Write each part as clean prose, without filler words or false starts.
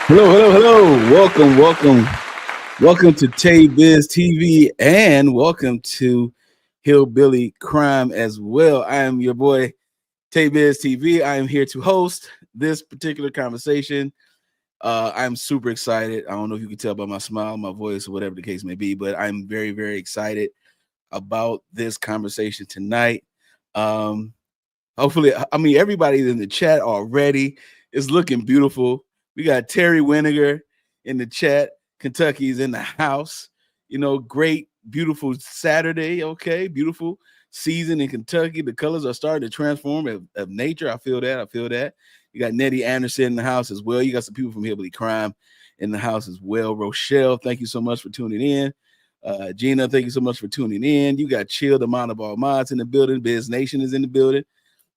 Hello. Welcome to Taybiz TV and welcome to Hillbilly Crime as well. I am your boy, Taybiz TV. I am here to host this particular conversation. I'm super excited. I don't know if you can tell by my smile, my voice, or whatever the case may be, but I'm very, very excited about this conversation tonight. Um, Hopefully, everybody's in the chat already. It's looking beautiful. We got Terry Winiger in the chat. Kentucky's in the house. Great, beautiful Saturday. Okay, beautiful season in Kentucky. The colors are starting to transform of nature. I feel that. You got Nettie Anderson in the house as well. You got some people from Hillbilly Crime in the house as well. Rochelle, thank you so much for tuning in. Gina, thank you so much for tuning in. You got Chill, the Mind of All Mods in the building. Biz Nation is in the building.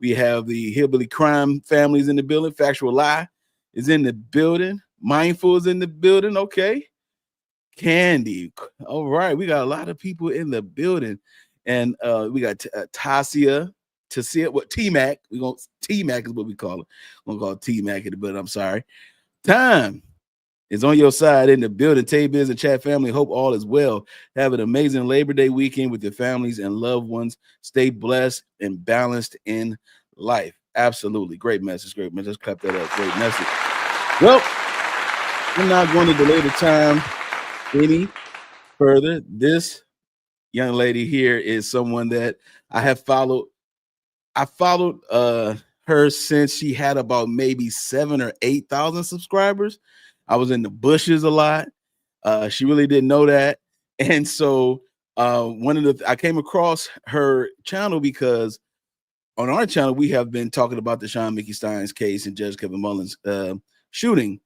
We have the Hillbilly Crime families in the building. Factual Lie is in the building. Mindful is in the building. Okay. Candy. All right. We got a lot of people in the building. And we got Tasia. What T-Mac. T-Mac is what we call it. We're gonna call it T-Mac in the building. I'm sorry. Time is on your side in the building. Taybiz and chat family, hope all is well. Have an amazing Labor Day weekend with your families and loved ones. Stay blessed and balanced in life. Absolutely. Great message. Let's clap that up. Great message. Well, I'm not going to delay the time any further. This young lady here is someone that I have followed. I followed her since she had about maybe 7,000 or 8,000 subscribers. I was in the bushes a lot. She really didn't know that. And so I came across her channel because on our channel, we have been talking about the Sean Mickey Stein's case and Judge Kevin Mullins shooting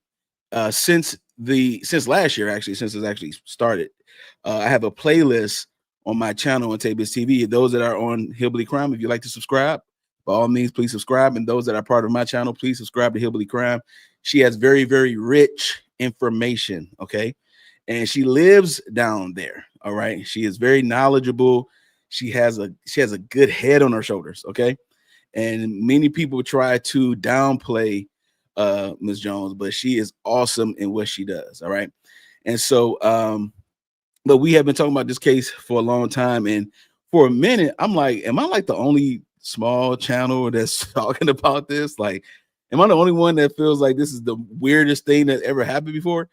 since last year, actually, since it's actually started. I have a playlist on my channel on Taybiz TV. Those that are on Hillbilly Crime, if you'd like to subscribe, by all means, please subscribe. And those that are part of my channel, please subscribe to Hillbilly Crime. She has very, very rich information. Okay. And she lives down there. All right. She is very knowledgeable. She has a good head on her shoulders. Okay. And many people try to downplay Ms. Jones, but she is awesome in what she does. All right. And so, but we have been talking about this case for a long time. And for a minute, I'm like, am I like the only small channel that's talking about this? Like, am I the only one that feels like this is the weirdest thing that ever happened before?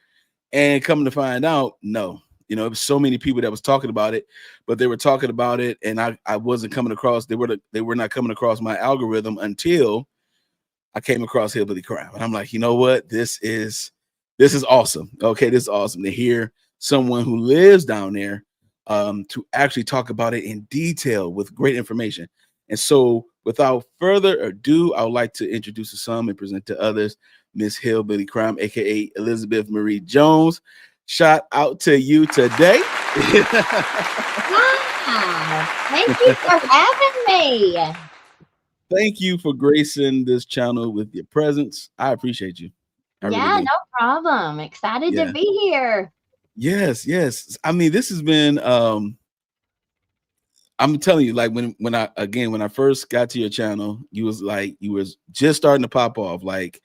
And coming to find out, no. It was so many people that was talking about it, but they were talking about it, and I wasn't coming across. They were not coming across my algorithm until I came across Hillbilly Crime, and I'm like, you know what? This is awesome. Okay, this is awesome to hear someone who lives down there to actually talk about it in detail with great information. And so, without further ado, I would like to introduce to some and present to others Miss Hillbilly Crime, aka Elizabeth Marie Jones. Shout out to you today. Wow. Thank you for having me. Thank you for gracing this channel with your presence. I appreciate you. I really do. No problem. Excited to be here. Yes. I mean, this has been I'm telling you, like when I first got to your channel, you was just starting to pop off. Like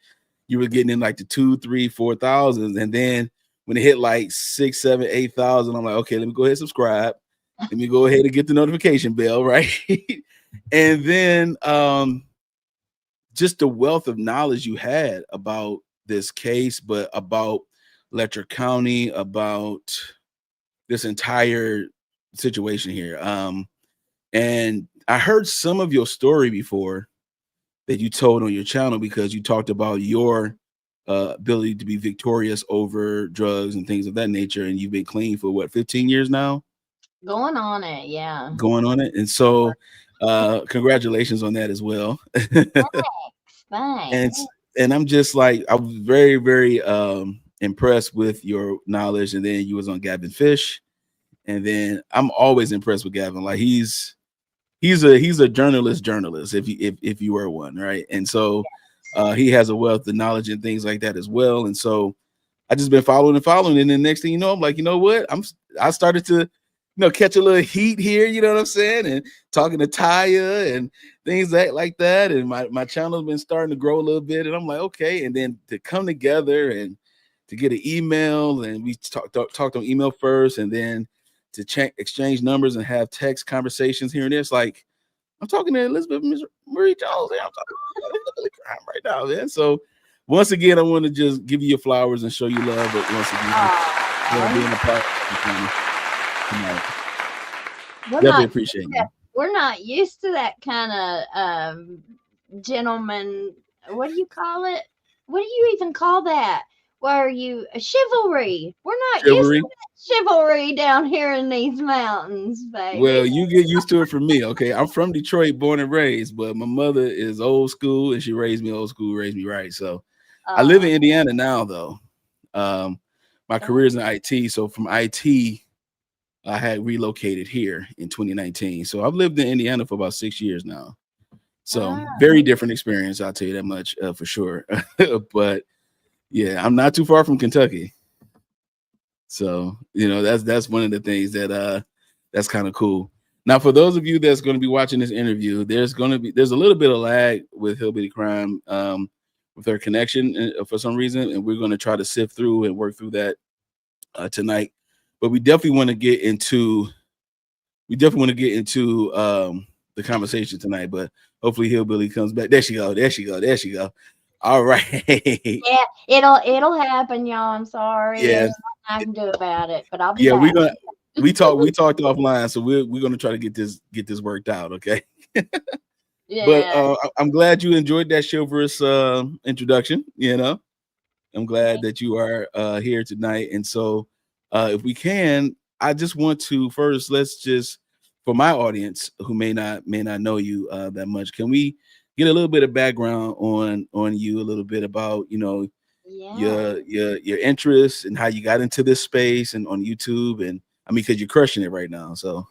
you were getting in like the 2, 3, 4,000, and then when it hit like 6, 7, 8,000, I'm like, okay, let me go ahead and subscribe. Let me go ahead and get the notification bell, right? And then just the wealth of knowledge you had about this case, but about Letcher County, about this entire situation here. And I heard some of your story before that you told on your channel, because you talked about your ability to be victorious over drugs and things of that nature. And you've been clean for what, 15 years now? Going on it, yeah. Going on it. And so congratulations on that as well. Thanks. And I'm just like, I was very, very impressed with your knowledge. And then you was on Gavin Fish. And then I'm always impressed with Gavin. Like he's a journalist if you were one, right? And so he has a wealth of knowledge and things like that as well. And so I just been following, and then next thing you know, I'm like, you know what? I started to catch a little heat here, you know what I'm saying? And talking to Taya and things like that. And my channel's been starting to grow a little bit. And I'm like, okay. And then to come together and get an email, and we talked on email first, and then to exchange numbers and have text conversations here and there. It's like I'm talking to Elizabeth Marie Jones. I'm talking to crime right now, man. So once again, I want to just give you your flowers and show you love. But once again, being a part definitely appreciate you. We're not used to that kind of gentleman. What do you call it? What do you even call that? Where you chivalry? We're not used to that chivalry down here in these mountains, baby. Well, you get used to it from me, okay? I'm from Detroit, born and raised, but my mother is old school, and she raised me old school, raised me right. So I live in Indiana now, though. My career is in IT, so from IT, I had relocated here in 2019. So I've lived in Indiana for about 6 years now. So very different experience, I'll tell you that much for sure. But yeah, I'm not too far from Kentucky. So, that's one of the things that that's kind of cool. Now, for those of you that's going to be watching this interview, there's a little bit of lag with Hillbilly Crime with her connection for some reason, and we're going to try to sift through and work through that tonight. But we definitely want to get into the conversation tonight. But hopefully Hillbilly comes back. There she go. All right. Yeah, it'll happen, y'all. I'm sorry. Yeah. There's nothing I can do about it, but I'll be back. we talked offline, so we're gonna try to get this worked out, okay? Yeah. But I'm glad you enjoyed that chivalrous introduction. I'm glad that you are here tonight. And so if we can, I just want to first, let's just, for my audience who may not know you that much, can we get a little bit of background on you, a little bit about your interests and how you got into this space and on YouTube, and I mean, because you're crushing it right now. So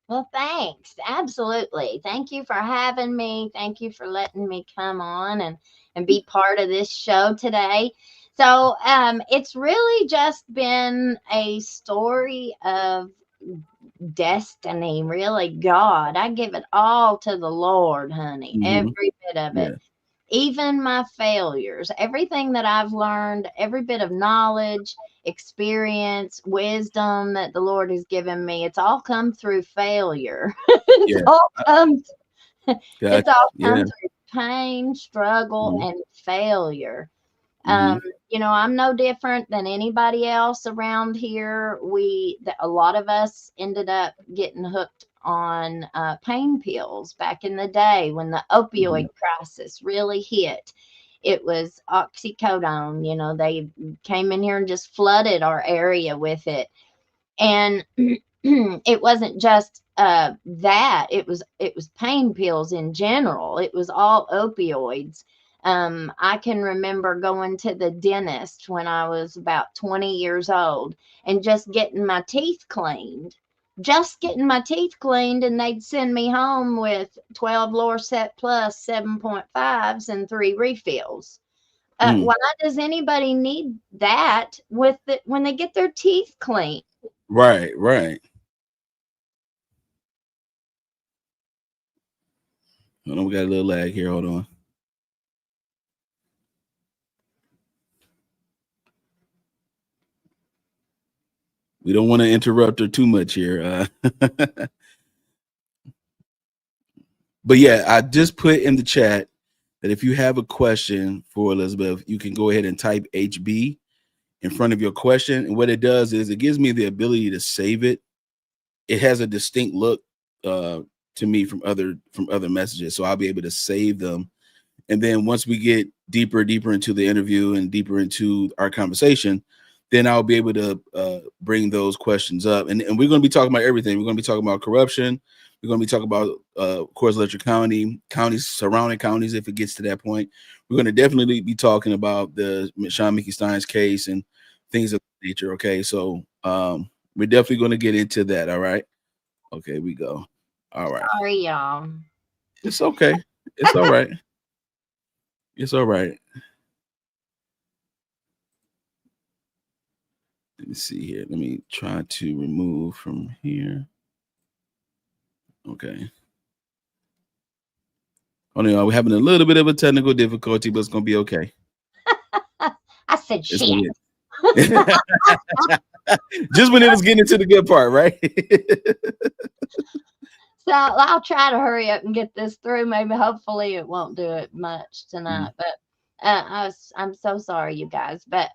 well, thanks. Absolutely. Thank you for having me. Thank you for letting me come on and be part of this show today. So it's really just been a story of destiny, really. God, I give it all to the Lord, honey. Every bit of it. Even my failures, everything that I've learned, every bit of knowledge, experience, wisdom that the Lord has given me, it's all come through failure. It's all come through pain, struggle, and failure. I'm no different than anybody else around here. A lot of us ended up getting hooked on pain pills back in the day when the opioid crisis really hit. It was oxycodone. They came in here and just flooded our area with it. And it wasn't just that. It was pain pills in general. It was all opioids. I can remember going to the dentist when I was about 20 years old and just getting my teeth cleaned. And they'd send me home with 12 Lorset Plus 7.5s and 3 refills. Why does anybody need that when they get their teeth cleaned? Right. Hold on, we got a little lag here. Hold on. We don't want to interrupt her too much here. But yeah, I just put in the chat that if you have a question for Elizabeth, you can go ahead and type HB in front of your question. And what it does is it gives me the ability to save it. It has a distinct look to me from other messages. So I'll be able to save them. And then once we get deeper into the interview and deeper into our conversation, then I'll be able to bring those questions up. And we're going to be talking about everything. We're going to be talking about corruption. We're going to be talking about, of course, Letcher County, counties, surrounding counties, if it gets to that point. We're going to definitely be talking about the Sean Mickey Stein's case and things of that nature, okay? So we're definitely going to get into that, all right? Okay, we go. All right. Sorry, y'all. It's okay. It's all right. It's all right. Let me see here. Let me try to remove from here. Okay. Only we're having a little bit of a technical difficulty, but it's gonna be okay. I said shit. Just when it was getting into the good part, right? So I'll try to hurry up and get this through. Maybe, hopefully, it won't do it much tonight. But I'm so sorry, you guys. But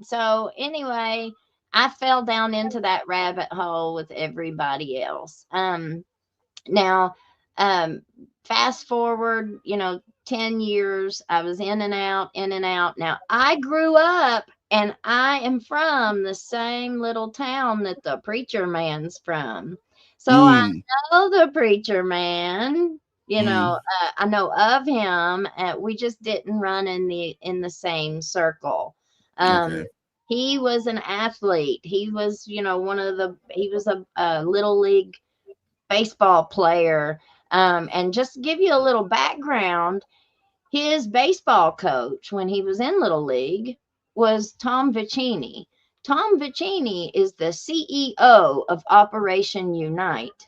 so anyway, I fell down into that rabbit hole with everybody else. Now, um, fast forward, 10 years, I was in and out, in and out. Now, I grew up and I am from the same little town that the preacher man's from. So I Mm, know the preacher man, mm, I know of him. We just didn't run in the same circle. Um, okay. he was an athlete. He was, he was a little league baseball player. And just to give you a little background, his baseball coach when he was in Little League was Tom Vicini. Tom Vicini is the CEO of Operation Unite.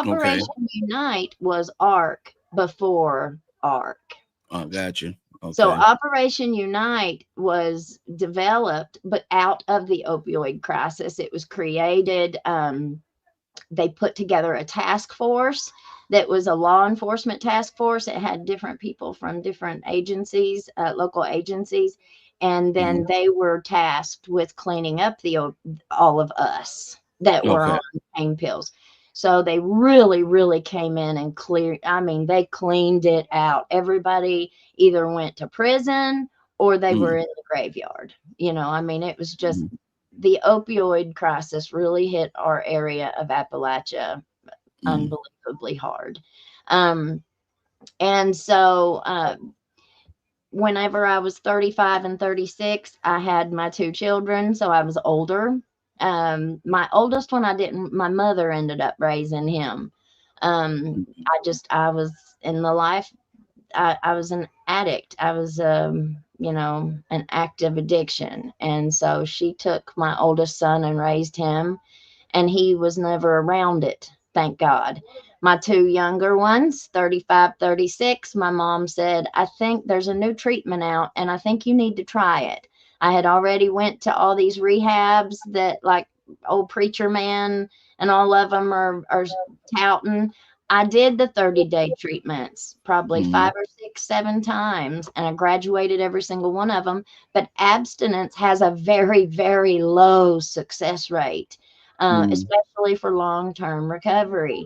Okay. Operation Unite was ARC before ARC. Oh, got you. So Okay. Operation Unite was developed, but out of the opioid crisis. It was created. They put together a task force that was a law enforcement task force. It had different people from different agencies, local agencies, and Mm, then they were tasked with cleaning up all of us that were okay. on pain pills. So they really, really came in and cleared. I mean, they cleaned it out. Everybody either went to prison or they were Mm, in the graveyard. I mean, it was just mm, the opioid crisis really hit our area of Appalachia mm, unbelievably hard. Um, and so whenever I was 35 and 36, I had my two children. So I was older. My oldest one, my mother ended up raising him. mm, I was in the life, I was an addict. I was, an active addiction. And so she took my oldest son and raised him, and he was never around it, thank God. My two younger ones, 35, 36, my mom said, I think there's a new treatment out and I think you need to try it. I had already went to all these rehabs that like old preacher man and all of them are touting. I did the 30-day treatments probably mm, 5 or 6, 7 times, and I graduated every single one of them. But abstinence has a very, very low success rate, mm, especially for long-term recovery.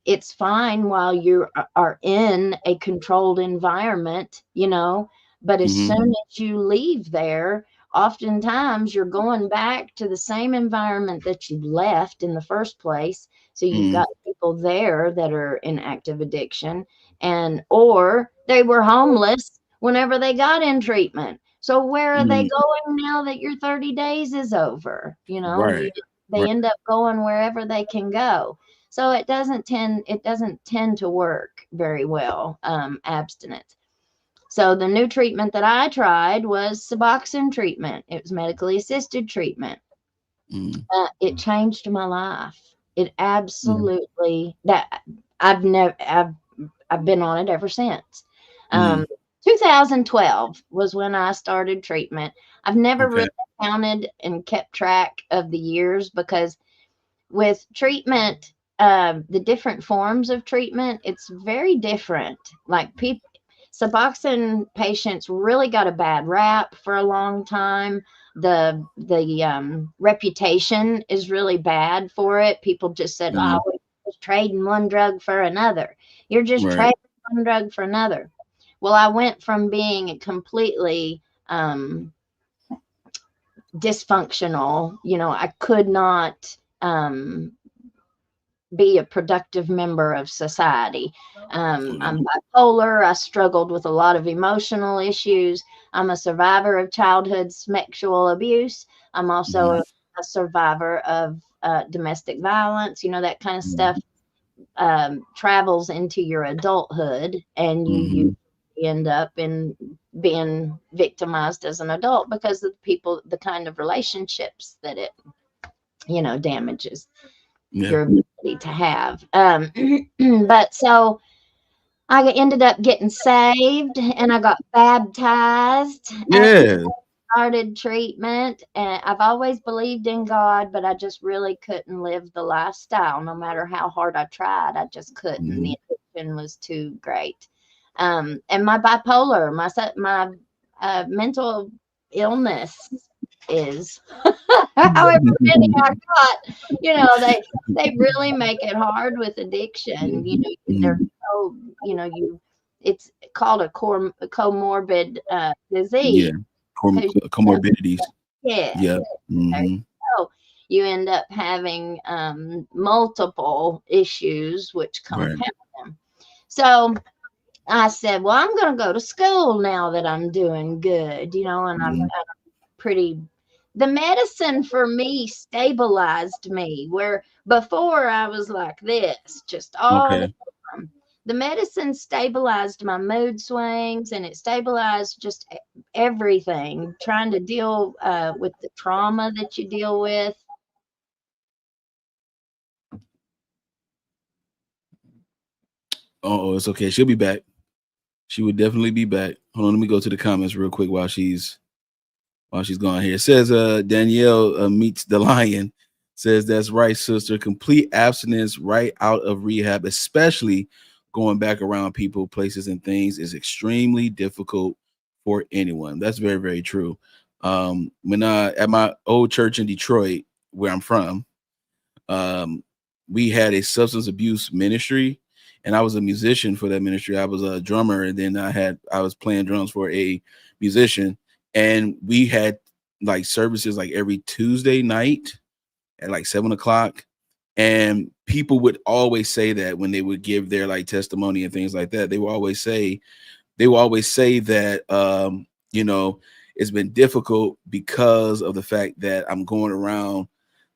It's fine while you are in a controlled environment, but as mm, soon as you leave there, oftentimes you're going back to the same environment that you left in the first place. So you've mm, got people there that are in active addiction, and or they were homeless whenever they got in treatment. So where are they mm. going now that your 30 days is over? Right. They Right. end up going wherever they can go. So it doesn't tend to work very well, abstinence. So the new treatment that I tried was Suboxone treatment. It was medically assisted treatment. Mm, It changed my life. It mm, absolutely that I've never I've been on it ever since. Um, mm. 2012 was when I started treatment. I've never Okay. really counted and kept track of the years because with treatment, the different forms of treatment, it's very different. Like people, Suboxone patients really got a bad rap for a long time. The reputation is really bad for it. People just said, "Oh, Mm, we're just trading one drug for another. You're just right. trading one drug for another." Well, I went from being completely dysfunctional. I could not be a productive member of society. Okay. I'm bipolar. I struggled with a lot of emotional issues. I'm a survivor of childhood sexual abuse. I'm also Mm, a survivor of domestic violence. That kind of mm, stuff travels into your adulthood, and you mhm. end up in being victimized as an adult because of the kind of relationships that it damages Yeah. your ability to have. But so I ended up getting saved and I got baptized. Yeah. started treatment, and I've always believed in God, but I just really couldn't live the lifestyle. No matter how hard I tried, I just couldn't. Mhm. The addiction was too great. And my bipolar, my mental illness is however many I got. They really make it hard with addiction. They're Mhm. so it's called a comorbid Yeah. disease because Comorbidities. yeah, Yeah. there you Hmm. go. You end up having multiple issues which Right. compound them. So I said, well, I'm going to go to school now that I'm doing good, and I'm Mhm. pretty. The medicine for me stabilized me, where before I was like this, just all the Okay. time. The medicine stabilized my mood swings, and it stabilized just everything, trying to deal with the trauma that you deal with. Oh, it's okay. She'll be back. She would definitely be back. Hold on, let me go to the comments real quick while she's gone here. It says Danielle meets the lion. Says that's right, sister. Complete abstinence right out of rehab, especially going back around people, places, and things, is extremely difficult for anyone. That's very, very true. When at my old church in Detroit, where I'm from, um, we had a substance abuse ministry, and I was a musician for that ministry. I was a drummer, and then I was playing drums for a musician, and we had like services like every Tuesday night at like 7 o'clock. And people would always say that when they would give their like testimony and things like that, they will always say that it's been difficult because of the fact that I'm going around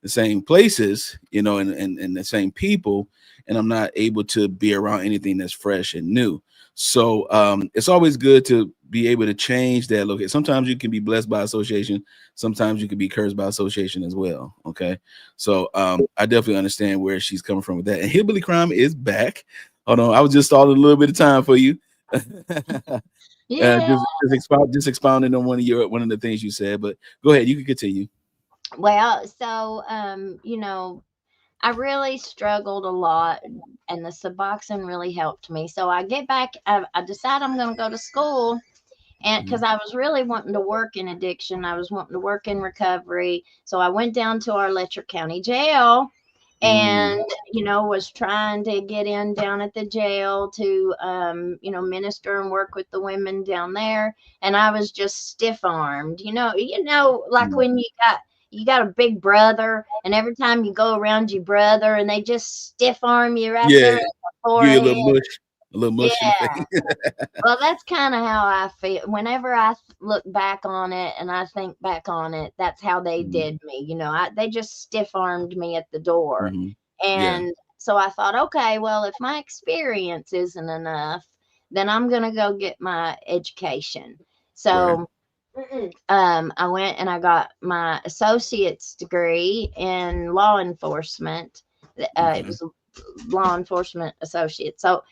the same places, and the same people, and I'm not able to be around anything that's fresh and new. So it's always good to be able to change that. Look, sometimes you can be blessed by association, sometimes you can be cursed by association as well. Okay, so I definitely understand where she's coming from with that. And Hillbilly Crime is back. Hold on, I was just stalling a little bit of time for you. Yeah. Just expounding on one of the things you said, but go ahead, you can continue. Well, so I really struggled a lot, and the Suboxone really helped me. So I get back, I decide I'm going to go to school, and because Mhm. I was really wanting to work in addiction, I was wanting to work in recovery. So I went down to our Letcher County jail, Mm. and was trying to get in down at the jail to minister and work with the women down there, and I was just stiff armed, like Mm. when you got a big brother, and every time you go around your brother and they just stiff arm you right Yeah, there in the give you forehead. a little mush in the Yeah, face. well, that's kind of how I feel. Whenever I look back on it and I think back on it, that's how they Mhm. did me. They just stiff armed me at the door. Mhm. Yeah. And so I thought, okay, well, if my experience isn't enough, then I'm going to go get my education. Right. So I went and I got my associate's degree in law enforcement. It Okay. was law enforcement associate. So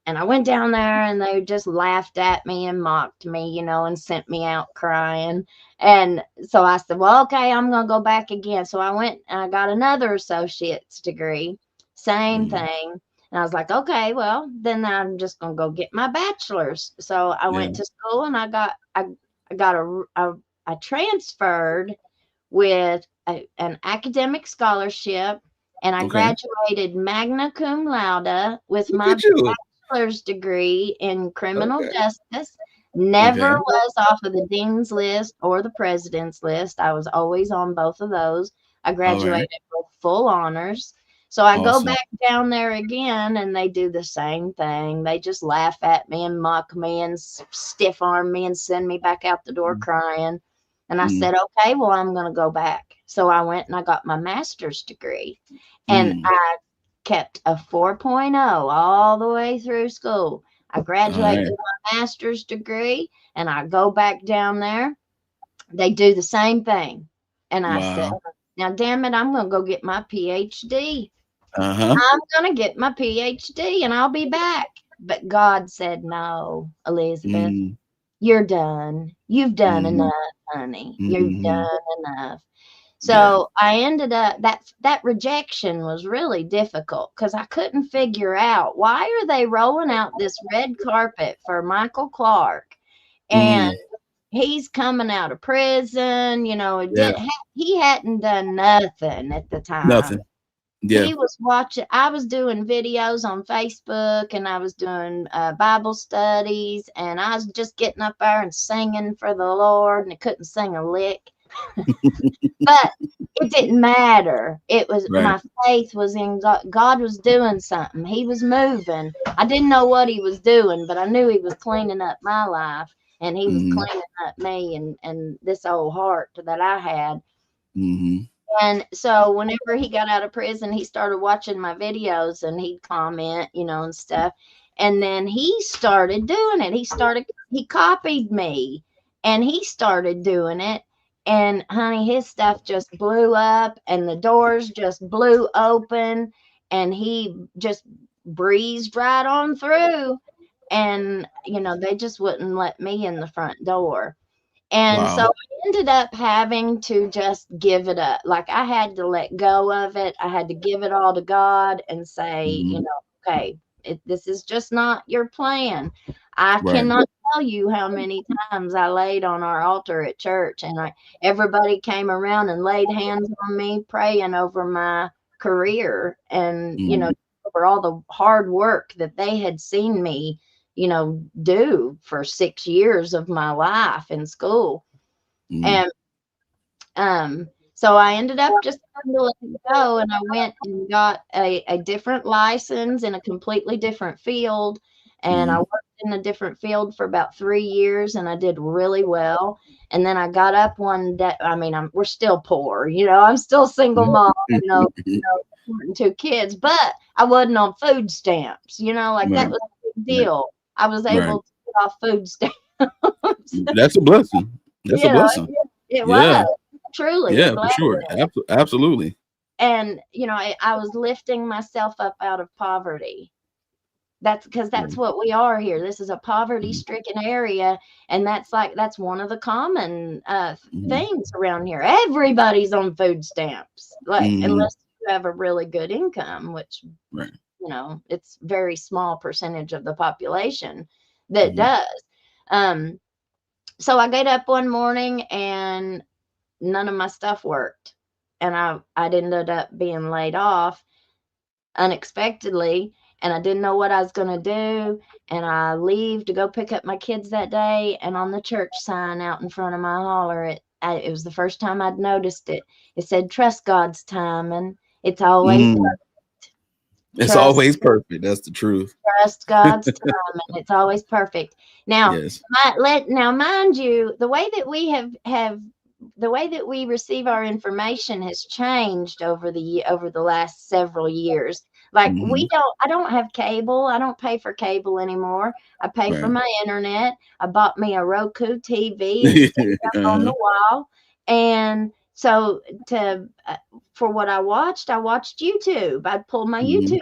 and I went down there and they just laughed at me and mocked me, and sent me out crying. And so I said, well, okay, I'm going to go back again. So I went and I got another associate's degree, same Mm. thing. And I was like, okay, well, then I'm just going to go get my bachelor's. So I Yeah. went to school and I transferred with an academic scholarship, and I Okay. graduated magna cum laude with Look my at you. bachelor's degree in criminal Okay. justice. Never Okay. was off of the dean's list or the president's list. I was always on both of those. I All right. graduated with full honors. So I go Awesome. back down there again and they do the same thing. They just laugh at me and mock me and stiff arm me and send me back out the door crying. And I Mm. said, okay, well, I'm going to go back. So I went and I got my master's degree. And Mm. I kept a 4.0 all the way through school. I All graduate right. with my master's degree and I go back down there. They do the same thing. And I said, Wow. now, damn it, I'm going to go get my PhD. Uh-huh. I'm going to get my PhD and I'll be back. But God said, no, Elizabeth, Mm. you're done. You've done Mm-hmm. enough, honey. You've Mm-hmm. done enough. Yeah. So I ended up that rejection was really difficult because I couldn't figure out why are they rolling out this red carpet for Michael Clark, and Mm, he's coming out of prison. You know, yeah. he hadn't done nothing at the time. Nothing. Yeah. He was watching. I was doing videos on Facebook, and I was doing Bible studies, and I was just getting up there and singing for the Lord, and I couldn't sing a lick. But it didn't matter. It was Right. my faith was in God. God was doing something. He was moving. I didn't know what he was doing, but I knew he was cleaning up my life, and he was Mm-hmm. cleaning up me and this old heart that I had. Mm-hmm. And so whenever he got out of prison, he started watching my videos and he'd comment, you know, and stuff. And then he started doing it. He copied me and he started doing it. And honey, his stuff just blew up and the doors just blew open and he just breezed right on through. And, you know, they just wouldn't let me in the front door. And so Wow. I ended up having to just give it up. Like I had to let go of it. I had to give it all to God and say, you Mm-hmm. know, okay, this is just not your plan. I Right. cannot tell you how many times I laid on our altar at church and everybody came around and laid hands on me, praying over my career and, you know, Mm-hmm. over all the hard work that they had seen me, you know, do for 6 years of my life in school. Mm-hmm. And so I ended up just having to let it go, and I went and got a different license in a completely different field. And I Mm-hmm. worked in a different field for about 3 years, and I did really well. And then I got up one day. I mean, we're still poor, you know. I'm still single mom, supporting 2 kids, but I wasn't on food stamps, you know, like that Right. was a big Right. deal. I was Right. able to get off food stamps. That's a blessing. That's a You know, blessing. it Yeah. was truly a Yeah, for blessing. sure. Absolutely. And, you know, I was lifting myself up out of poverty. That's because that's Yeah. what we are here. This is a poverty Mm-hmm. stricken area. And that's one of the common Mm-hmm. things around here. Everybody's on food stamps, like, Mm-hmm. unless you have a really good income, which, Right. you know, it's very small percentage of the population that Mm-hmm. does. Um, so I got up one morning and none of my stuff worked. And I'd ended up being laid off unexpectedly, and I didn't know what I was going to do. And I leave to go pick up my kids that day. And on the church sign out in front of my holler, it was the first time I'd noticed it. It said, "Trust God's timing. It's always Mm. It's trust always perfect. That's the truth. trust God's timing. It's always perfect." Now, Yes. mind you, the way that we have the way that we receive our information has changed over the last several years. Like Mm-hmm. I don't have cable. I don't pay for cable anymore. I pay for Right. my internet. I bought me a Roku TV and stick it up on Uh-huh. the wall. And so for what I watched YouTube. I'd pull my Mm-hmm. YouTube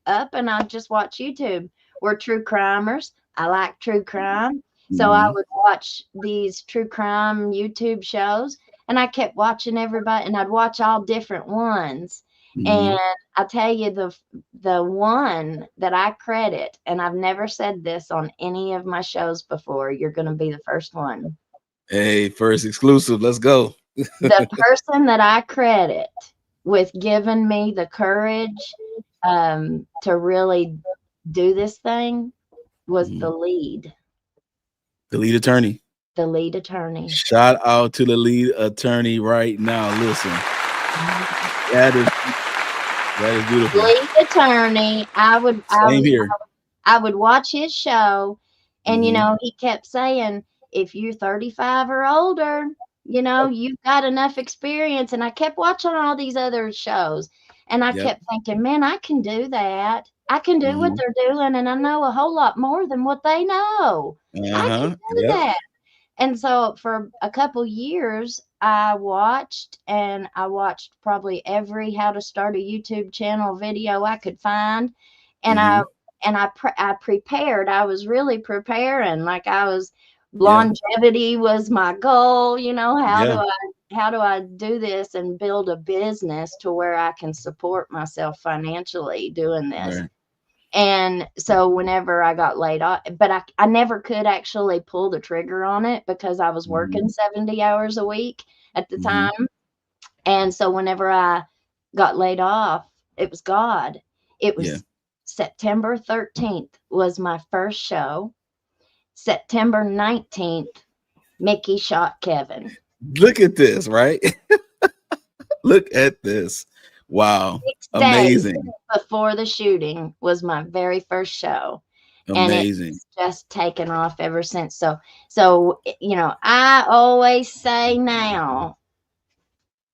up and I'd just watch YouTube. We're true crimers. I like true crime. So I Mm-hmm. would watch these true crime YouTube shows and I kept watching everybody and I'd watch all different ones. Mm-hmm. And I tell you the one that I credit, and I've never said this on any of my shows before, you're going to be the first one. Hey, first exclusive. Let's go. The person that I credit with giving me the courage to really do this thing was Mhm. the The lead attorney. lead attorney. Shout out to the lead attorney right now. Listen, that is beautiful. Lead attorney. Same here. I would watch his show, and you Mm-hmm. know, he kept saying, if you're 35 or older, you know, you've got enough experience. And I kept watching all these other shows, and I Yep. kept thinking, man, I can do that. I can do what Mm-hmm. they're doing, and I know a whole lot more than what they know. I can Uh-huh. do Yep. that. And so for a couple years, I watched probably every how to start a YouTube channel video I could find. And Mm-hmm. I prepared. I was really preparing. Like I was longevity was my goal. You know, Yeah. how do I do this and build a business to where I can support myself financially doing this? Right. And so whenever I got laid off, but I never could actually pull the trigger on it because I was Mm-hmm. working 70 hours a week at the Mm-hmm. time. And so whenever I got laid off, it was God. It Yeah. was September 13th was my first show. September 19th, Mickey shot Kevin. Look at this, right? Look at this. Wow. 6 days Amazing. before the shooting was my very first show. And Amazing. it's just taken off ever since. So, you know, I always say now,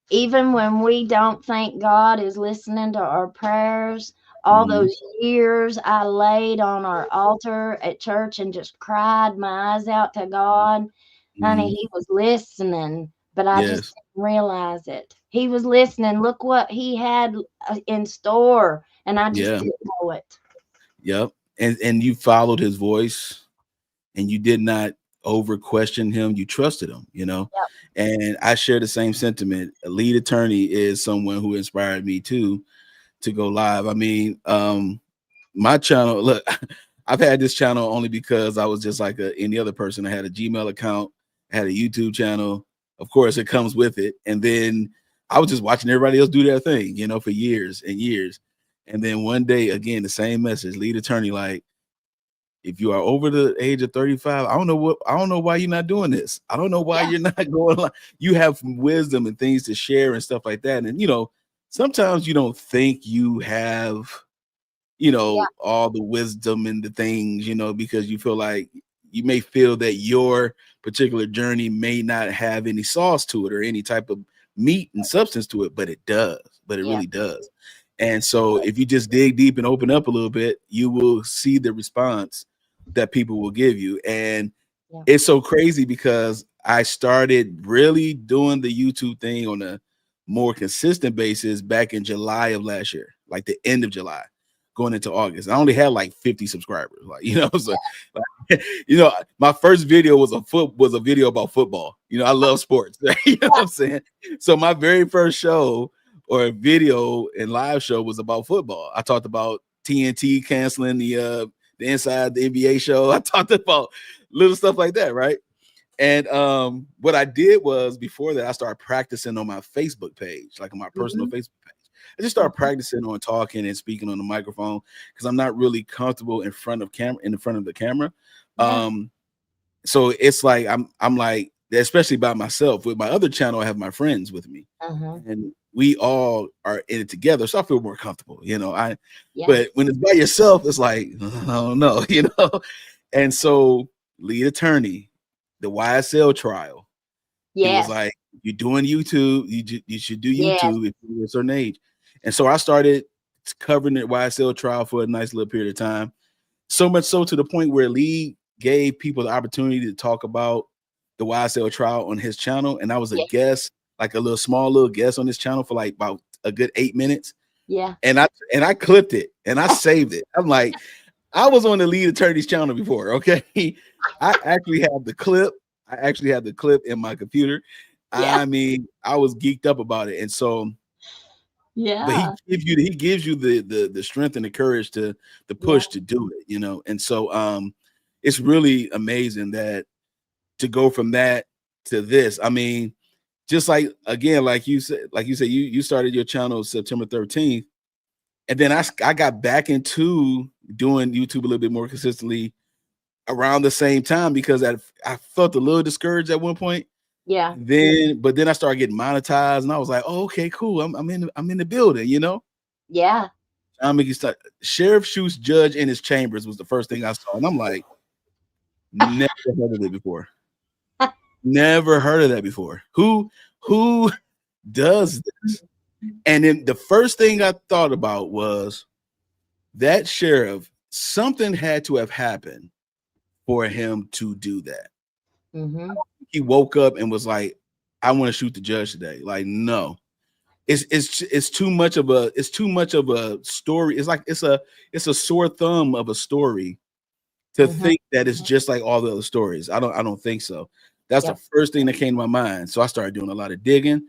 even when we don't think God is listening to our prayers, all Mm-hmm. those years I laid on our altar at church and just cried my eyes out to God, honey, Mm-hmm. He was listening, but I just Yes. didn't realize it. He was listening. Look what He had in store, and I just Yeah. didn't know it. Yep. And you followed his voice, and you did not over question him. You trusted him, you know. Yep. And I share the same sentiment. A lead attorney is someone who inspired me too to go live. I mean, my channel, look, I've had this channel only because I was just like any other person. I had a Gmail account, I had a YouTube channel. Of course, it comes with it. And then I was just watching everybody else do their thing, you know, for years and years. And then one day, again, the same message, lead attorney, like, if you are over the age of 35, I don't know why you're not doing this. I don't know why Yeah. you're not going like you have wisdom and things to share and stuff like that. And you know, sometimes you don't think you have, you Yeah. know, all the wisdom and the things, you know, because you feel like you may feel that your particular journey may not have any sauce to it or any type of meat and substance to it, but it does. But it Yeah. really does. And so if you just dig deep and open up a little bit, you will see the response that people will give you. And Yeah. it's so crazy because I started really doing the YouTube thing on a more consistent basis back in July of last year, like the end of July, going into August. I only had like 50 subscribers, like you know, so like, you know, my first video was a video about football. You know, I love sports. You know what I'm saying? So my very first show or video and live show was about football. I talked about TNT canceling the Inside the NBA show. I talked about little stuff like that, right? And what I did was before that, I started practicing on my Facebook page, like on my personal Mhm. Facebook page. I just started practicing on talking and speaking on the microphone because I'm not really comfortable in front of the camera. Yeah. So it's like I'm like, especially by myself. With my other channel, I have my friends with me, Uh-huh. and we all are in it together. So I feel more comfortable, you know. Yeah. But when it's by yourself, it's like, I don't know, you know. And so lead attorney, the YSL trial, he was Yes. like, "You're doing YouTube. You should do Yes. YouTube if you're a certain age." And so I started covering the YSL trial for a nice little period of time. So much so to the point where Lee gave people the opportunity to talk about the YSL trial on his channel, and I was a Yeah. guest, like a small little guest on his channel for like about a good 8 minutes. Yeah. And I clipped it and I saved it. I'm like, I was on the lead attorney's channel before. Okay. I actually have the clip. I actually have the clip in my computer. Yeah. I mean, I was geeked up about it. And so, but Yeah. he gives you the strength and the courage to Yeah. push to do it, you know. And so it's really amazing that to go from that to this. I mean, just like again, you started your channel September 13th. And then I got back into doing YouTube a little bit more consistently around the same time because I felt a little discouraged at one point. Yeah. But then I started getting monetized, and I was like, "Oh, okay, cool. I'm in the building," you know. Yeah. I'm making start. Sheriff shoots judge in his chambers was the first thing I saw, and I'm like, never heard of it before. Never heard of that before. Who does this? And then the first thing I thought about was that sheriff. Something had to have happened for him to do that. Mm-hmm. He woke up and was like, I want to shoot the judge today. Like, no. It's too much of a story. It's like it's a sore thumb of a story to Mm-hmm. think that it's just like all the other stories. I don't think so. That's the Yep. first thing that came to my mind. So I started doing a lot of digging.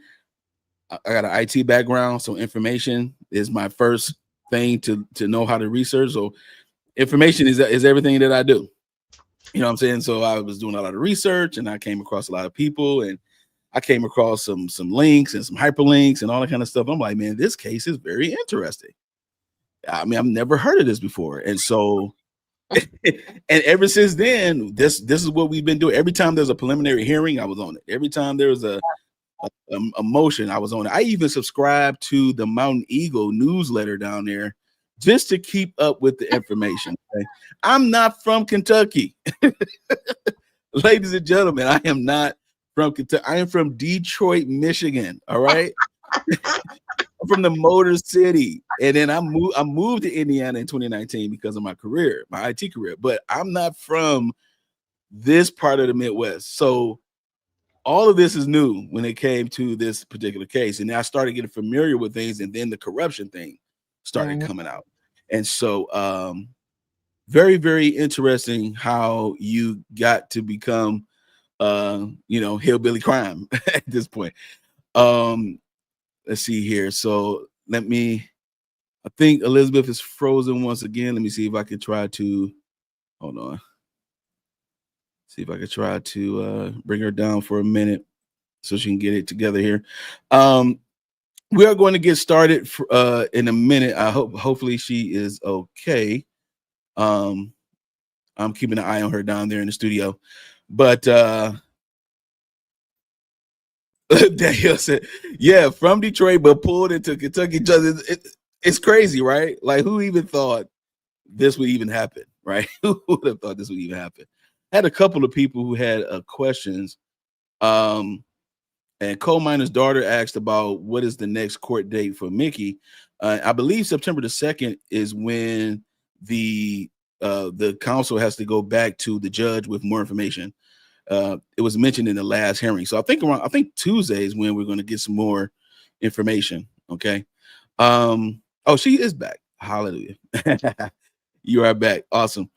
I got an IT background, so information is my first thing to know how to research. So information is everything that I do. You know what I'm saying? So I was doing a lot of research, and I came across a lot of people, and I came across some links and some hyperlinks and all that kind of stuff. I'm like, man, this case is very interesting. I mean, I've never heard of this before, and so and ever since then, this is what we've been doing. Every time there's a preliminary hearing, I was on it. Every time there was a motion, I was on it. I even subscribed to the Mountain Eagle newsletter down there just to keep up with the information. Okay? I'm not from Kentucky. Ladies and gentlemen, I am not from Kentucky. I am from Detroit, Michigan. All right. I'm from the Motor City. And then I moved to Indiana in 2019 because of my career, my IT career. But I'm not from this part of the Midwest. So all of this is new when it came to this particular case. And I started getting familiar with things, and then the corruption thing started Mm-hmm. coming out. And so very, very interesting how you got to become hillbilly crime at this point. Let's see here. So I think Elizabeth is frozen once again. Let me see if I can try to hold on. See if I can try to bring her down for a minute so she can get it together here. We are going to get started in a minute. Hopefully she is okay. I'm keeping an eye on her down there in the studio. But Daniel said, yeah, from Detroit, but pulled into Kentucky. It's crazy, right? Like, who even thought this would even happen, right? Who would have thought this would even happen? I had a couple of people who had questions. And coal miner's daughter asked about what is the next court date for Mickey. I believe September the 2nd is when the council has to go back to the judge with more information. It was mentioned in the last hearing. So I think Tuesday is when we're going to get some more information. Okay. Oh, she is back. Hallelujah. You are back. Awesome.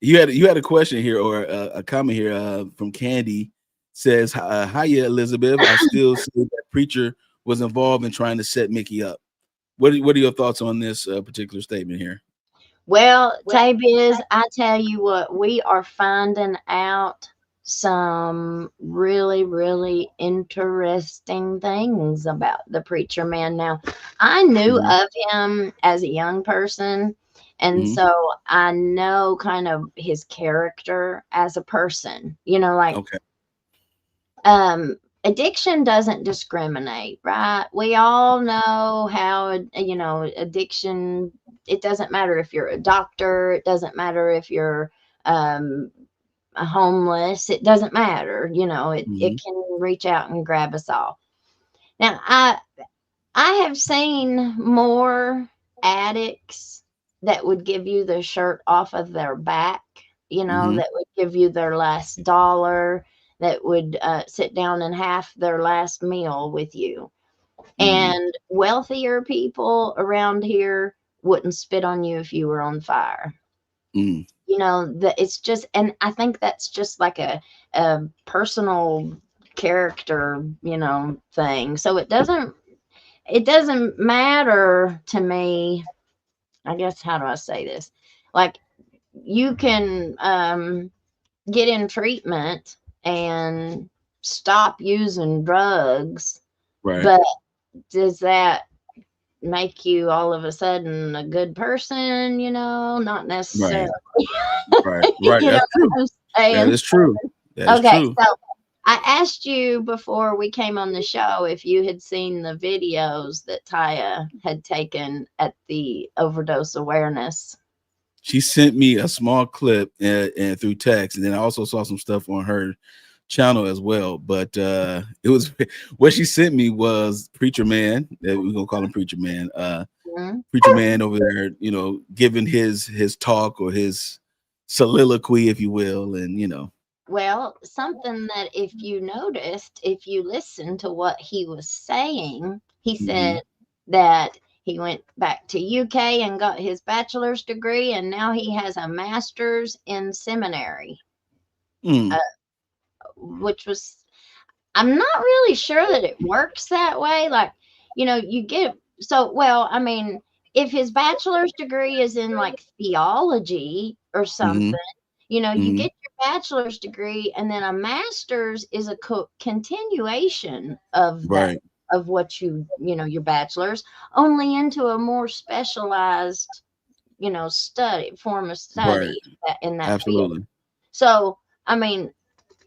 You had a question here or a comment here from Candy. Says, hiya, Elizabeth. I still see that preacher was involved in trying to set Mickey up. What are your thoughts on this particular statement here? Well, Taybiz, I tell you what, we are finding out some really, really interesting things about the preacher man now. I knew Mm-hmm. of him as a young person, and Mm-hmm. so I know kind of his character as a person. Like Okay. addiction doesn't discriminate, right? We all know how, addiction, it doesn't matter if you're a doctor, it doesn't matter if you're um a homeless, it doesn't matter, Mm-hmm. it can reach out and grab us all. Now, I have seen more addicts that would give you the shirt off of their back, Mm-hmm. that would give you their last dollar, that would sit down and half their last meal with you. Mm-hmm. And wealthier people around here wouldn't spit on you if you were on fire. Mm-hmm. That it's just, and I think that's just like a personal character, thing. So it doesn't matter to me. I guess, how do I say this? Like, you can get in treatment and stop using drugs, Right. but does that make you all of a sudden a good person? Not necessarily. Right. Right. Right. You know That's true. what I'm That saying? is true. That is Okay, true. so I asked you before we came on the show if you had seen the videos that Taya had taken at the overdose awareness. She sent me a small clip and through text, and then I also saw some stuff on her channel as well. But it was what she sent me was Preacher Man. We're gonna call him Preacher Man. Mhm. Preacher Man over there, giving his talk or his soliloquy, if you will, and Well, something that if you noticed, if you listened to what he was saying, he hmm said that He went back to UK and got his bachelor's degree, and now he has a master's in seminary, Mm, which was, I'm not really sure that it works that way. Like, you get, so, well, I mean, if his bachelor's degree is in like theology or mm-hmm, something, you mm-hmm. get your bachelor's degree, and then a master's is a continuation of that, Right, of what your bachelor's, only into a more specialized, form of right. study in that field. Absolutely. So, I mean,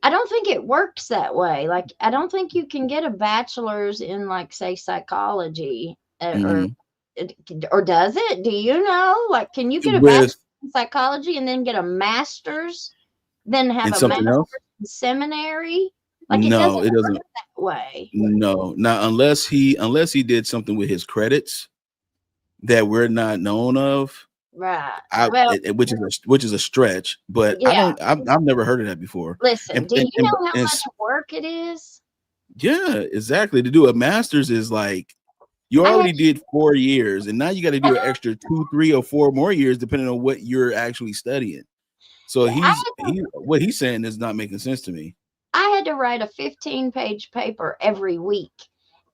I don't think it works that way. Like, I don't think you can get a bachelor's in, like, say, psychology, Mm-hmm. or does it? Do you know? Like, can you get a With bachelor's in psychology and then get a master's, then have and a something master's else? in seminary? Like, it No, doesn't it work doesn't. that way. No, not unless he did something with his credits that we're not known of. Right. Well, Which is a stretch, but I yeah. don't. I've never heard of that before. Listen, And do you and, and, know how and much work it is? yeah, exactly. To do a master's is like you I had already did 4 years, and now you got to do an extra 2, 3, or 4 more years, depending on what you're actually studying. So yeah, he what he's saying is not making sense to me. I had to write a 15-page paper every week.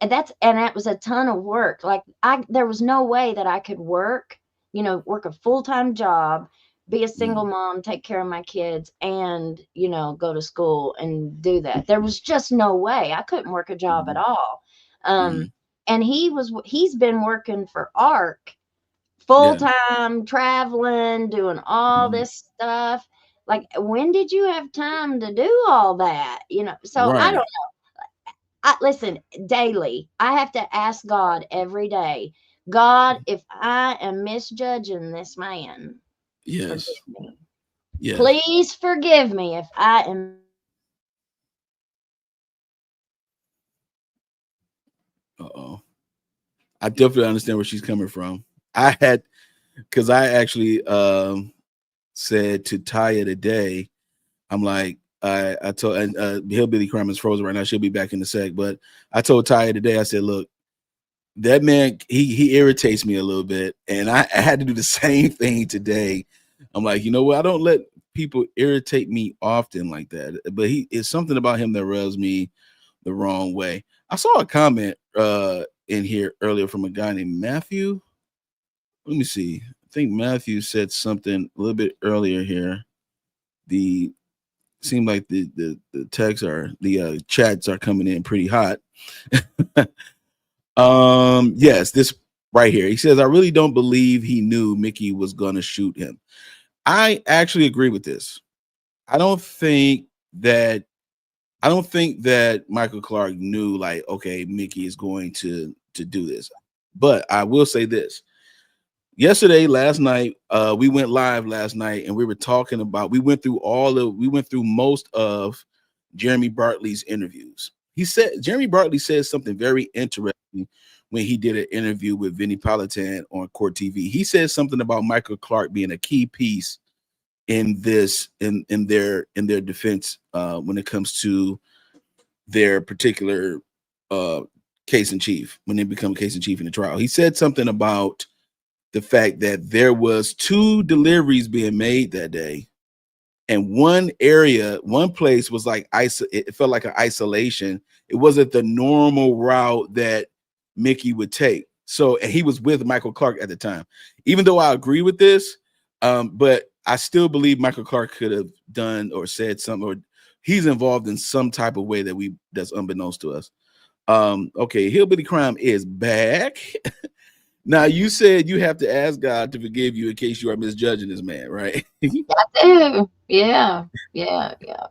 And that was a ton of work. Like, there was no way that I could work a full-time job, be a single Mm, mom, take care of my kids, and, go to school and do that. There was just no way. I couldn't work a job at mm, all. Um, mm, and he's been working for ARC full yeah. time, traveling, doing all Mm, this stuff. Like, when did you have time to do all that? So I right. don't, listen, daily. I have to ask God every day, God, if I am misjudging this man, forgive Yes. me. Yes. Please forgive me if I am. Uh-oh. I definitely understand where she's coming from. I had because I actually said to Taya today, I'm like, I told and Hillbilly Crime is frozen right now. She'll be back in a sec. But I told Taya today, I said, look, that man, he irritates me a little bit. And I had to do the same thing today. I'm like, you know what? I don't let people irritate me often like that. But it's something about him that rubs me the wrong way. I saw a comment in here earlier from a guy named Matthew. Let me see. I think Matthew said something a little bit earlier here. The seem like the texts are the chats are coming in pretty hot. Yes, this right here. He says, I really don't believe he knew Mickey was gonna shoot him. I actually agree with this. I don't think that I don't think that Michael Clark knew like, okay, Mickey is going to do this. But I will say this. Last night, we went live last night and we were talking about we went through most of Jeremy Bartley's interviews. Jeremy Bartley said something very interesting when he did an interview with Vinnie Politan on Court TV. He said something about Michael Clark being a key piece in this in their defense when it comes to their particular uh case in chief when they become case in chief in the trial. He said something about the fact that there was 2 deliveries being made that day, and one place was like it felt like an isolation. It wasn't the normal route that Mickey would take. So, and he was with Michael Clark at the time. Even though I agree with this, but I still believe Michael Clark could have done or said something, or he's involved in some type of way that's unbeknownst to us. Okay, Hillbilly Crime is back. Now you said you have to ask God to forgive you in case you are misjudging this man, right? I do. Yeah. Yeah. Yeah.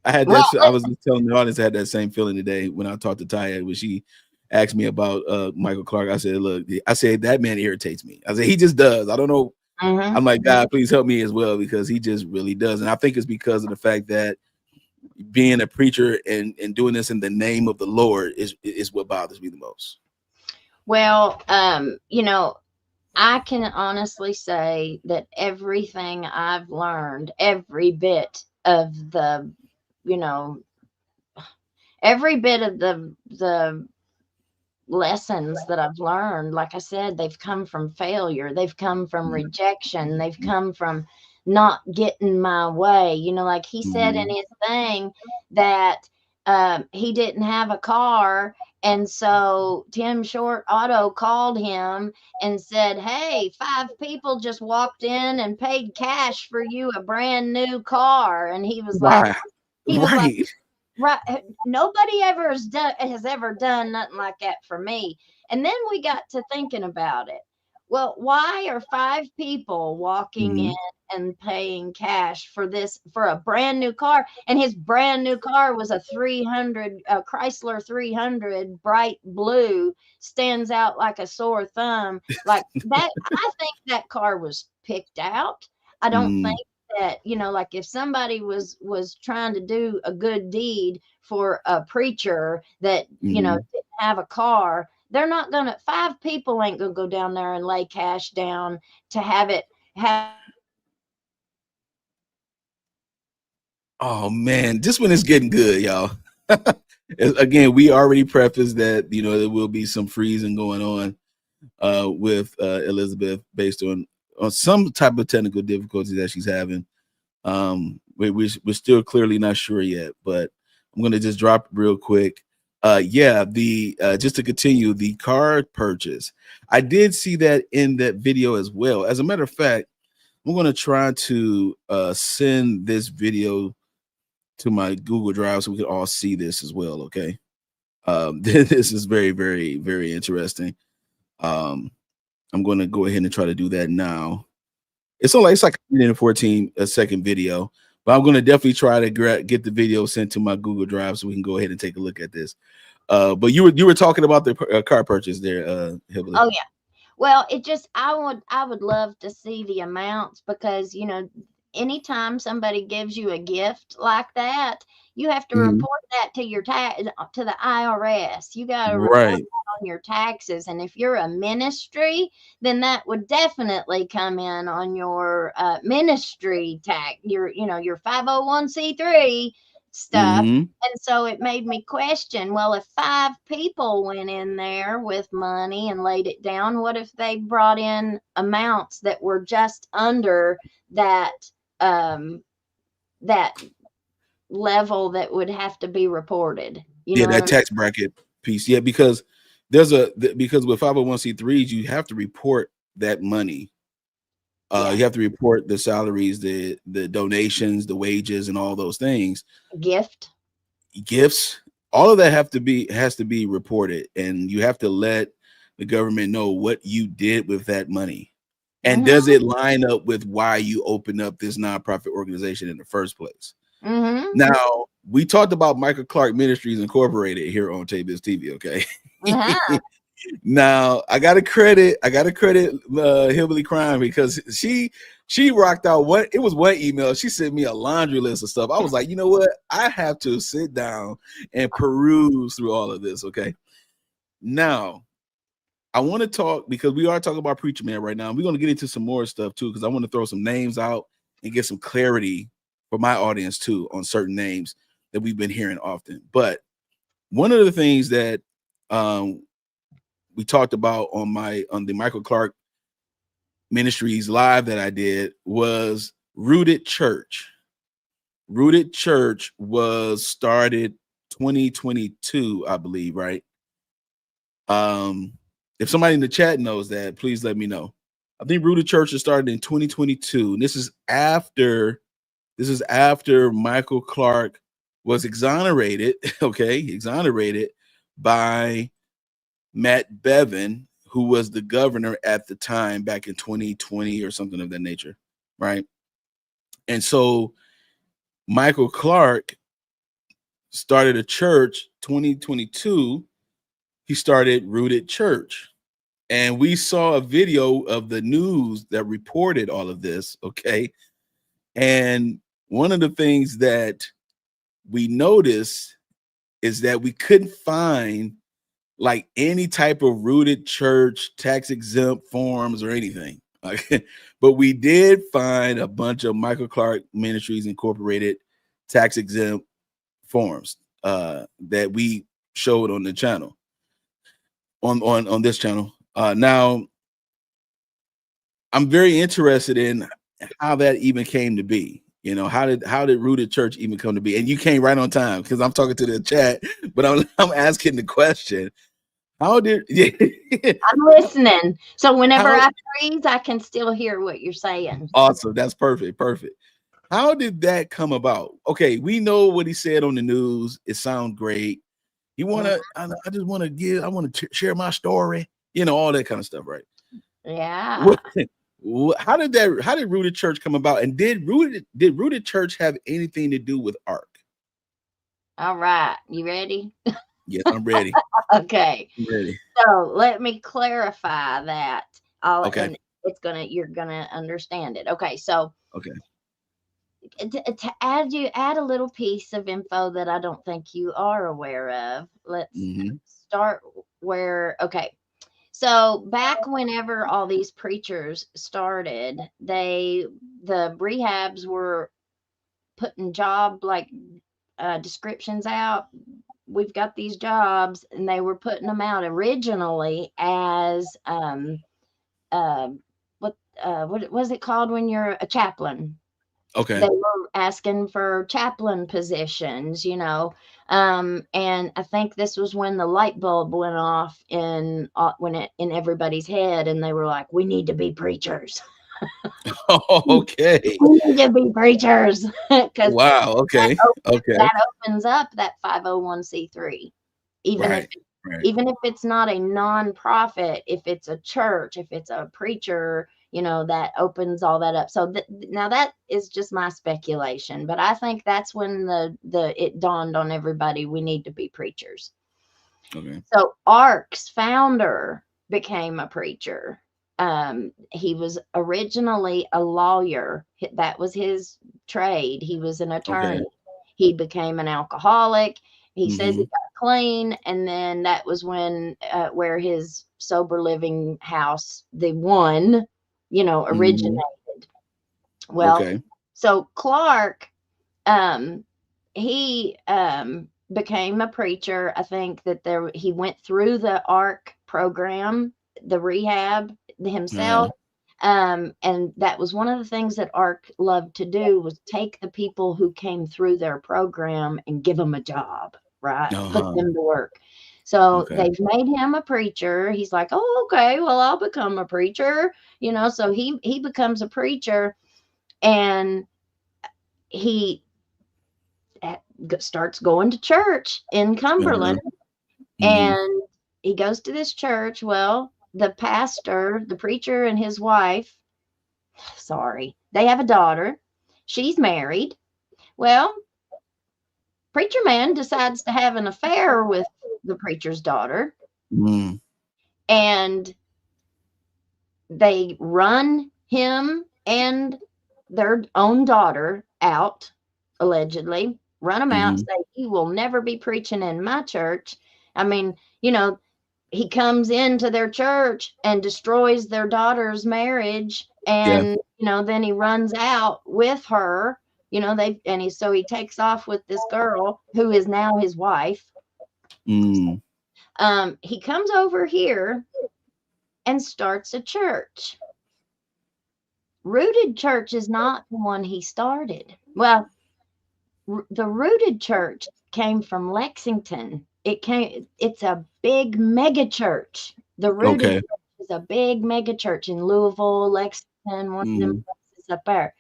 I had Well, that. I was just telling the audience I had that same feeling today when I talked to Taya when she asked me about Michael Clark. I said, "Look, I said that man irritates me. I said he just does. I don't know. mhm. I'm like, God, please help me as well because he just really does. And I think it's because of the fact that being a preacher and doing this in the name of the Lord is what bothers me the most. Well, I can honestly say that everything I've learned, you know, every bit of the lessons that I've learned. Like I said, they've come from failure. They've come from rejection. They've come from not getting my way. You know, like he said in Mhm. his thing that he didn't have a car. And so Tim Short Auto called him and said, "Hey, 5 people just walked in and paid cash for you a brand new car." And Right. he was like, Right. right. Nobody ever has ever done nothing like that for me. And then we got to thinking about it. Well, why are 5 people walking in Mhm. and paying cash for a brand new car? And his brand new car was a 300 Chrysler 300 bright blue, stands out like a sore thumb. Like that, I think that car was picked out. I don't think Mm. that, like if somebody was trying to do a good deed for a preacher that Mhm. didn't have a car, they're not gonna 5 people ain't gonna go down there and lay cash down to have Oh man, this one is getting good, y'all. Again, we already prefaced that there will be some freezing going on with Elizabeth based on some type of technical difficulties that she's having. We're still clearly not sure yet, but I'm gonna just drop it real quick. Yeah, the just to continue the car purchase. I did see that in that video as well. As a matter of fact, I'm gonna try to send this video to my Google Drive so we can all see this as well. Okay. This is very, very, very interesting. Um, I'm going to go ahead and try to do that now. It's like a minute and 14 a second video, but I'm going to definitely try to get the video sent to my Google Drive so we can go ahead and take a look at this. But you were talking about the car purchase there, Hillbilly. oh yeah. Well, I would love to see the amounts because, anytime somebody gives you a gift like that, you have to Mhm. report that to the IRS. You got to report Right. that on your taxes. And if you're a ministry, then that would definitely come in on your ministry tax, your 501c3 stuff. Hmm. And so it made me question, well, if 5 people went in there with money and laid it down, what if they brought in amounts that were just under that um that level that would have to be reported? You Yeah, know what I that mean? tax bracket piece. Yeah, because because with 501c3s, you have to report that money. Yeah. You have to report the salaries, the donations, the wages, and all those things. Gift. Gifts, all of that has to be reported, and you have to let the government know what you did with that money. And does Mhm. it line up with why you opened up this nonprofit organization in the first place? Mhm. Now, we talked about Michael Clark Ministries Incorporated here on Taybiz TV, okay? Uh-huh. Now, I gotta credit Hillbilly Crime because she rocked out it was one email. She sent me a laundry list of stuff. I was like, you know what? I have to sit down and peruse through all of this, okay? Now, I want to talk because we are talking about Preacher Man right now. We're going to get into some more stuff too because I want to throw some names out and get some clarity for my audience too on certain names that we've been hearing often. But one of the things that um, we talked about on the Michael Clark Ministries live that I did was Rooted Church. Rooted Church was started 2022, I believe, right? Um, if somebody in the chat knows that, please let me know. I think Rooted Church was started in 2022. And this is after Michael Clark was exonerated, okay, exonerated by Matt Bevin, who was the governor at the time back in 2020 or something of that nature, right? And so Michael Clark started a church 2022. He started Rooted Church. And we saw a video of the news that reported all of this, okay? And one of the things that we noticed is that we couldn't find like any type of Rooted Church tax exempt forms or anything. Okay. But we did find a bunch of Michael Clark Ministries Incorporated tax exempt forms that we showed on the channel. on this channel. Now I'm very interested in how that even came to be. You know, how did Rooted Church even come to be? And you came right on time because I'm talking to the chat, but I'm asking the question. How did I'm listening. So whenever how, I freeze, I can still hear what you're saying. awesome. That's perfect. How did that come about? Okay, we know what he said on the news. It sounds great. You want to, I just want to I want to share my story, you know, all that kind of stuff, right? Yeah. How did Rooted Church come about? And did Rooted Church have anything to do with ARC? All right. You ready? Yes, I'm ready. Okay. I'm ready. So let me clarify that. Okay. And you're gonna understand it. Okay. So Okay. to add a little piece of info that I don't think you are aware of. Let's start okay. So back whenever all these preachers started, the rehabs were putting job descriptions out. We've got these jobs, and they were putting them out originally as what was it called when you're a chaplain? Okay. They were asking for chaplain positions, you know. And I think this was when the light bulb went off in everybody's head, and they were like, "We need to be preachers." Okay. We need to be preachers because Wow. Okay. Okay. that opens up that 501c3, even if Right. even if it's not a nonprofit, if it's a church, if it's a preacher, you know, that opens all that up. So now that is just my speculation, but I think that's when it dawned on everybody, we need to be preachers. Okay. So ARC's founder became a preacher. He was originally a lawyer. That was his trade. He was an attorney. Okay. He became an alcoholic. He says he Mhm. got clean, and then that was when where his sober living house, the one, you know, originated. Well, Okay. so Clark, he became a preacher. I think that he went through the ARC program, the rehab himself. And that was one of the things that ARC loved to do, was take the people who came through their program and give them a job, right? Put them to work. So Okay. they've made him a preacher. He's like, oh, okay, well, I'll become a preacher, you know. So he becomes a preacher, and he starts going to church in Cumberland. And he goes to this church. Well, the pastor, the preacher, and his wife, they have a daughter. She's married. Well, preacher man decides to have an affair with the preacher's daughter. And they run him and their own daughter out, allegedly. Run them out, say, you will never be preaching in my church. I mean, you know, he comes into their church and destroys their daughter's marriage. And, you know, then he runs out with her, you know, so he takes off with this girl who is now his wife. He comes over here and starts a church. Rooted Church is not the one he started. Well, the Rooted Church came from Lexington. It's a big mega church. The Rooted Church is a big mega church in Louisville, Lexington, one of them places up there.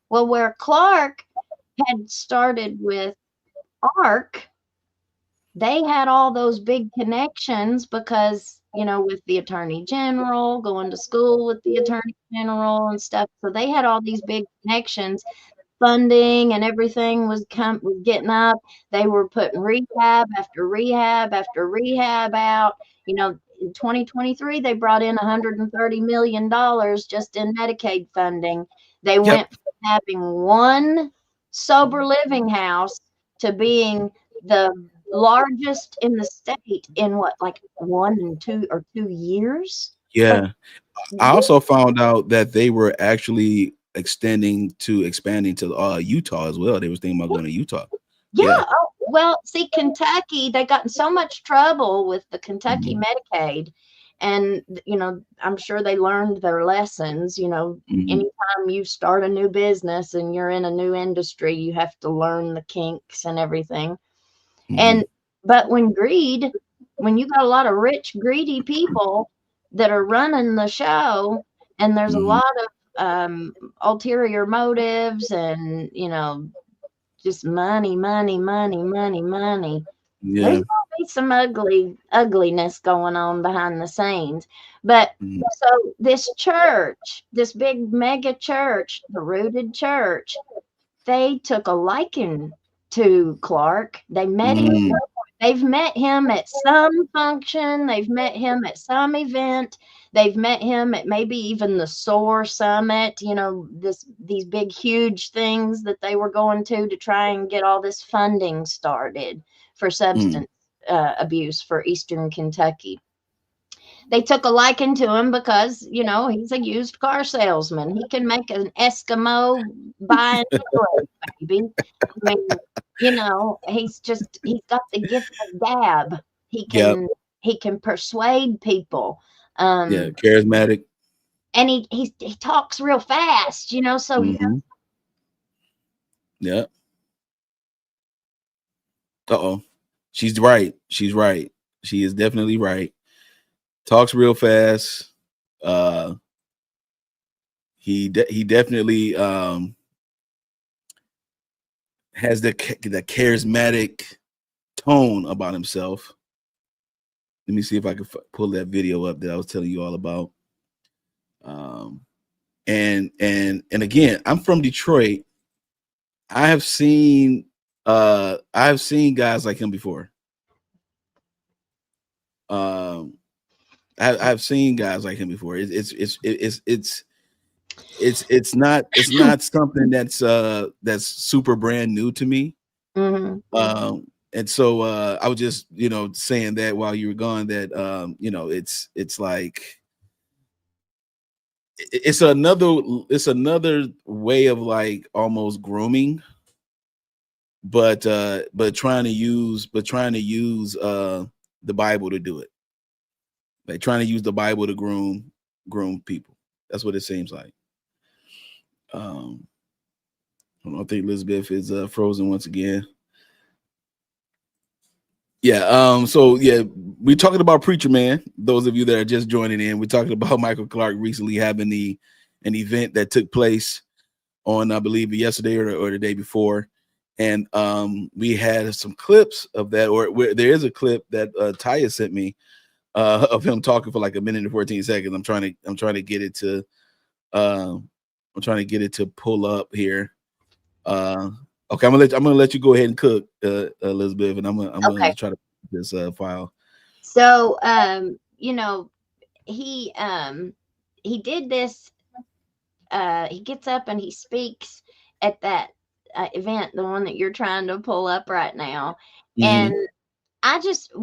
Well, where Clark had started with ARC, they had all those big connections because, you know, with the attorney general, going to school with the attorney general and stuff. So they had all these big connections. Funding and everything was getting up. They were putting rehab after rehab after rehab out. You know, in 2023, they brought in $130 million just in Medicaid funding. They went from having one sober living house to being the largest in the state in like 2 years. Yeah. I also found out that they were actually expanding to Utah as well. They was thinking about going to Utah. Yeah. Well, see, Kentucky, they got in so much trouble with the Kentucky Medicaid. And, I'm sure they learned their lessons. Anytime you start a new business and you're in a new industry, you have to learn the kinks and everything. But when you got a lot of rich, greedy people that are running the show, and there's a lot of ulterior motives and, just money. Yeah. There's always some ugliness going on behind the scenes. But so this church, this big mega church, the Rooted Church, they took a liking to Clark. They met him. They've met him at some function. They've met him at some event. They've met him at maybe even the SOAR Summit, these big, huge things that they were going to try and get all this funding started for substance abuse for Eastern Kentucky. They took a liking to him because, he's a used car salesman. He can make an Eskimo buy an baby. I mean, he's got the gift of gab. He can persuade people. Charismatic. And he talks real fast, so yeah. She's right. She's right. She is definitely right. Talks real fast. He definitely has the charismatic tone about himself. Let me see if I can pull that video up that I was telling you all about. And again, I'm from Detroit. I have seen guys like him before. I've seen guys like him before. It's not something that's super brand new to me. And so I was just saying that while you were gone, that it's like it's another way of like almost grooming, but trying to use the Bible to do it. Like trying to use the Bible to groom people. That's what it seems like. I think Elizabeth is frozen once again. Yeah. So yeah, we're talking about Preacher Man. Those of you that are just joining in, we're talking about Michael Clark recently having an event that took place on, I believe, yesterday or the day before, and we had some clips of that. Or there is a clip that Taya sent me of him talking for like a minute and 14 seconds. I'm trying to get it to pull up here. Okay, I'm gonna let you go ahead and cook, Elizabeth, and I'm gonna try to put this file. So he did this. He gets up and he speaks at that event, the one that you're trying to pull up right now, and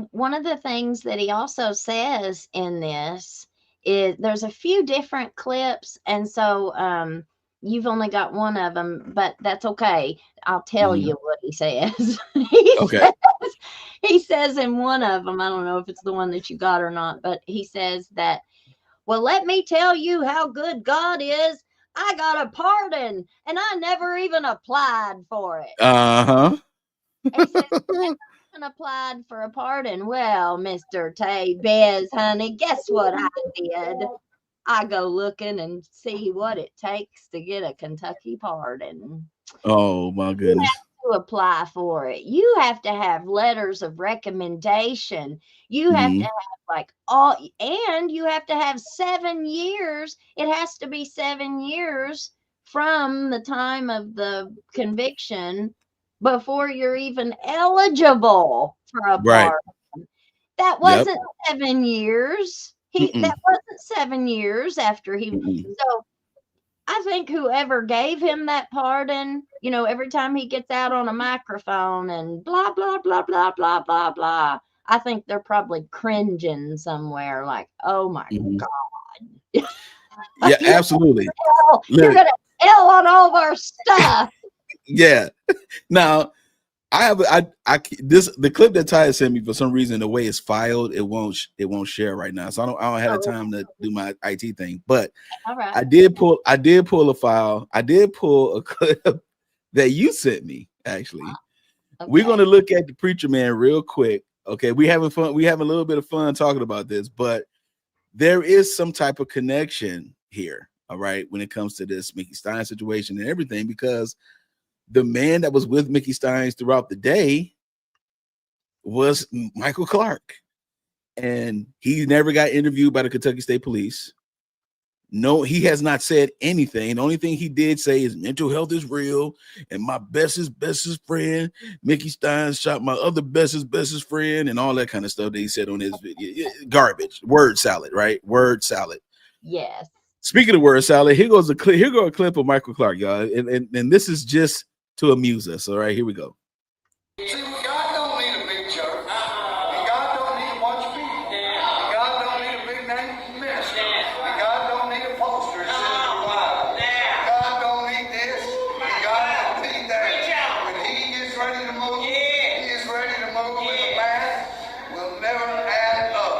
one of the things that he also says in this is there's a few different clips, and so you've only got one of them, but that's okay. I'll tell you what he says. He says in one of them, I don't know if it's the one that you got or not, but he says that, well, let me tell you how good God is. I got a pardon and I never even applied for it. And he says, applied for a pardon. Well, Mr. Taybiz, honey, guess what I did? I go looking and see what it takes to get a Kentucky pardon. Oh my goodness. You have to apply for it. You have to have letters of recommendation. You have to have and you have to have 7 years. It has to be 7 years from the time of the conviction before you're even eligible for a pardon. That wasn't 7 years. That wasn't 7 years after he. So I think whoever gave him that pardon, every time he gets out on a microphone and blah, blah, blah, blah, blah, blah, blah, I think they're probably cringing somewhere like, oh my God. Yeah, absolutely. You're going to L on all of our stuff. Yeah. Now, the clip that Ty sent me, for some reason, the way it's filed, it won't share right now. So I don't have the time to do my IT thing. But all right. I did pull a file. I did pull a clip that you sent me, actually. Okay. We're gonna look at the preacher man real quick. Okay, we having fun. We having a little bit of fun talking about this, but there is some type of connection here. All right, when it comes to this Mickey Stein situation and everything, because the man that was with Mickey Stein throughout the day was Michael Clark, and he never got interviewed by the Kentucky State Police. No, he has not said anything. The only thing he did say is mental health is real, and my bestest friend, Mickey Stein, shot my other bestest friend, and all that kind of stuff that he said on his video. Garbage, word salad, right? Word salad. Yes. Speaking of word salad, here goes a clip of Michael Clark, y'all, and this is just to amuse us. All right, here we go. See, God don't need a big church. And God don't need a bunch of people. And God don't need a big name minister. And God don't need a poster that says revival. God don't need this. And God don't need that. When He gets ready to move, He is ready to move, and the math will never add up.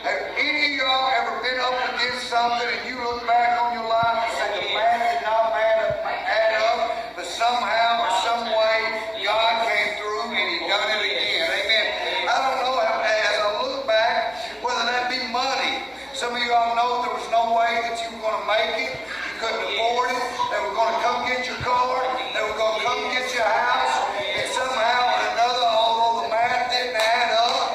Have any of y'all ever been up against something and you look back on your life and say the math did not add up, but somehow or some way God came through and He done it again? Amen. I don't know as I look back whether that be money. Some of y'all know there was no way that you were going to make it. You couldn't afford it. They were going to come get your car. They were going to come get your house. And somehow or another, although the math didn't add up,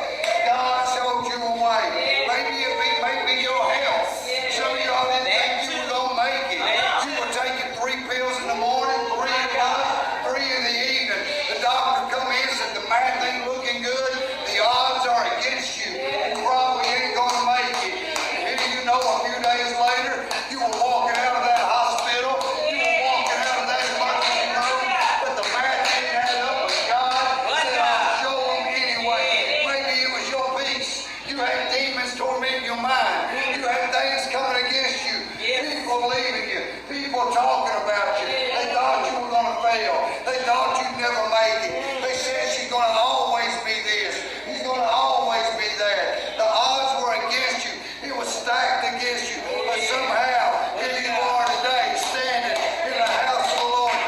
God showed you a way. Maybe your health. Some of y'all didn't think you were going to make it. You were taking 3 pills in the morning, 3 at night, 3 in the evening. The doctor come in and said the math ain't looking good. The odds are against you. You probably ain't going to make it. And you know, a few days later, you were walking out of that hospital. You were walking out of that emergency room. But the math didn't add up. But God said, I'll show them anyway. Maybe it was your peace. You had demons tormenting your mind. You had things coming against you. People leaving you. People talking about you. They thought you were going to fail. They thought you'd never make it. They said she's going to always be this. He's going to always be that. The odds were against you. It was stacked against you. But somehow, here you are today, standing in the house of the Lord.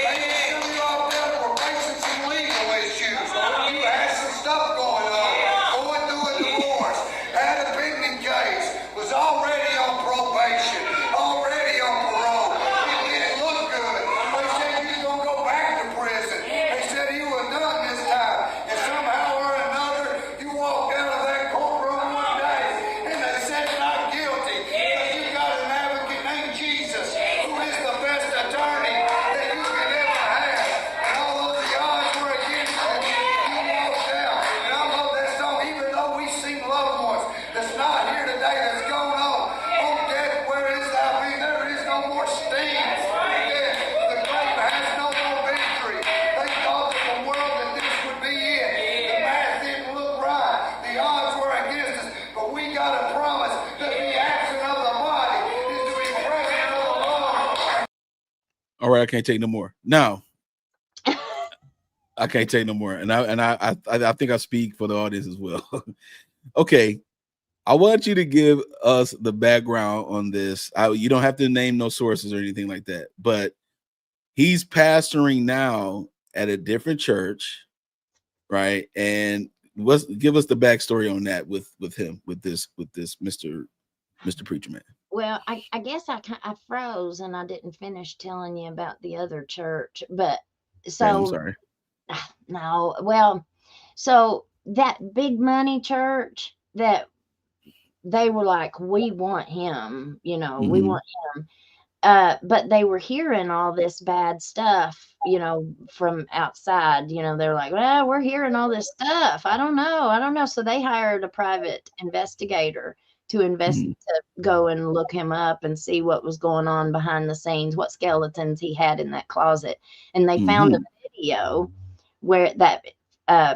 Maybe some of you out there were facing some legal issues. You had some stuff going on. Going through a divorce. Had a pending case. Was already on probation. Already on parole. It didn't look good. They said you was going to go back to prison. They said you were done this time. And somehow or another, you walked out of that courtroom one day and they said not guilty. But you got an advocate named Jesus, who is the best attorney that you could ever have. And although the odds were against you, you walked out. And I love that song, even though we sing loved ones that's not here today, that's going on. Oh, death, where is thou? There is no more sting. Death, the grave has no more victory. They thought that the world that this would be it. The math didn't look right. The odds were against us. But we got a promise that the absent of the body is to be present of the Lord. All right, I can't take no more. Now, I can't take no more, and I think I speak for the audience as well. Okay, I want you to give us the background on this. You don't have to name no sources or anything like that, but he's pastoring now at a different church, right? And give us the backstory on that with him, with this Mr. Preacher Man. Well, I guess I froze and I didn't finish telling you about the other church, but Okay, I'm so sorry. no, well, so that big money church that they were like, we want him, we Mhm. want him. But they were hearing all this bad stuff, from outside. They're like, well, we're hearing all this stuff. I don't know. So they hired a private investigator to Mhm. go and look him up and see what was going on behind the scenes, what skeletons he had in that closet. And they found a Mhm. video where that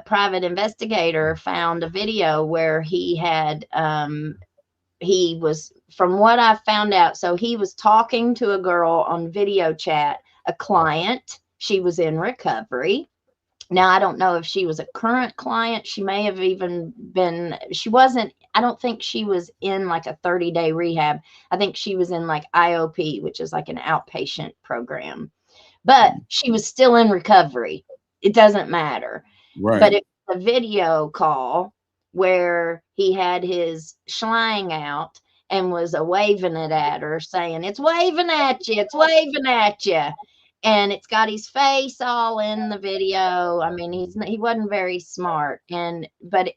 private investigator found a video where he was, from what I found out, so he was talking to a girl on video chat, a client. She was in recovery, Now, I don't know if she was a current client. She may have even been, she wasn't, I don't think she was in like a 30-day rehab. I think she was in like IOP, which is like an outpatient program. But she was still in recovery. It doesn't matter. But Right. it was a video call where he had his schlang out and was waving it at her, saying, "It's waving at you, it's waving at you." And it's got his face all in the video. I mean, he wasn't very smart. But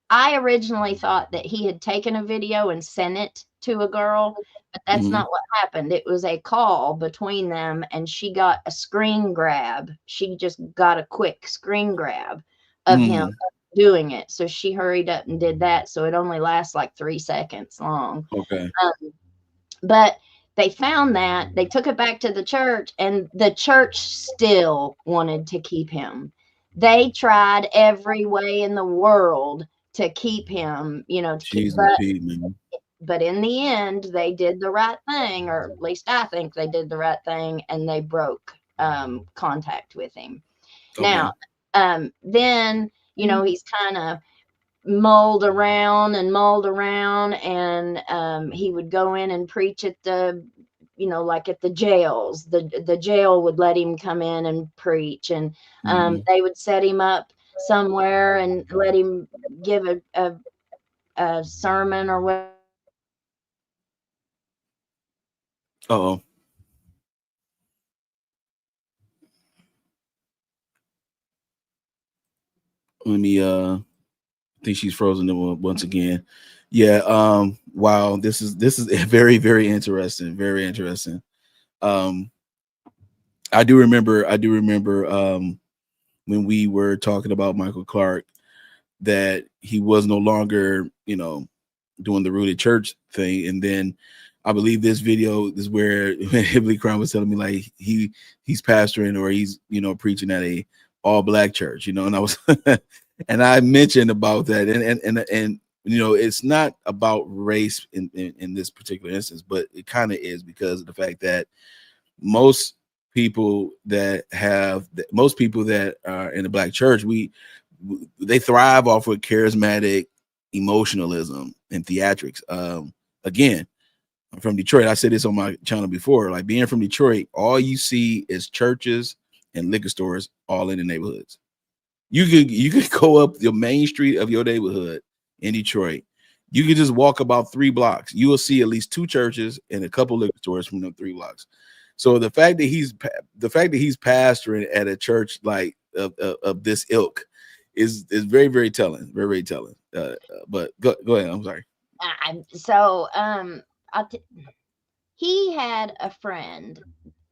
I originally thought that he had taken a video and sent it to a girl, but that's Mm-hmm. not what happened. It was a call between them, and she got a screen grab. She just got a quick screen grab of him Mm. doing it. So she hurried up and did that. So it only lasts like 3 seconds long. Okay. But they found that, they took it back to the church, and the church still wanted to keep him. They tried every way in the world to keep him, to keep, Jesus, Pete, man. but in the end, they did the right thing, or at least I think they did the right thing, and they broke contact with him. Okay. Now, then, he's kind of mulled around, and he would go in and preach at the, like at the jails. The jail would let him come in and preach, and Mm-hmm. they would set him up somewhere and let him give a sermon or whatever. Uh-oh. Let me I think she's frozen once again. Yeah, wow, this is very, very interesting. Very interesting. Um I do remember when we were talking about Michael Clark, that he was no longer, doing the rooted church thing. And then I believe this video is where Hillbilly Crown was telling me like he's pastoring, or he's, preaching at a all black church, and I was and I mentioned about that, and it's not about race in this particular instance, but it kind of is, because of the fact that most most people that are in the black church, they thrive off of charismatic emotionalism and theatrics. Again, I'm from Detroit. I said this on my channel before. Like, being from Detroit, all you see is churches and liquor stores all in the neighborhoods. You could go up the main street of your neighborhood in Detroit. You could just walk about 3 blocks. You will see at least 2 churches and a couple liquor stores from them 3 blocks. So the fact that he's pastoring at a church like of this ilk is very, very telling. Very, very telling. But go ahead. I'm sorry. So he had a friend.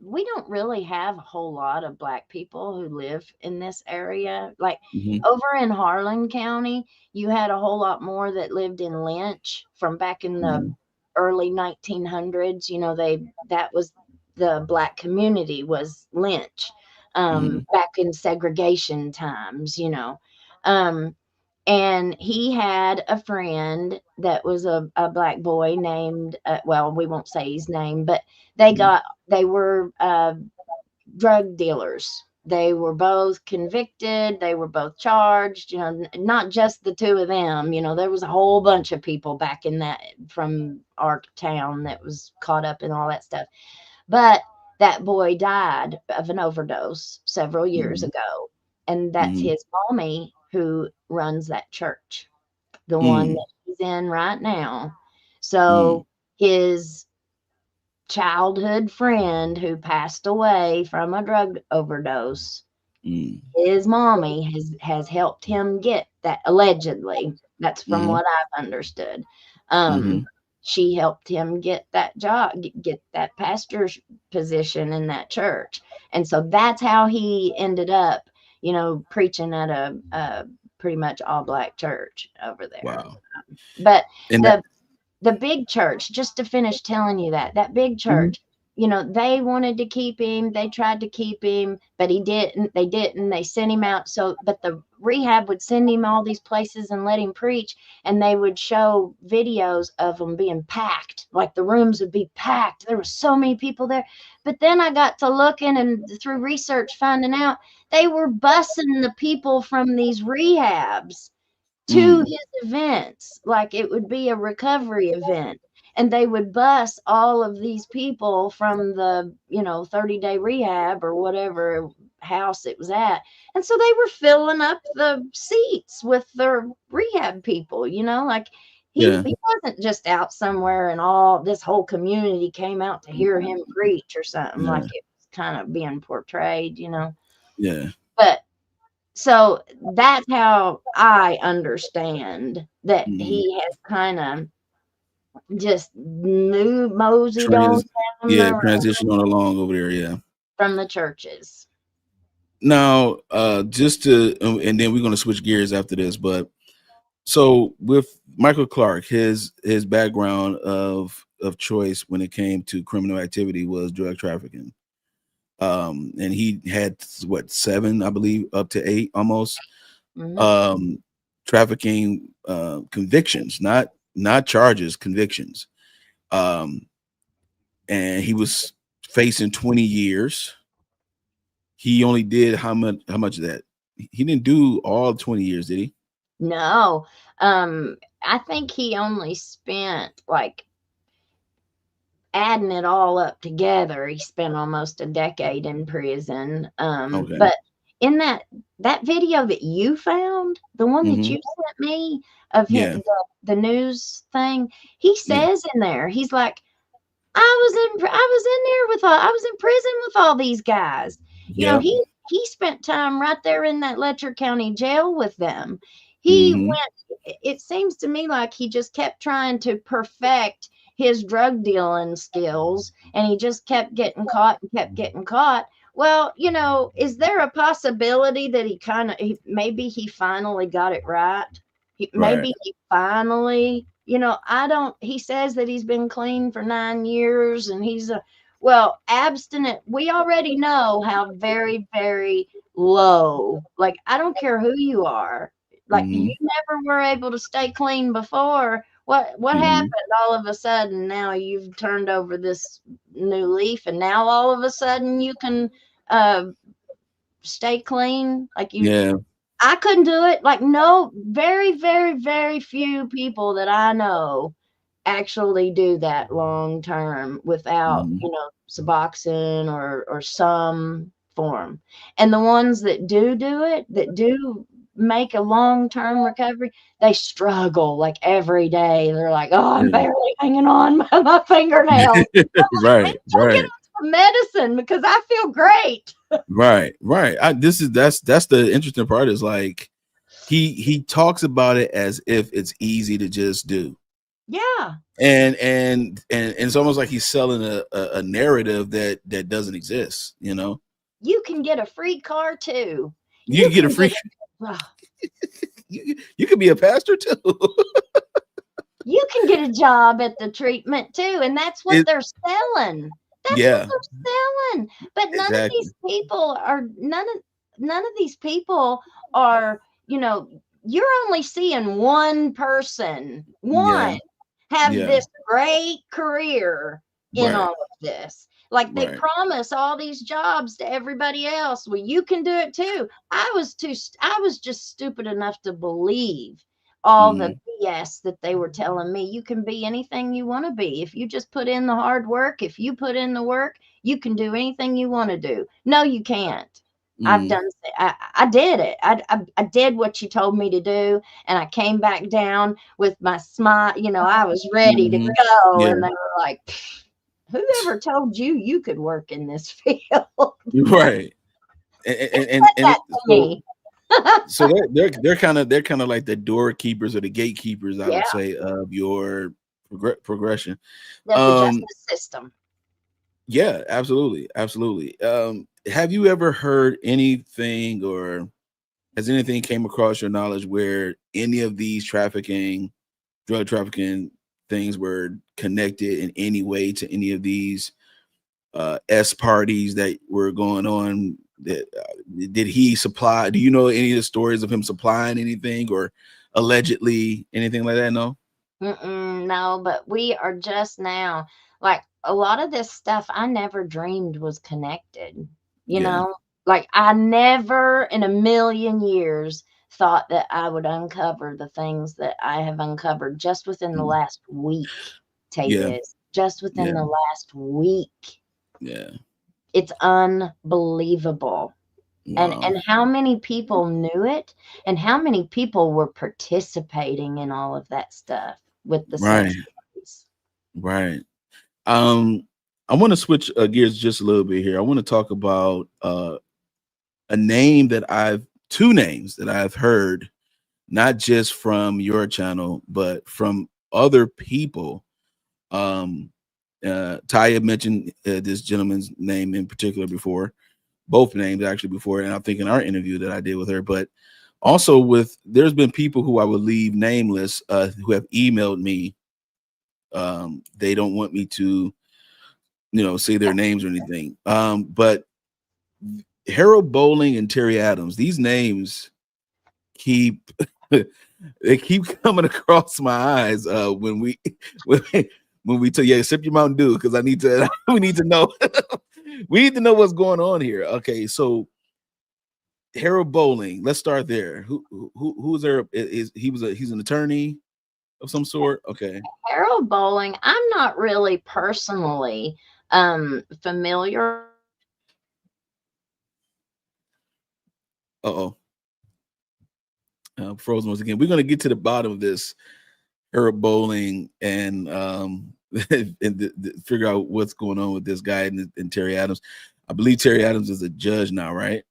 We don't really have a whole lot of black people who live in this area. Like Mm-hmm. over in Harlan County, you had a whole lot more that lived in Lynch from back in the early 1900s. That was the black community, was Lynch, back in segregation times, and he had a friend that was a black boy named, well, we won't say his name, but they were drug dealers. They were both convicted. They were both charged, not just the two of them. There was a whole bunch of people back in that, from our town, that was caught up in all that stuff. But that boy died of an overdose several years ago. And that's his mommy who runs that church, the one that he's in right now. So his childhood friend who passed away from a drug overdose, his mommy has helped him get that, allegedly. That's from what I've understood. She helped him get that job, get that pastor's position in that church. And so that's how he ended up, preaching at a pretty much all black church over there. Wow. But And the big church, just to finish telling you that big church, they wanted to keep him. They tried to keep him, but he didn't. They didn't. They sent him out. But the rehab would send him all these places and let him preach. And they would show videos of them being packed. Like the rooms would be packed. There were so many people there. But then I got to looking and through research finding out they were busing the people from these rehabs to his events. Like it would be a recovery event. And they would bus all of these people from the 30-day rehab or whatever house it was at. And so they were filling up the seats with their rehab people, like he wasn't just out somewhere and all this whole community came out to hear him preach or something. Like it was kind of being portrayed, Yeah. But so that's how I understand that he has kind of just moseyed on transition on along over there, from the churches. Now, just to, and then we're going to switch gears after this, but so with Michael Clark, his background of choice when it came to criminal activity was drug trafficking. And he had 7, I believe, up to 8 almost trafficking convictions, not charges, convictions. And he was facing 20 years. He only did how much of that? He didn't do all 20 years, did he? No. I think he only spent, like, adding it all up together, he spent almost a decade in prison. Okay. But in that video that you found, the one that you sent me of him, the news thing, he says in there, he's like, I was in prison with all these guys. He spent time right there in that Letcher County jail with them. He went, it seems to me like he just kept trying to perfect his drug dealing skills, and he just kept getting caught and kept getting caught. Well, is there a possibility that maybe he finally got it right? Maybe he finally, he says that he's been clean for 9 years and he's abstinent. We already know how very, very low, like, I don't care who you are. Like, you never were able to stay clean before. What happened all of a sudden? Now you've turned over this new leaf, and now all of a sudden you can stay clean. Like I couldn't do it. Like, no, very, very, very few people that I know actually do that long term without, Suboxone or some form. And the ones that do it, that do make a long-term recovery, they struggle like every day. They're like, oh, I'm barely hanging on by my fingernails. Right. Get on some medicine because I feel great. Right. That's the interesting part, is like he talks about it as if it's easy to just do. Yeah. And it's almost like he's selling a narrative that doesn't exist, You can get a free car too. You can get a free you could be a pastor too. You can get a job at the treatment too, and that's what they're selling. That's what they're selling. But none of these people are, you're only seeing one person, have this great carer in all of this. Like, they promise all these jobs to everybody else. Well, you can do it too. I was just stupid enough to believe all the BS that they were telling me. You can be anything you want to be. If you just put in the hard work, if you put in the work, you can do anything you want to do. No, you can't. I did it. I did what you told me to do. And I came back down with my smile. I was ready to go. And they were like, whoever told you could work in this field? Right. And so they're kind of like the doorkeepers or the gatekeepers, I would say, of your progression. The justice system. Yeah, absolutely. Have you ever heard anything, or has anything came across your knowledge where any of these drug trafficking things were connected in any way to any of these S parties that were going on. That did he supply? Do you know any of the stories of him supplying anything or allegedly anything like that? No. No, but we are just now, like, a lot of this stuff I never dreamed was connected. You Yeah. know, like, I never in a million years thought that I would uncover the things that I have uncovered just within the Mm. last week, Yeah. Taybiz. Just within Yeah. the last week. Yeah. It's unbelievable. Wow. And how many people knew it, and how many people were participating in all of that stuff with the Right. sex parties. Right. I want to switch gears just a little bit here. I want to talk about a name that two names that I've heard, not just from your channel, but from other people. Taya mentioned this gentleman's name in particular before, both names actually before, and I think in our interview that I did with her, but also there's been people who I would leave nameless who have emailed me. They don't want me to, say their names or anything. But Harold Bowling and Terry Adams, these names keep they keep coming across my eyes when we tell you, sip your Mountain Dew, because we need to know we need to know what's going on here. Okay, so Harold Bowling, let's start there. Who's there? He's an attorney of some sort? Okay. Harold Bowling, I'm not really personally familiar. Frozen once again. We're going to get to the bottom of this Harold Bowling and figure out what's going on with this guy and Terry Adams. I believe Terry Adams is a judge now, right?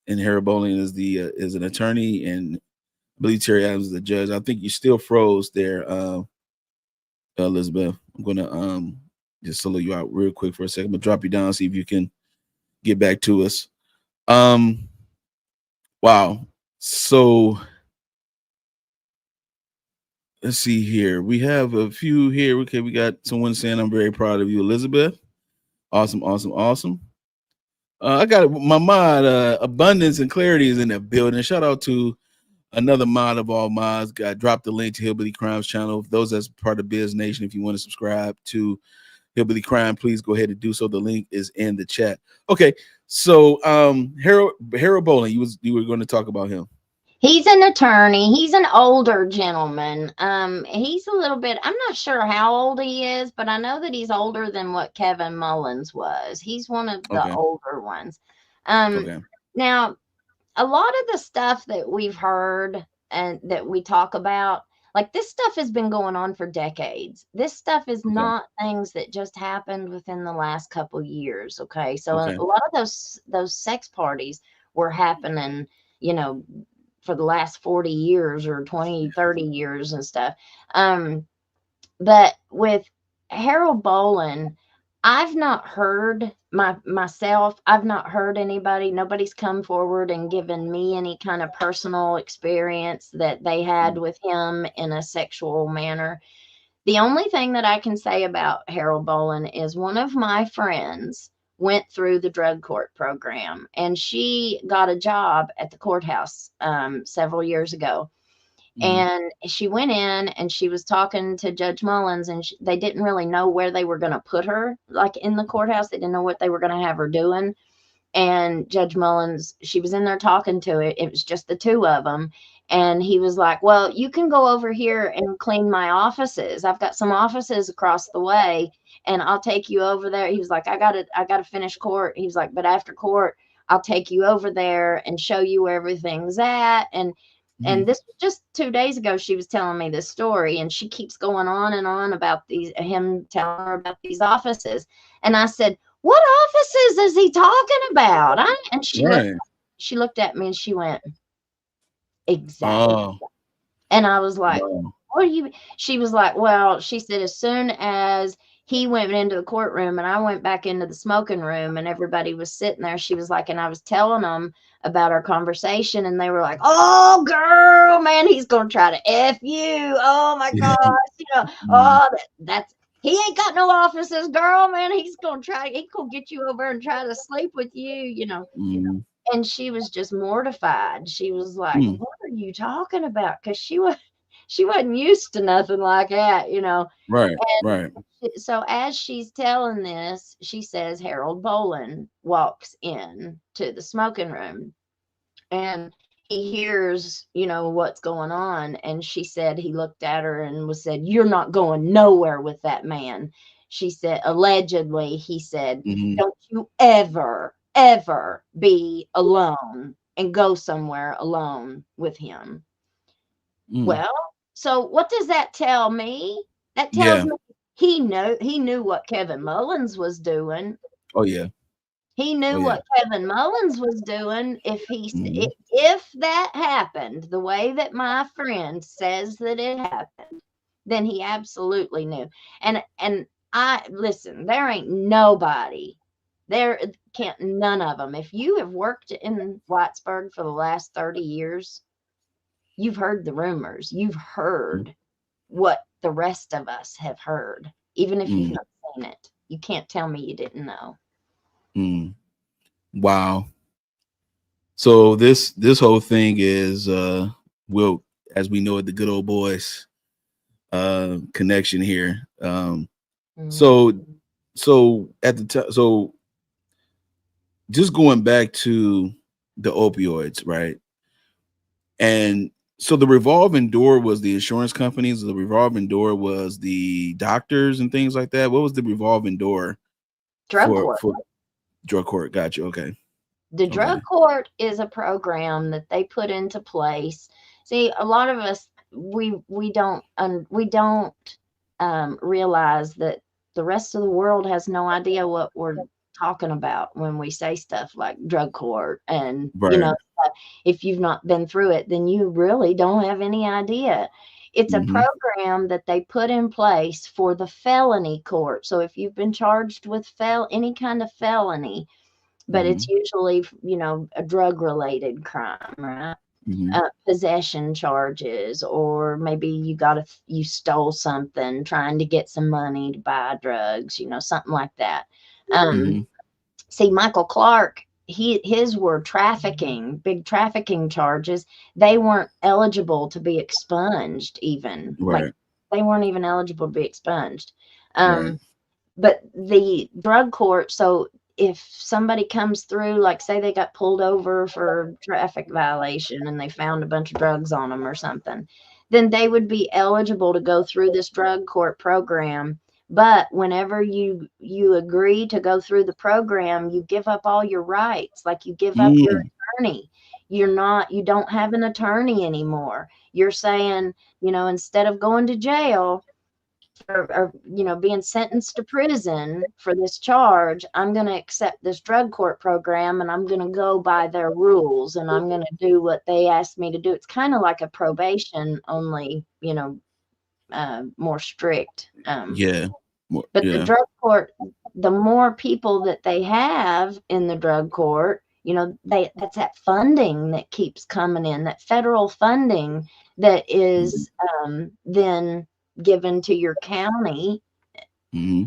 And Harold Bowling is an attorney, and I believe Terry Adams is a judge. I think you still froze there, Elizabeth. I'm gonna just solo you out real quick for a second. I'm gonna drop you down, see if you can get back to us. Wow. So let's see here. We have a few here. Okay, we got someone saying, "I'm very proud of you, Elizabeth." Awesome, awesome, awesome. I got my mod, Abundance and Clarity is in the building. Shout out to another mod of all mods. Got dropped the link to Hillbilly Crime's channel. Those that's part of Biz Nation, if you want to subscribe to Hillbilly Crime, please go ahead and do so. The link is in the chat. Okay, so Harold Bowling, you were going to talk about him. He's an attorney. He's an older gentleman. He's a little bit, I'm not sure how old he is, but I know that he's older than what Kevin Mullins was. He's one of the older ones. Now, a lot of the stuff that we've heard and that we talk about, like, this stuff has been going on for decades. This stuff is not things that just happened within the last couple years. Okay. So a lot of those sex parties were happening, for the last 40 years or 20, 30 years and stuff. But with Harold Bowling, I've not heard myself. I've not heard anybody. Nobody's come forward and given me any kind of personal experience that they had with him in a sexual manner. The only thing that I can say about Harold Bowling is one of my friends went through the drug court program, and she got a job at the courthouse several years ago. And she went in and she was talking to Judge Mullins, and they didn't really know where they were going to put her, like in the courthouse. They didn't know what they were going to have her doing. And Judge Mullins, she was in there talking to it. It was just the two of them. And he was like, well, you can go over here and clean my offices. I've got some offices across the way, and I'll take you over there. He was like, I gotta finish court. He was like, but after court, I'll take you over there and show you where everything's at. And this was just 2 days ago. She was telling me this story, and she keeps going on and on about him telling her about these offices. And I said, what offices is he talking about? And she looked at me and she went, exactly. And I was like, what do you, she was like, well, she said, as soon as he went into the courtroom and I went back into the smoking room and everybody was sitting there, she was like, and I was telling them about our conversation, and they were like, oh girl, man, he's going to try to F you. Oh my gosh. he ain't got no offices, girl, man. He's gonna get you over and try to sleep with you, Mm-hmm. And she was just mortified. She was like, Mm. what are you talking about? Because she wasn't used to nothing like that, Right, And right. so as she's telling this, she says Harold Boland walks in to the smoking room, and he hears, what's going on. And she said he looked at her and said, "You're not going nowhere with that man." She said, allegedly, he said, Mm-hmm. "Don't you ever be alone and go somewhere alone with him." Mm. Well, so what does that tell me? That tells Yeah. me he knew what Kevin Mullins was doing. Oh yeah. He Oh knew yeah. what Kevin Mullins was doing. Mm-hmm. If that happened the way that my friend says that it happened, then he absolutely knew. And I listen, there ain't nobody. There can't none of them. If you have worked in Whitesburg for the last 30 years, you've heard the rumors. You've heard what the rest of us have heard, even if you've Mm. not seen it. You can't tell me you didn't know. Mm. Wow. So this whole thing is will, as we know it, the good old boys connection here. So Mhm. so at the time, so just going back to the opioids, right? And so the revolving door was the insurance companies, the revolving door was the doctors and things like that. What was the revolving door Drug court. for drug court? Gotcha. Okay. The Okay. drug court is a program that they put into place. See, a lot of us we don't realize that the rest of the world has no idea what we're talking about when we say stuff like drug court. And Right. if you've not been through it, then you really don't have any idea. It's a Mm-hmm. program that they put in place for the felony court. So if you've been charged with any kind of felony, but Mm-hmm. it's usually, a drug related crime, right? Mm-hmm. Possession charges, or maybe you stole something trying to get some money to buy drugs, something like that. Mm-hmm. See, Michael Clark, his were big trafficking charges. They weren't eligible to be expunged, even. Like, Right. they weren't even eligible to be expunged. Right. But the drug court, so if somebody comes through, like say they got pulled over for traffic violation and they found a bunch of drugs on them or something, then they would be eligible to go through this drug court program. But whenever you agree to go through the program, you give up all your rights. Like, you give up your Mm. attorney. You don't have an attorney anymore. You're saying, instead of going to jail, or being sentenced to prison for this charge, I'm going to accept this drug court program, and I'm going to go by their rules, and I'm going to do what they asked me to do. It's kind of like a probation, only more strict. Yeah. But the Yeah. drug court, the more people that they have in the drug court, that's that funding that keeps coming in, that federal funding that is then given to your county Mm-hmm.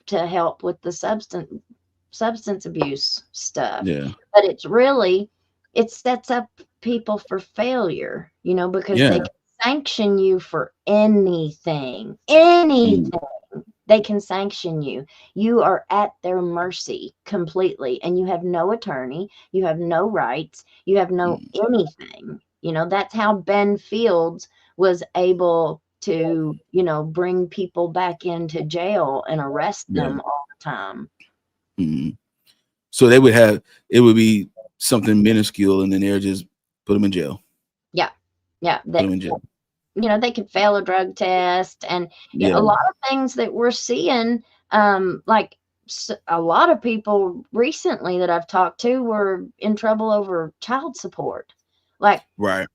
to help with the substance abuse stuff. Yeah. But it sets up people for failure, because they Yeah. can sanction you for anything. Mm. They can sanction you. You are at their mercy completely, and you have no attorney, you have no rights, you have no Mm. anything. That's how Ben Fields was able to, bring people back into jail and arrest Yeah. them all the time. Mm. So it would be something minuscule, and then they'll just put them in jail. Yeah. Put them in jail. They could fail a drug test, and Yeah. a lot of things that we're seeing, like a lot of people recently that I've talked to were in trouble over child support. Like, Right.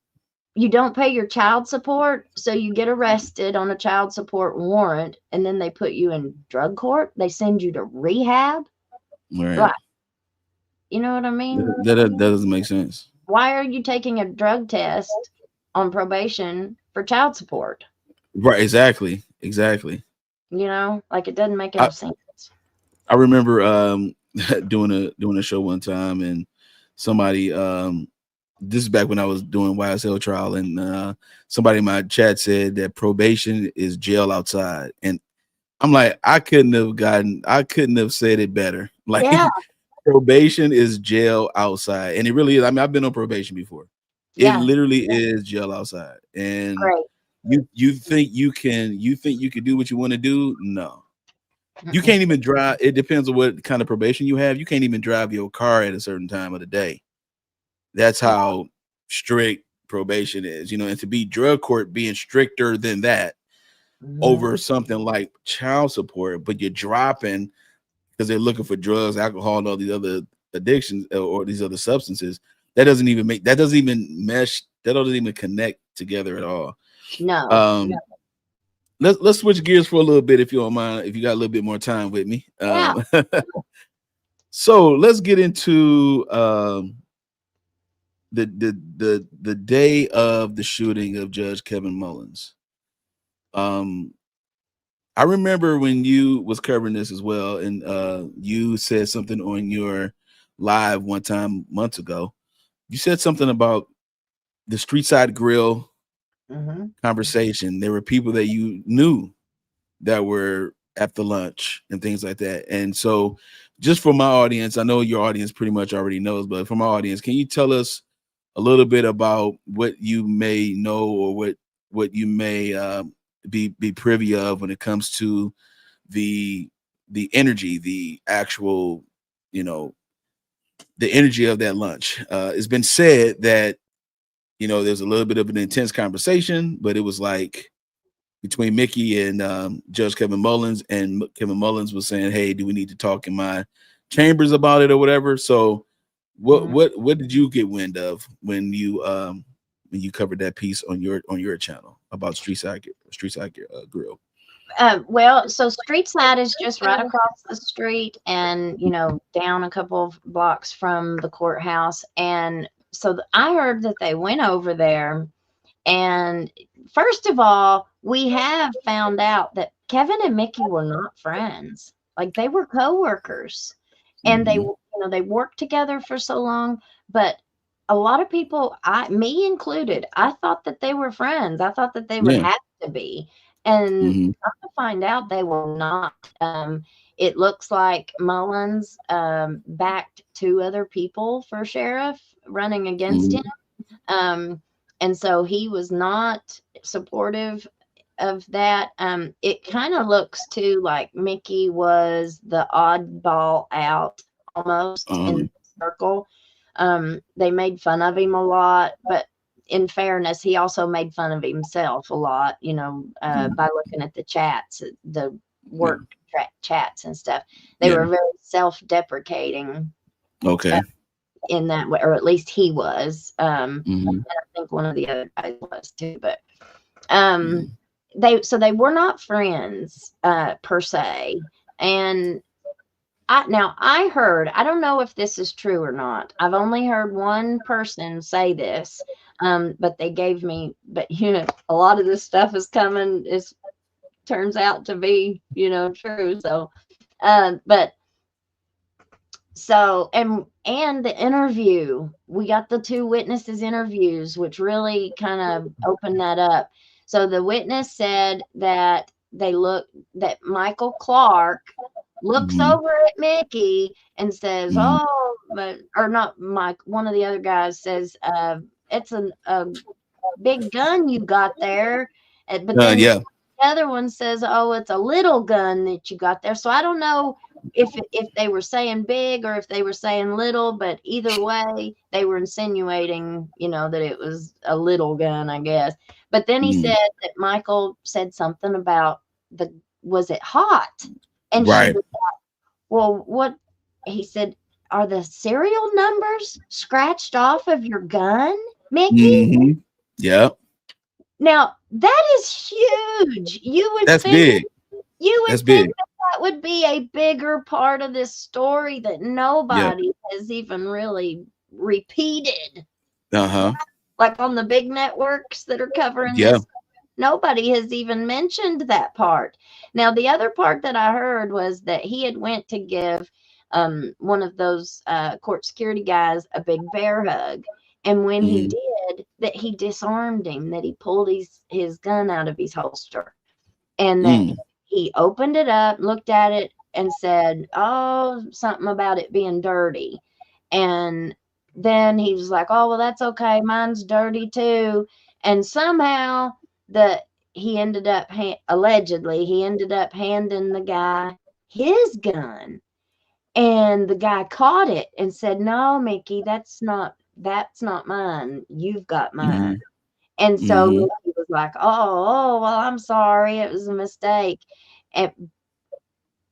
you don't pay your child support, so you get arrested on a child support warrant, and then they put you in drug court. They send you to rehab. Right. Like, you know what I mean? That doesn't make sense. Why are you taking a drug test on probation for child support? Right. Exactly. You know, like it doesn't make any sense. I remember doing a show one time, and somebody this is back when I was doing YSL trial, and somebody in my chat said that probation is jail outside, and I'm like, I couldn't have said it better. Like, Yeah. probation is jail outside, and it really is. I mean, I've been on probation before. It Yeah. literally is jail outside, and Great. you think you can do what you want to do? No. You can't even drive. It depends on what kind of probation you have. You can't even drive your car at a certain time of the day. That's how strict probation is, and to be drug court being stricter than that over something like child support, but you're dropping because they're looking for drugs, alcohol, and all these other addictions or these other substances. That doesn't even mesh. That doesn't even connect together at all. No. Let's switch gears for a little bit, if you don't mind, if you got a little bit more time with me. Yeah. So let's get into the day of the shooting of Judge Kevin Mullins. I remember when you was covering this as well, and you said something on your live one time months ago. You said something about the street side grill conversation. There were people that you knew that were at the lunch and things like that. And so just for my audience, I know your audience pretty much already knows, but for my audience, can you tell us a little bit about what you may know or what you may be privy of when it comes to the energy, the actual, the energy of that lunch? It's been said that, there's a little bit of an intense conversation, but it was like between Mickey and Judge Kevin Mullins, and Kevin Mullins was saying, "Hey, do we need to talk in my chambers about it or whatever?" So what did you get wind of when you covered that piece on your channel about street side grill? Well, so street side is just right across the street, and down a couple of blocks from the courthouse. And so I heard that they went over there, and first of all, we have found out that Kevin and Mickey were not friends. Like, they were co-workers, and they worked together for so long. But a lot of people, me included, I thought that they were friends. I thought that they would have to be. And to find out they were not. It looks like Mullins backed 2 other people for sheriff running against him. And so he was not supportive of that. It kind of looks too like Mickey was the oddball out almost in the circle. They made fun of him a lot, but in fairness, he also made fun of himself a lot, by looking at the chats, the work chats and stuff. They were very self-deprecating. Okay. In that way, or at least he was. And I think one of the other guys was too, but they were not friends per se. And I heard, I don't know if this is true or not. I've only heard one person say this, but they gave me, but a lot of this stuff turns out to be, true. So, and the interview, we got the 2 witnesses interviews, which really kind of opened that up. So the witness said that that Michael Clark looks over at Mickey and says, or not Mike, one of the other guys says, it's a big gun you got there. But then the other one says, oh, it's a little gun that you got there. So I don't know if they were saying big or if they were saying little, but either way, they were insinuating, that it was a little gun, I guess. But then he said that Michael said something about was it hot? And she was like, well, what? He said, are the serial numbers scratched off of your gun, Mickey? Yeah. Now, that is huge. That's big. You would think that would be a bigger part of this story that nobody has even really repeated. Like on the big networks that are covering this. Nobody has even mentioned that part. Now, the other part that I heard was that he had went to give one of those court security guys a big bear hug. And when he did, that he disarmed him, that he pulled his gun out of his holster, and that he opened it up, looked at it, and said, oh, something about it being dirty. And then he was like, oh, well, that's okay. Mine's dirty too. And somehow he ended up, allegedly, he ended up handing the guy his gun. And the guy caught it and said, no, Mickey, that's not mine. You've got mine. And so Mickey was like, oh, well, I'm sorry. It was a mistake. And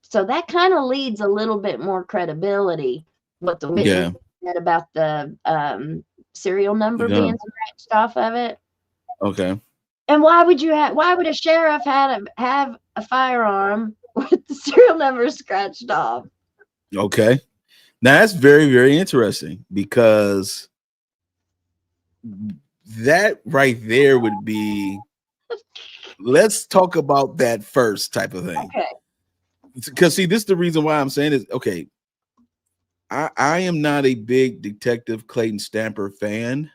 so that kind of leads a little bit more credibility what the witness said about the serial number being scratched off of it. Okay. And why would a sheriff have a firearm with the serial number scratched off? Okay. Now that's very, very interesting, because that right there would be, let's talk about that first type of thing. Okay. Because see, this is the reason why I'm saying is, okay, I am not a big Detective Clayton Stamper fan.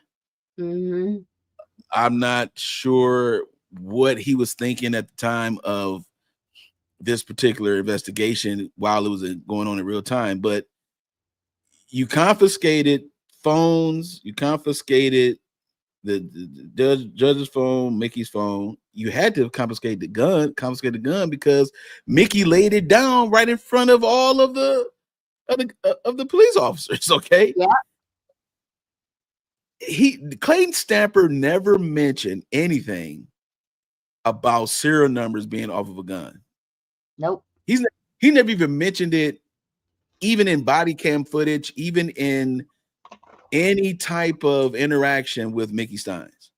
I'm not sure what he was thinking at the time of this particular investigation while it was going on in real time, but you confiscated phones, you confiscated the judge's phone, Mickey's phone. You had to confiscate the gun because Mickey laid it down right in front of all of the police officers. Okay. Yeah. Clayton Stamper never mentioned anything about serial numbers being off of a gun. Nope. He never even mentioned it, even in body cam footage, even in any type of interaction with Mickey Steins.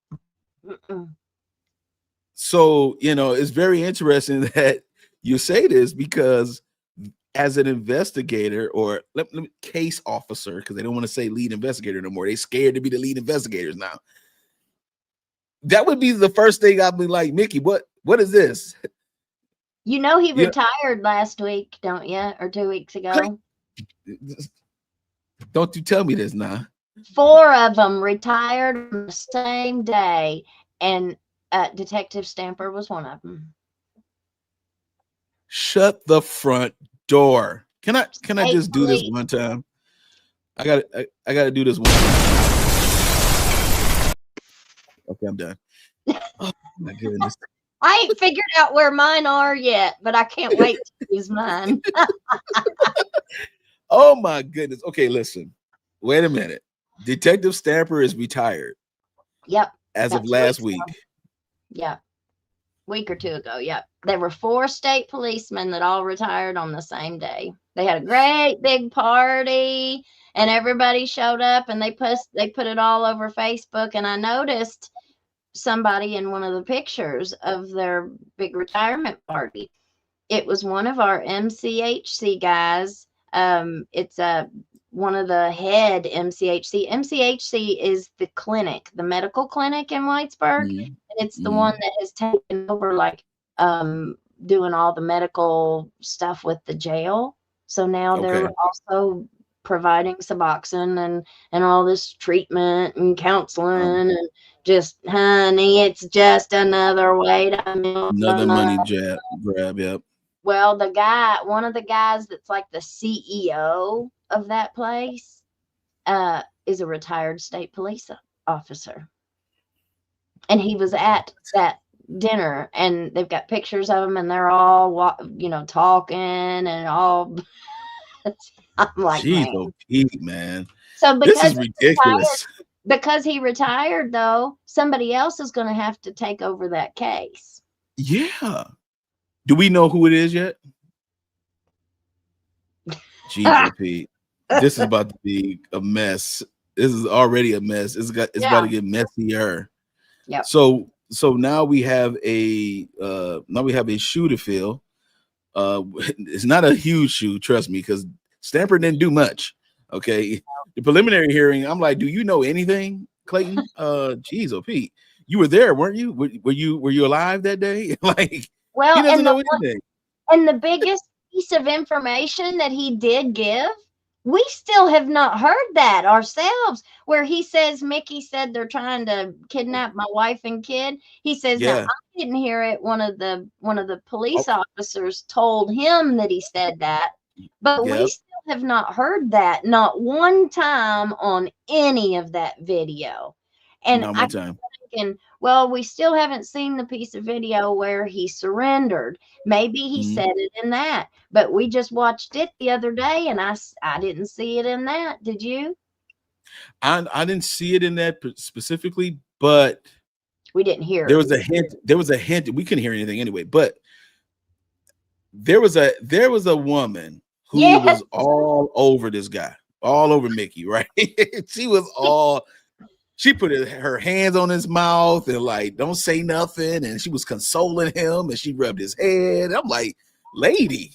So, it's very interesting that you say this, because as an investigator, or case officer, because they don't want to say lead investigator no more. They're scared to be the lead investigators now. That would be the first thing I'd be like, Mickey, what is this? He retired last week, don't you? Or 2 weeks ago. Don't you tell me this now. 4 of them retired on the same day, and Detective Stamper was one of them. Shut the front door. Can I just do this one time? I gotta do this one time. Okay, I'm done. Oh my goodness. I ain't figured out where mine are yet, but I can't wait to use mine. Oh my goodness. Okay, listen. Wait a minute. Detective Stamper is retired. Yep. As of last week. Yep. Week or 2 ago. Yep. There were 4 state policemen that all retired on the same day. They had a great big party, and everybody showed up, and they put it all over Facebook. And I noticed somebody in one of the pictures of their big retirement party. It was one of our MCHC guys. It's one of the head MCHC. MCHC is the clinic, the medical clinic in Whitesburg. And it's the one that has taken over, doing all the medical stuff with the jail. So now they're also providing Suboxone and all this treatment and counseling and just, honey, it's just another way to another money grab. Yep. Well, one of the guys that's like the CEO of that place is a retired state police officer. And he was at that dinner, and they've got pictures of him, and they're all, talking and all. I'm like, Jeez, man. So this is ridiculous. Because he retired, though, somebody else is going to have to take over that case. Yeah. Do we know who it is yet? GP. This is about to be a mess. This is already a mess. It's about to get messier. Yeah. So now we have a shoe to fill. It's not a huge shoe, trust me, because Stamper didn't do much. Okay. The preliminary hearing, I'm like, do you know anything, Clayton? Geez, Pete. you were there, weren't you? Were you alive that day? Like, Well, he doesn't know anything. and the biggest piece of information that he did give, we still have not heard that ourselves, where he says Mickey said they're trying to kidnap my wife and kid. He says, now Yeah. I didn't hear it. One of the police Oh, officers told him that he said that, but we yep. still have not heard that, not one time on any of that video. And Not I one time. thinking, well, we still haven't seen the piece of video where he surrendered. Maybe he Mhm. said it in that, but we just watched it the other day, and I didn't see it in that. Did you? I didn't see it in that specifically, but We didn't hear there it. was a hint. There was a hint. We couldn't hear anything anyway, but there was a woman who Yes. was all over this guy, all over Mickey, right? She put her hands on his mouth and like, don't say nothing. And she was consoling him and she rubbed his head. I'm like, lady,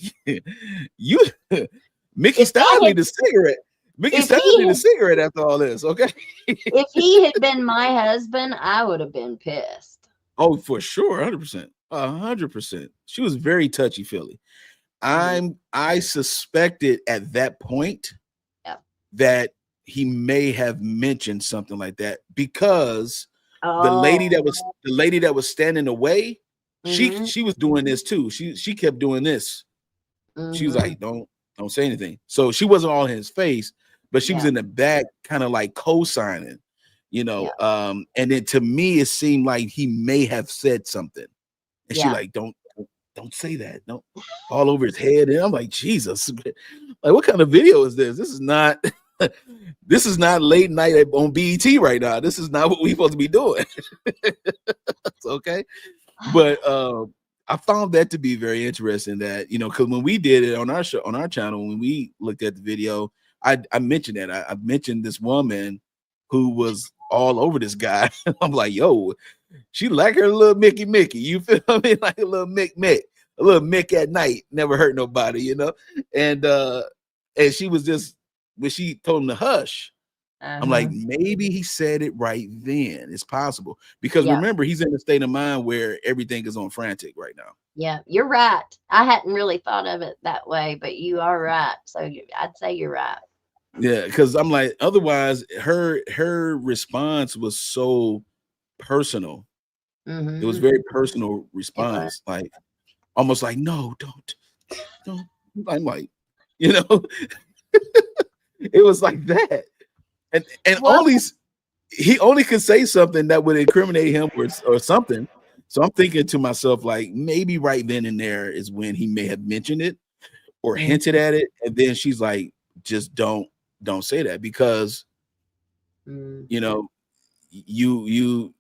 Mickey Styles need a cigarette. Mickey Styles need a cigarette after all this, okay? If he had been my husband, I would have been pissed. Oh, for sure, 100%. 100%. She was very touchy-feely. I suspected at that point that he may have mentioned something like that because the lady that was standing away, she was doing this too. She kept doing this. She was like, don't say anything. So she wasn't all in his face, but she was in the back, kind of like co-signing, you know. And then to me, it seemed like he may have said something, and she like, don't say that, don't, all over his head. And I'm like, Jesus, like, what kind of video is this? This is not this is not late night on BET right now. This is not what we're supposed to be doing. Okay, but I found that to be very interesting, that, you know, because when we did it on our show, on our channel, when we looked at the video, I mentioned that I mentioned this woman who was all over this guy. I'm like, yo, she like her little Mickey. You feel me? Like a little Mick, a little Mick at night, never hurt nobody, you know. And she was just, when she told him to hush, I'm like, maybe he said it right then. It's possible, because remember, he's in a state of mind where everything is on frantic right now. Yeah, you're right. I hadn't really thought of it that way, but you are right. So I'd say you're right. Yeah, because I'm like, otherwise, her response was so personal. It was very personal response, like almost like, no, don't. I'm like, you know, it was like that, and he only could say something that would incriminate him or something. So I'm thinking to myself, like, maybe right then and there is when he may have mentioned it or hinted at it, and then she's like, just don't say that, because you know, you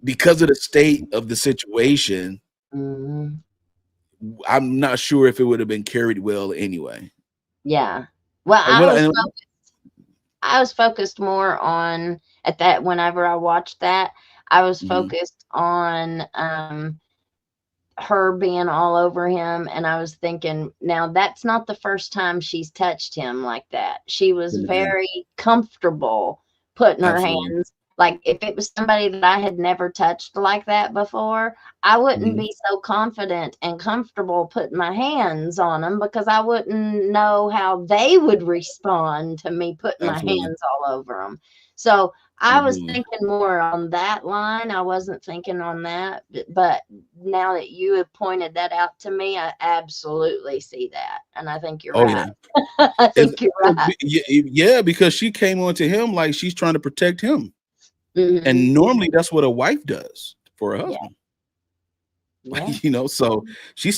because of the state of the situation, I'm not sure if it would have been carried well anyway. Yeah. Well, I was focused more on, at that, whenever I watched that, I was focused on her being all over him, and I was thinking, now that's not the first time she's touched him like that. She was very comfortable putting her hands, like, if it was somebody that I had never touched like that before, I wouldn't be so confident and comfortable putting my hands on them, because I wouldn't know how they would respond to me putting my hands all over them. So I was thinking more on that line. I wasn't thinking on that, but now that you have pointed that out to me, I absolutely see that, and I think you're right. Yeah. I think you're right. Yeah, because she came on to him like she's trying to protect him. And normally that's what a wife does for a husband. Like, you know, so she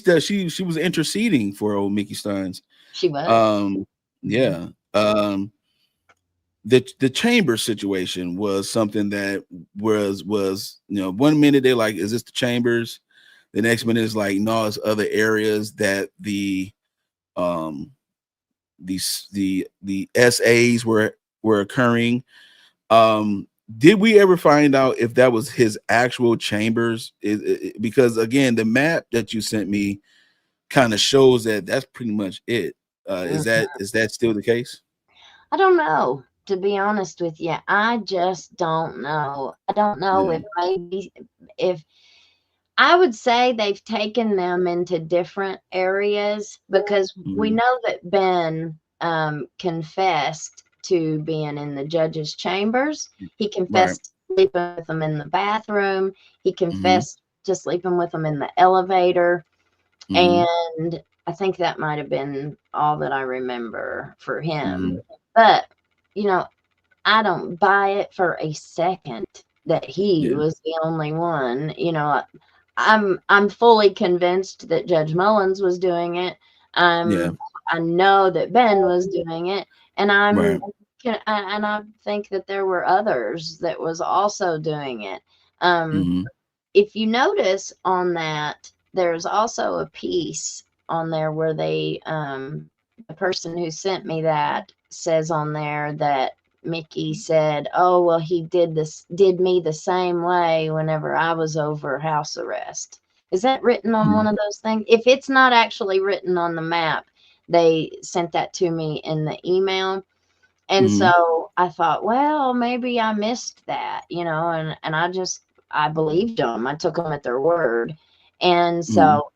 was interceding for old Mickey Steins. She was. The chamber situation was something that was, you know, one minute they're like, is this the chambers? The next minute is like, no, it's other areas that the SAs were occurring. Did we ever find out if that was his actual chambers? Because again, the map that you sent me kind of shows that that's pretty much it. Is that still the case? I don't know. to be honest with you, I just don't know. I don't know Yeah. if maybe if I would say they've taken them into different areas because we Mhm. know that Ben confessed to being in the judge's chambers. He Right. confessed to sleeping with them in the bathroom. He Mhm. confessed to sleeping with them in the elevator. Mhm. And I think that might have been all that I remember for him. Mhm. But, you know, I don't buy it for a second that he Yeah. was the only one. You know, I'm fully convinced that Judge Mullins was doing it. Yeah. I know that Ben was doing it, and Right. I think that there were others that was also doing it. Um, Mhm. if you notice on that, there's also a piece on there where the person who sent me that says on there that Mickey said, "Oh, well, he did me the same way whenever I was over house arrest." Is that written on one Mhm. of those things? If it's not actually written on the map, they sent that to me in the email. And Mhm. so I thought, well, maybe I missed that, and I believed them. I took them at their word. And Mhm. so,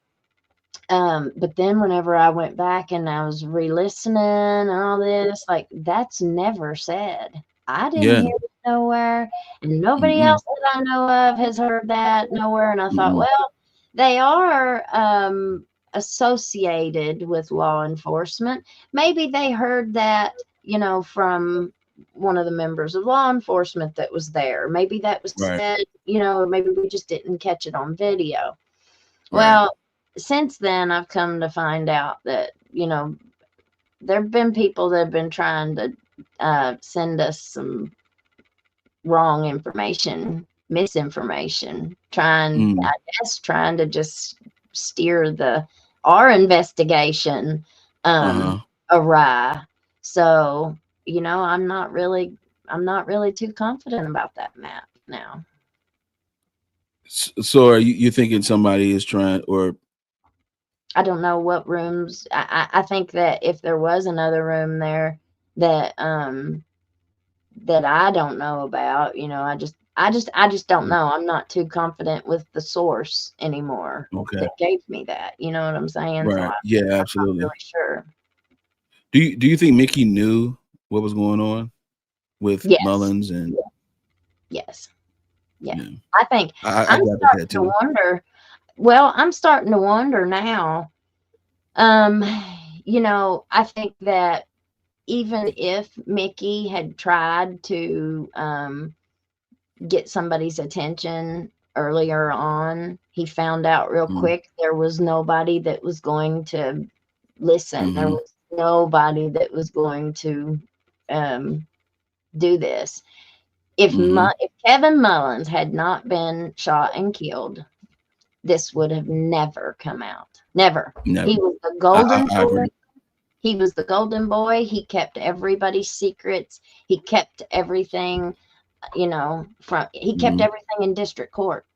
but then whenever I went back and I was re-listening and all this, like that's never said. I didn't Yeah. hear it nowhere, and nobody Mhm. else that I know of has heard that nowhere. And I thought, Mhm. well, they are associated with law enforcement. Maybe they heard that, from one of the members of law enforcement that was there. Maybe that was Right. said, maybe we just didn't catch it on video. Right. Well, since then, I've come to find out that, there have been people that have been trying to send us some wrong information, misinformation, Mhm. trying to just steer our investigation Uh-huh. awry. So, I'm not really too confident about that map now. So are you thinking somebody is trying or I don't know what rooms. I think that if there was another room there that that I don't know about, I just don't know. I'm not too confident with the source anymore okay. that gave me that. You know what I'm saying? So Right. Yeah, I'm not absolutely. really sure. Do you think Mickey knew what was going on with Yes. Mullins and Yes. Yeah. yeah. I think I I'm gathered that starting to too. wonder. Well, I'm starting to wonder now. Um, I think that even if Mickey had tried to get somebody's attention earlier on, he found out real Mhm. quick there was nobody that was going to listen. There Mhm. was nobody that was going to um, do this. Mhm. If Kevin Mullins had not been shot and killed, this would have never come out. Never. He Never. was the I, golden I boy. agree. He was the golden boy. He kept everybody's secrets. He kept everything, he kept Mhm. everything in district court.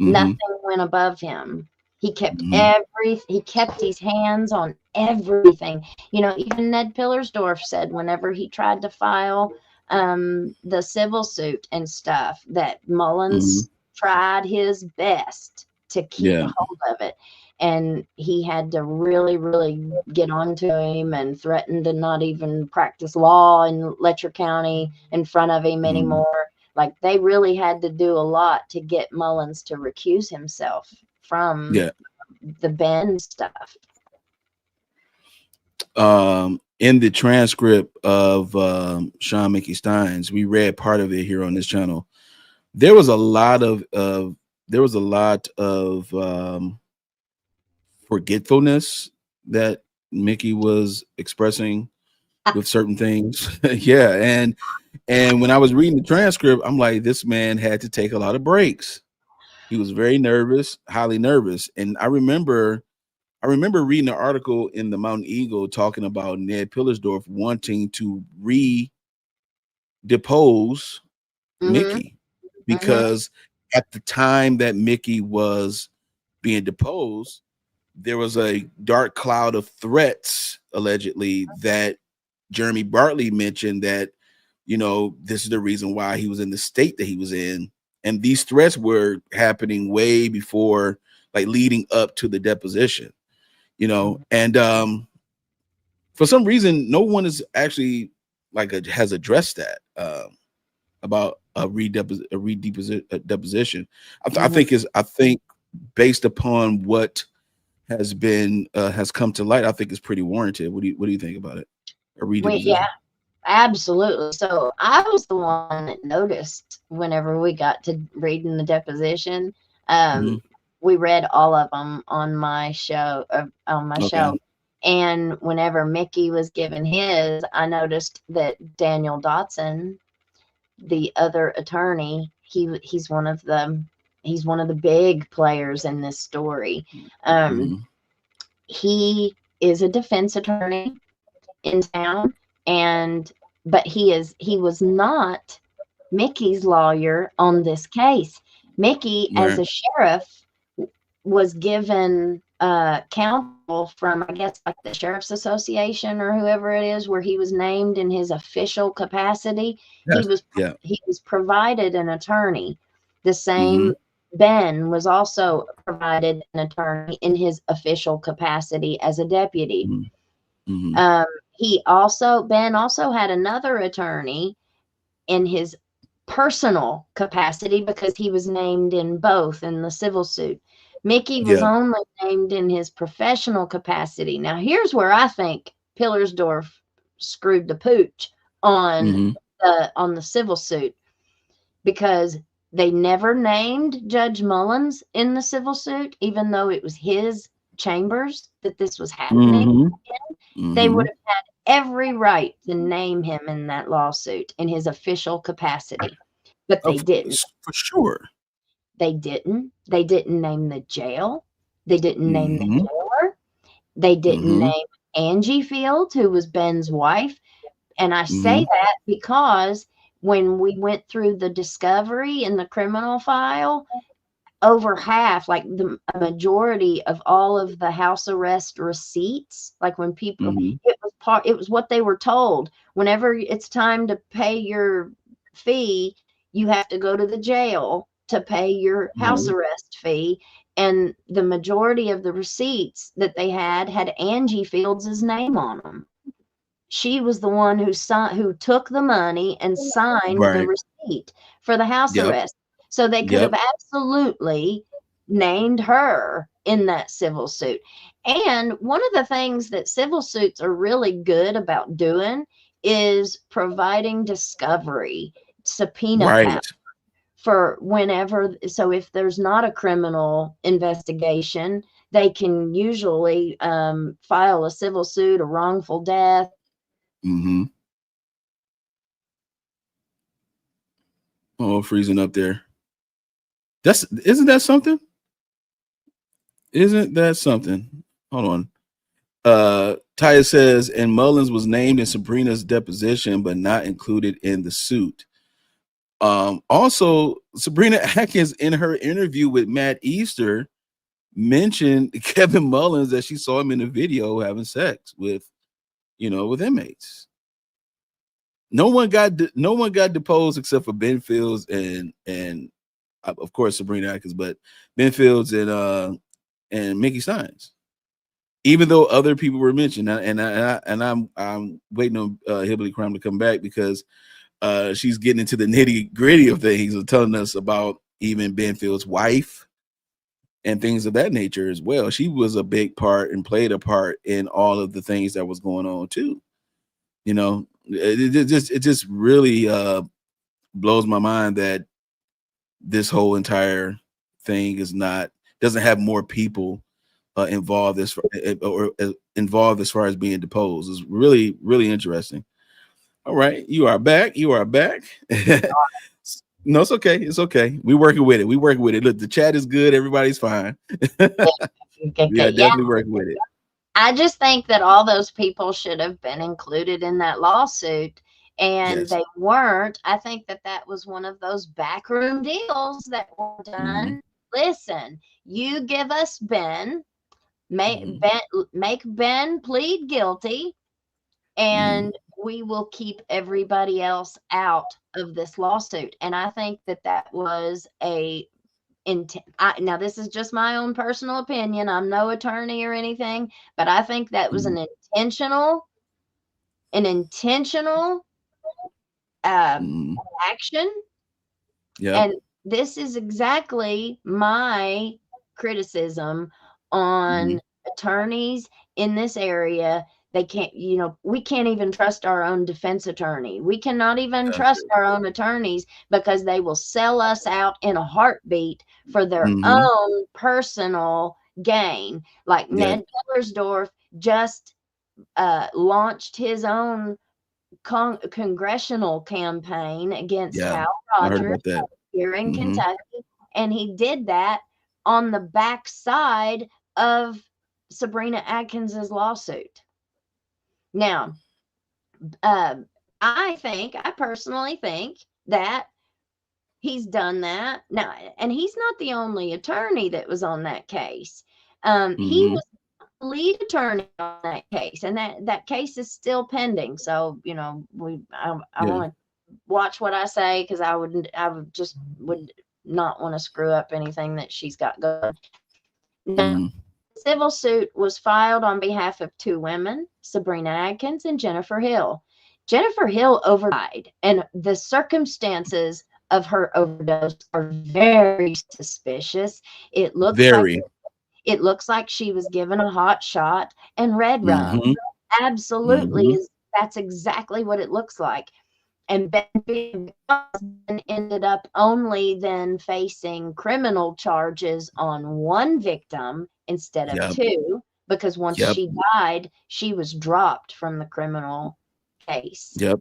Mhm. Nothing went above him. Mhm. He kept his hands on everything. Even Ned Pillersdorf said whenever he tried to file the civil suit and stuff that Mhm. Mullins tried his best to keep Yeah. hold of it. And he had to really, really get onto him and threaten to not even practice law in Letcher County in front of him Mhm. anymore. Like they really had to do a lot to get Mullins to recuse himself from Yeah. the Ben stuff. In the transcript of Sean Mickey Stein's, we read part of it here on this channel. There was a lot of forgetfulness that Mickey was expressing with certain things. Yeah, and when I was reading the transcript, I'm like, this man had to take a lot of breaks. He was very nervous, highly nervous, and I remember reading an article in the Mountain Eagle talking about Ned Pillersdorf wanting to depose Mhm. Mickey Mhm. because at the time that Mickey was being deposed, there was a dark cloud of threats allegedly that Jeremy Bartley mentioned that this is the reason why he was in the state that he was in. And these threats were happening way before, like leading up to the deposition, and for some reason, no one is actually has addressed that about a deposition. I think based upon what has been has come to light, I think it's pretty warranted. What do you think about it? Yeah, absolutely. So I was the one that noticed whenever we got to reading the deposition. We read all of them on my show. And whenever Mickey was given his, I noticed that Daniel Dotson, the other attorney, he's one of the big players in this story. He is a defense attorney in town, but he was not Mickey's lawyer on this case. Mickey, as a sheriff, was given counsel from, I guess, like the Sheriff's Association or whoever it is, where he was named in his official capacity. Yes. He was provided an attorney. The same Ben was also provided an attorney in his official capacity as a deputy. Ben also had another attorney in his personal capacity because he was named in both in the civil suit. Mickey was only named in his professional capacity. Now, here's where I think Pillersdorf screwed the pooch on the civil suit, because they never named Judge Mullins in the civil suit, even though it was his chambers that this was happening in. They would have had every right to name him in that lawsuit in his official capacity, but they didn't. For sure. They didn't. They didn't name the jail. They didn't name the jailer. They didn't name Angie Fields, who was Ben's wife. And I say that because when we went through the discovery in the criminal file, over half, like a majority of all of the house arrest receipts, like when people, it was what they were told. Whenever it's time to pay your fee, you have to go to the jail to pay your house arrest fee. And the majority of the receipts that they had Angie Fields' name on them. She was the one who took the money and signed the receipt for the house arrest. So they could have absolutely named her in that civil suit. And one of the things that civil suits are really good about doing is providing discovery, subpoena power for whenever. So if there's not a criminal investigation, they can usually file a civil suit, a wrongful death. Oh, freezing up there. Isn't that something? Isn't that something? Hold on. Taya says, and Mullins was named in Sabrina's deposition, but not included in the suit. Also, Sabrina Atkins, in her interview with Matt Easter, mentioned Kevin Mullins, that she saw him in a video having sex with inmates. No one got deposed except for Ben Fields and of course Sabrina Atkins, but Ben Fields and Mickey Steins. Even though other people were mentioned, and I'm waiting on Hillbilly Crime to come back, because she's getting into the nitty gritty of things and telling us about even Ben Fields' wife and things of that nature as well. She was a big part and played a part in all of the things that was going on too. It just really blows my mind that this whole entire thing doesn't have more people involved as far as being deposed. It's really, really interesting. All right, you are back. No, it's okay. It's okay. We're working with it. Look, the chat is good. Everybody's fine. Yeah, definitely working with it. I just think that all those people should have been included in that lawsuit, and they weren't. I think that was one of those backroom deals that were done. Listen, you give us Ben, make Ben plead guilty, and we will keep everybody else out of this lawsuit. And I think that that was now this is just my own personal opinion. I'm no attorney or anything, but I think that was an intentional action. Yeah. And this is exactly my criticism on attorneys in this area. They can't, we can't even trust our own defense attorney. We cannot even trust our own attorneys because they will sell us out in a heartbeat for their own personal gain. Like Ned Kellersdorf just launched his own congressional campaign against Hal Rogers here in Kentucky, and he did that on the backside of Sabrina Atkins's lawsuit. Now, I personally think that he's done that now, and he's not the only attorney that was on that case. He was the lead attorney on that case, and that case is still pending. So, I want to watch what I say, because I would not want to screw up anything that she's got going. Now, the civil suit was filed on behalf of two women, Sabrina Atkins and Jennifer Hill. Jennifer Hill overdied, and the circumstances of her overdose are very suspicious. It looks like she was given a hot shot and red rum. Absolutely, that's exactly what it looks like. And Ben ended up only then facing criminal charges on one victim instead of two, because once she died, she was dropped from the criminal case. He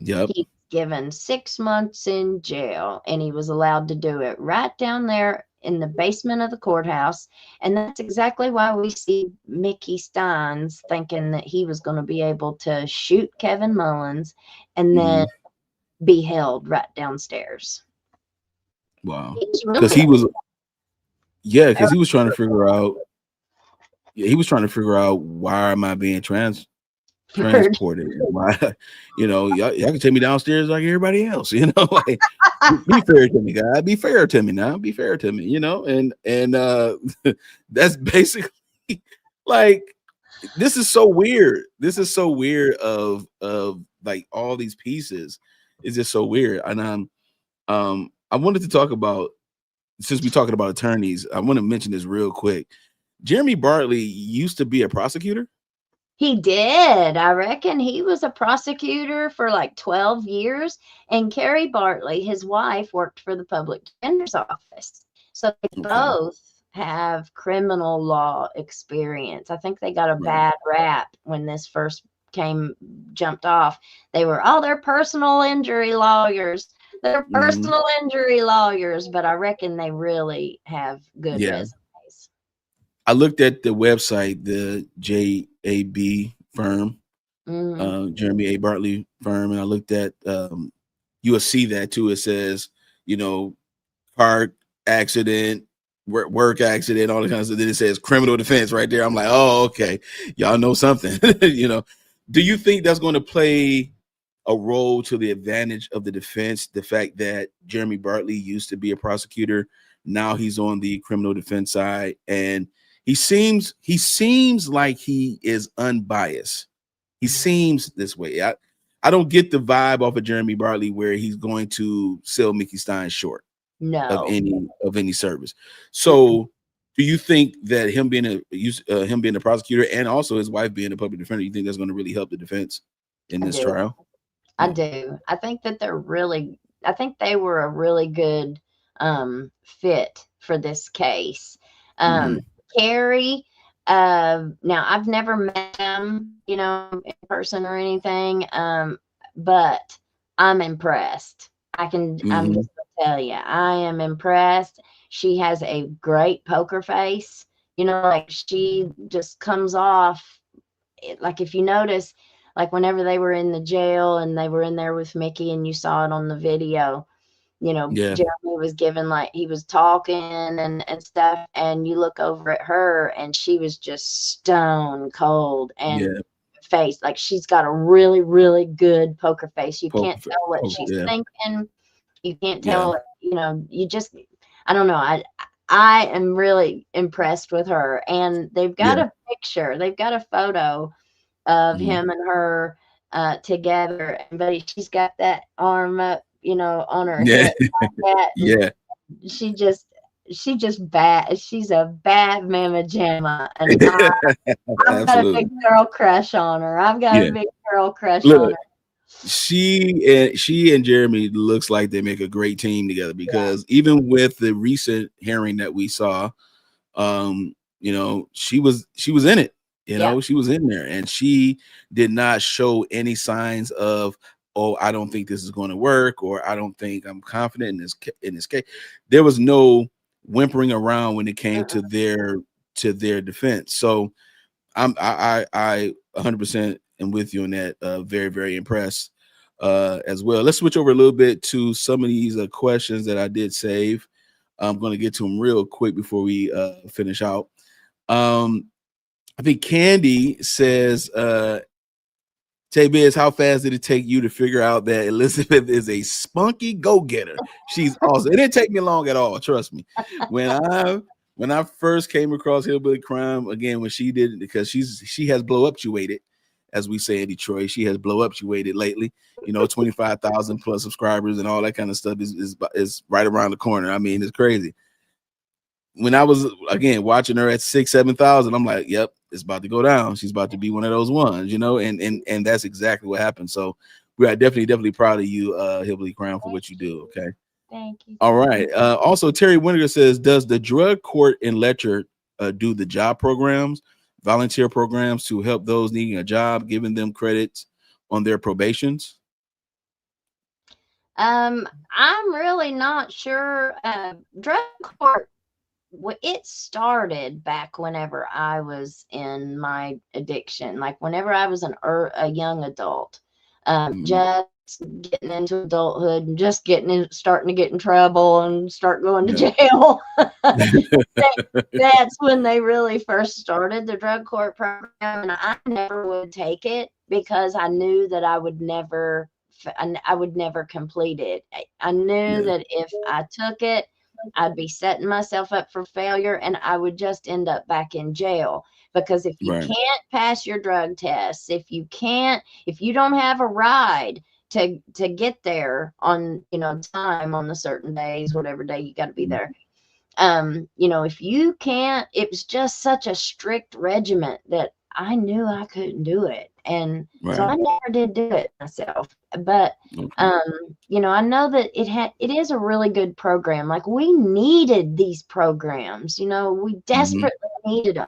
was given 6 months in jail, and he was allowed to do it right down there in the basement of the courthouse. And that's exactly why we see Mickey Steins thinking that he was going to be able to shoot Kevin Mullins and then be held right downstairs. Wow. Because he was trying to figure out why am I being transported? Why, y'all can take me downstairs like everybody else, like, be fair to me, guys. Be fair to me now. Be fair to me, and that's basically like, this is so weird. This is so weird of like all these pieces. It's just so weird. And I wanted to talk about, since we're talking about attorneys, I want to mention this real quick. Jeremy Bartley used to be a prosecutor. He did. I reckon he was a prosecutor for like 12 years. And Carrie Bartley, his wife, worked for the public defender's office. So they both have criminal law experience. I think they got a bad rap when this first jumped off. They were, they're personal injury lawyers. They're personal injury lawyers, but I reckon they really have good resumes. I looked at the website, the JAB firm, Jeremy A. Bartley firm, and I looked at, you'll see that too. It says, car accident, work accident, all the kinds of stuff. Then it says criminal defense right there. I'm like, oh, okay, y'all know something. Do you think that's going to play a role to the advantage of the defense? The fact that Jeremy Bartley used to be a prosecutor, now he's on the criminal defense side, and he seems like he is unbiased. He seems this way. I don't get the vibe off of Jeremy Bartley where he's going to sell Mickey Stein short of any service. So, do you think that him being a prosecutor and also his wife being a public defender, you think that's going to really help the defense in this trial? I do. I think that they were a really good fit for this case. Carrie, now I've never met him, in person or anything, but I'm impressed. I'm just gonna tell you, I am impressed. She has a great poker face, like she just comes off, like if you notice, like whenever they were in the jail and they were in there with Mickey and you saw it on the video, Jeremy was given, like, he was talking and stuff, and you look over at her and she was just stone cold and face. Like she's got a really, really good poker face. You can't tell what poker, she's yeah. thinking. You can't tell, you know, you just, I don't know. I am really impressed with her. And they've got a picture, they've got a photo of him and her together. But she's got that arm up, you know, on her hip. Like that. Yeah. She's just bad. She's a bad mama jamma. And I've got a big girl crush on her. I've got a big girl crush on her. She and Jeremy looks like they make a great team together, because even with the recent hearing that we saw, you know, she was in it, you know, she was in there, and she did not show any signs of, oh, I don't think this is going to work, or I don't think I'm confident in this case. There was no whimpering around when it came to their defense. So I 100% am with you on that. Very, very impressed as well. Let's switch over a little bit to some of these questions that I did save. I'm going to get to them real quick before we finish out. I think Candy says, Taybiz, how fast did it take you to figure out that Elizabeth is a spunky go-getter? She's awesome. It didn't take me long at all, trust me. When I first came across Hillbilly Crime, again, when she did it, because she has blow-up-tuated, as we say in Detroit. She has blow-up-tuated lately. You know, 25,000 plus subscribers and all that kind of stuff is right around the corner. I mean, it's crazy. When I was, again, watching her at 6,000-7,000, I'm like, yep, it's about to go down. She's about to be one of those ones, you know, and that's exactly what happened. So we are definitely proud of you, Hillbilly Crime, for what you do. Okay. Thank you. All right. Also, Terry Winter says, does the drug court in Letcher do the job programs, volunteer programs to help those needing a job, giving them credits on their probations? I'm really not sure. Drug court, it started back whenever I was in my addiction, like whenever I was a young adult, just getting into adulthood and just starting to get in trouble and start going to jail. That's when they really first started the drug court program, and I never would take it because I knew that I would never complete it. I knew that if I took it, I'd be setting myself up for failure, and I would just end up back in jail. Because if you can't pass your drug tests, if you don't have a ride to get there on, you know, time on the certain days, whatever day you got to be there, you know, if you can't, it was just such a strict regiment that I knew I couldn't do it. And so I never did do it myself. But, you know, I know that it is a really good program. Like, we needed these programs, you know, we desperately needed them.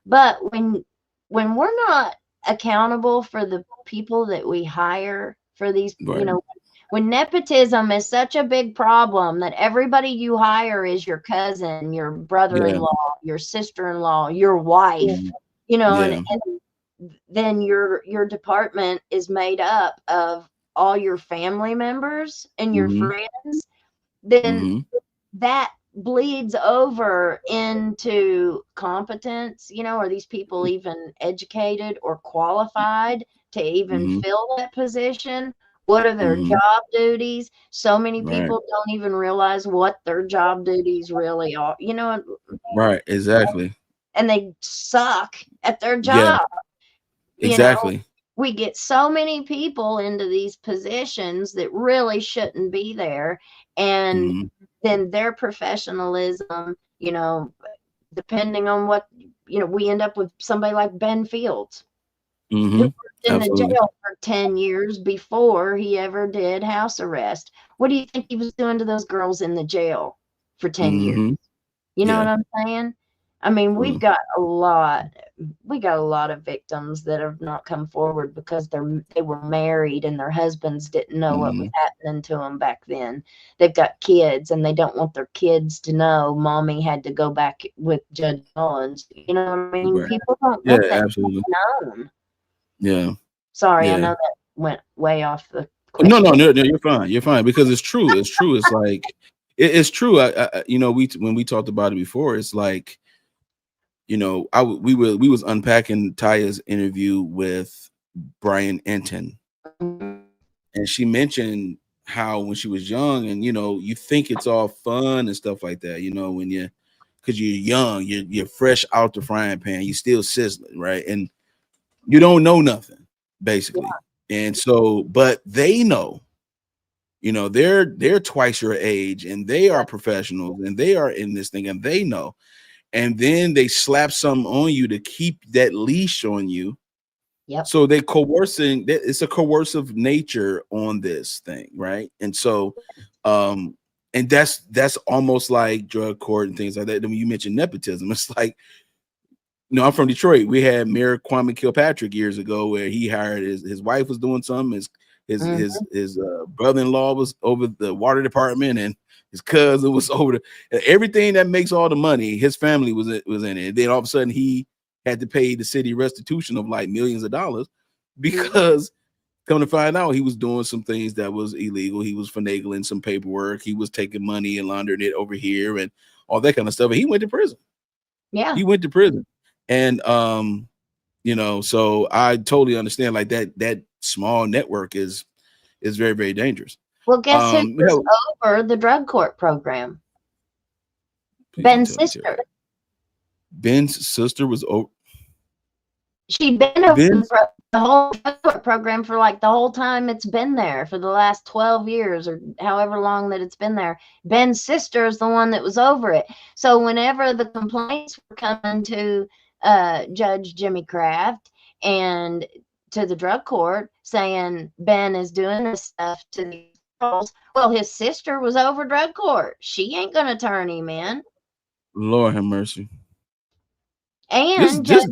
But when we're not accountable for the people that we hire for these, you know, when nepotism is such a big problem that everybody you hire is your cousin, your brother-in-law, your sister-in-law, your wife, you know, and then your department is made up of all your family members and your friends, then that bleeds over into competence. You know, are these people even educated or qualified to even fill that position? What are their job duties? So many people don't even realize what their job duties really are, you know. Exactly. And they suck at their job. Exactly. You know, we get so many people into these positions that really shouldn't be there. And then their professionalism, you know, depending on what, you know, we end up with somebody like Ben Fields, who was in the jail for 10 years before he ever did house arrest. What do you think he was doing to those girls in the jail for 10 years? You know what I'm saying? I mean, we've got a lot of victims that have not come forward because they were married and their husbands didn't know what was happening to them back then. They've got kids and they don't want their kids to know mommy had to go back with Judge Mullins. You know what I mean? People don't want that known. Sorry, I know that went way off the question. No, you're fine. You're fine, because it's true. It's true. It's like it's true. You know, when we talked about it before, it's like you know, we was unpacking Taya's interview with Brian Enton, and she mentioned how when she was young, and you know, you think it's all fun and stuff like that, you know, when because you're young, you're fresh out the frying pan, you still sizzling, right? And you don't know nothing, basically. Yeah. And so, but they know, you know, they're twice your age, and they are professionals, and they are in this thing, and they know. And then they slap something on you to keep that leash on you. Yep. So they coercing, it's a coercive nature on this thing, right? And so, and that's almost like drug court and things like that. When you mentioned nepotism, it's like, you know, I'm from Detroit. We had Mayor Kwame Kilpatrick years ago, where he hired his wife was doing something, his brother-in-law was over the water department, and his cousin was over everything that makes all the money. His family was in it. And then all of a sudden he had to pay the city restitution of like millions of dollars because come to find out he was doing some things that was illegal. He was finagling some paperwork. He was taking money and laundering it over here and all that kind of stuff. And he went to prison. Yeah. He went to prison. And you know, so I totally understand, like that small network is very, very dangerous. Well, guess who was over the drug court program? Ben's sister. Ben's sister was over. She'd been over the whole drug court program for like the whole time it's been there, for the last 12 years or however long that it's been there. Ben's sister is the one that was over it. So whenever the complaints were coming to Judge Jimmy Kraft and to the drug court saying Ben is doing this stuff to the girls, well, his sister was over drug court. She ain't gonna turn him in. Lord have mercy. And Judge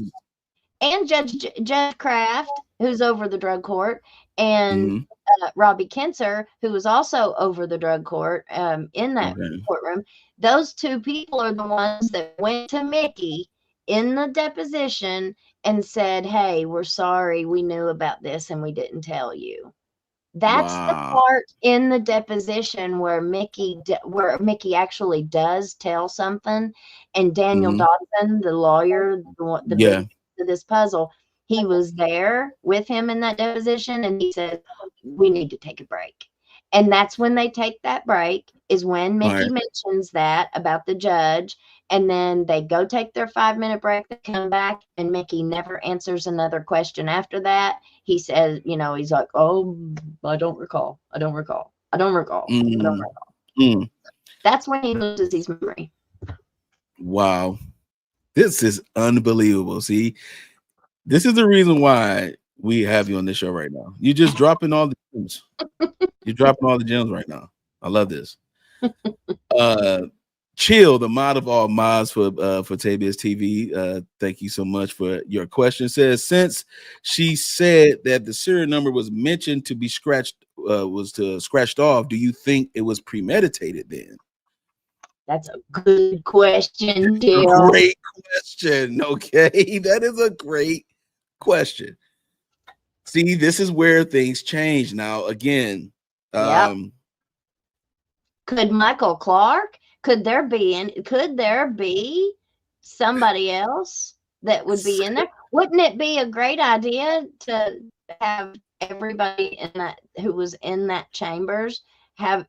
Kraft, who's over the drug court, and Robbie Kinzer, who was also over the drug court in that courtroom. Those two people are the ones that went to Mickey in the deposition and said, hey, we're sorry, we knew about this and we didn't tell you. That's the part in the deposition where Mickey actually does tell something, and Daniel Dodson, the lawyer, the big to this puzzle, he was there with him in that deposition, and he said, we need to take a break. And that's when they take that break, is when Mickey mentions that about the judge, and then they go take their 5-minute break, they come back, and Mickey never answers another question after that. He says, you know, he's like, oh, I don't recall. That's when he loses his memory. Wow. This is unbelievable. See, this is the reason why we have you on this show right now. You're just dropping all the gems. You're dropping all the gems right now. I love this. Chill, the mod of all mods for Taybiz TV. Thank you so much for your question. Says, since she said that the serial number was mentioned to be scratched off, do you think it was premeditated then? That's a good question, Jill. Great question. Okay, that is a great question. See, this is where things change now. Again, could Michael Clark? Could there be somebody else that would be in there? Wouldn't it be a great idea to have everybody in that who was in that chambers have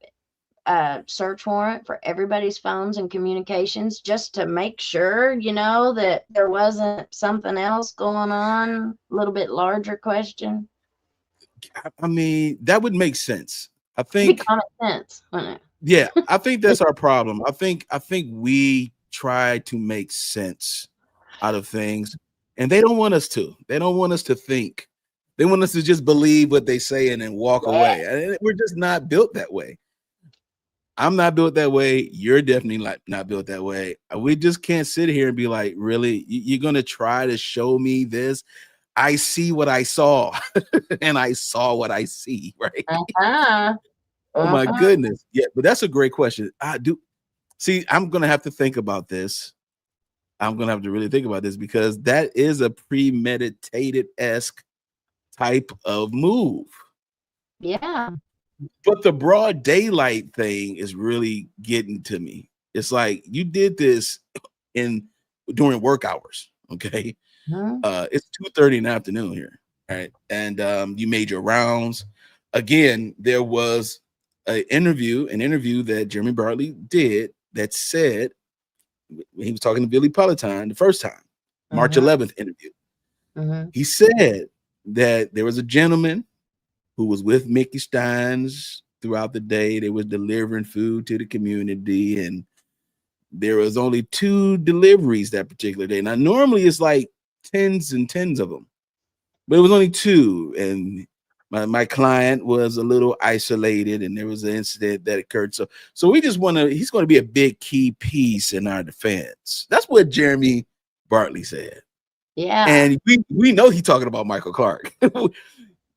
a search warrant for everybody's phones and communications, just to make sure, you know, that there wasn't something else going on? A little bit larger question. I mean, that would make sense. I think common sense, wouldn't it? Yeah, I think that's our problem. I think we try to make sense out of things, and they don't want us to. They don't want us to think. They want us to just believe what they say and then walk away. And we're just not built that way. I'm not built that way. You're definitely not built that way. We just can't sit here and be like, really, you're going to try to show me this? I see what I saw, and I saw what I see, right? Oh my goodness. Yeah, but that's a great question. I'm going to have to think about this. I'm going to have to really think about this, because that is a premeditated-esque type of move. Yeah. But the broad daylight thing is really getting to me. It's like you did this during work hours. Okay. It's 2:30 in the afternoon here. Right. And you made your rounds. Again, there was an interview that Jeremy Bartley did that said, when he was talking to Billy Peloton the first time, March 11th interview, he said that there was a gentleman who was with Mickey Steins throughout the day. They was delivering food to the community, and there was only 2 deliveries that particular day. Now, normally it's like tens and tens of them, but it was only 2. And my client was a little isolated, and there was an incident that occurred. So we just want to, he's going to be a big key piece in our defense. That's what Jeremy Bartley said. Yeah. And we know he's talking about Michael Clark.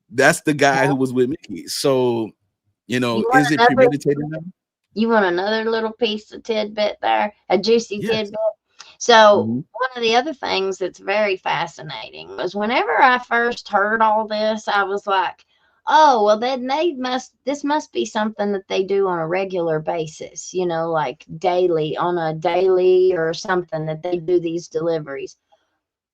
That's the guy who was with Mickey. So, is it premeditated now? You want another little piece of tidbit there? A juicy tidbit? So one of the other things that's very fascinating was whenever I first heard all this, I was like, oh, well, then this must be something that they do on a regular basis, like on a daily or something, that they do these deliveries.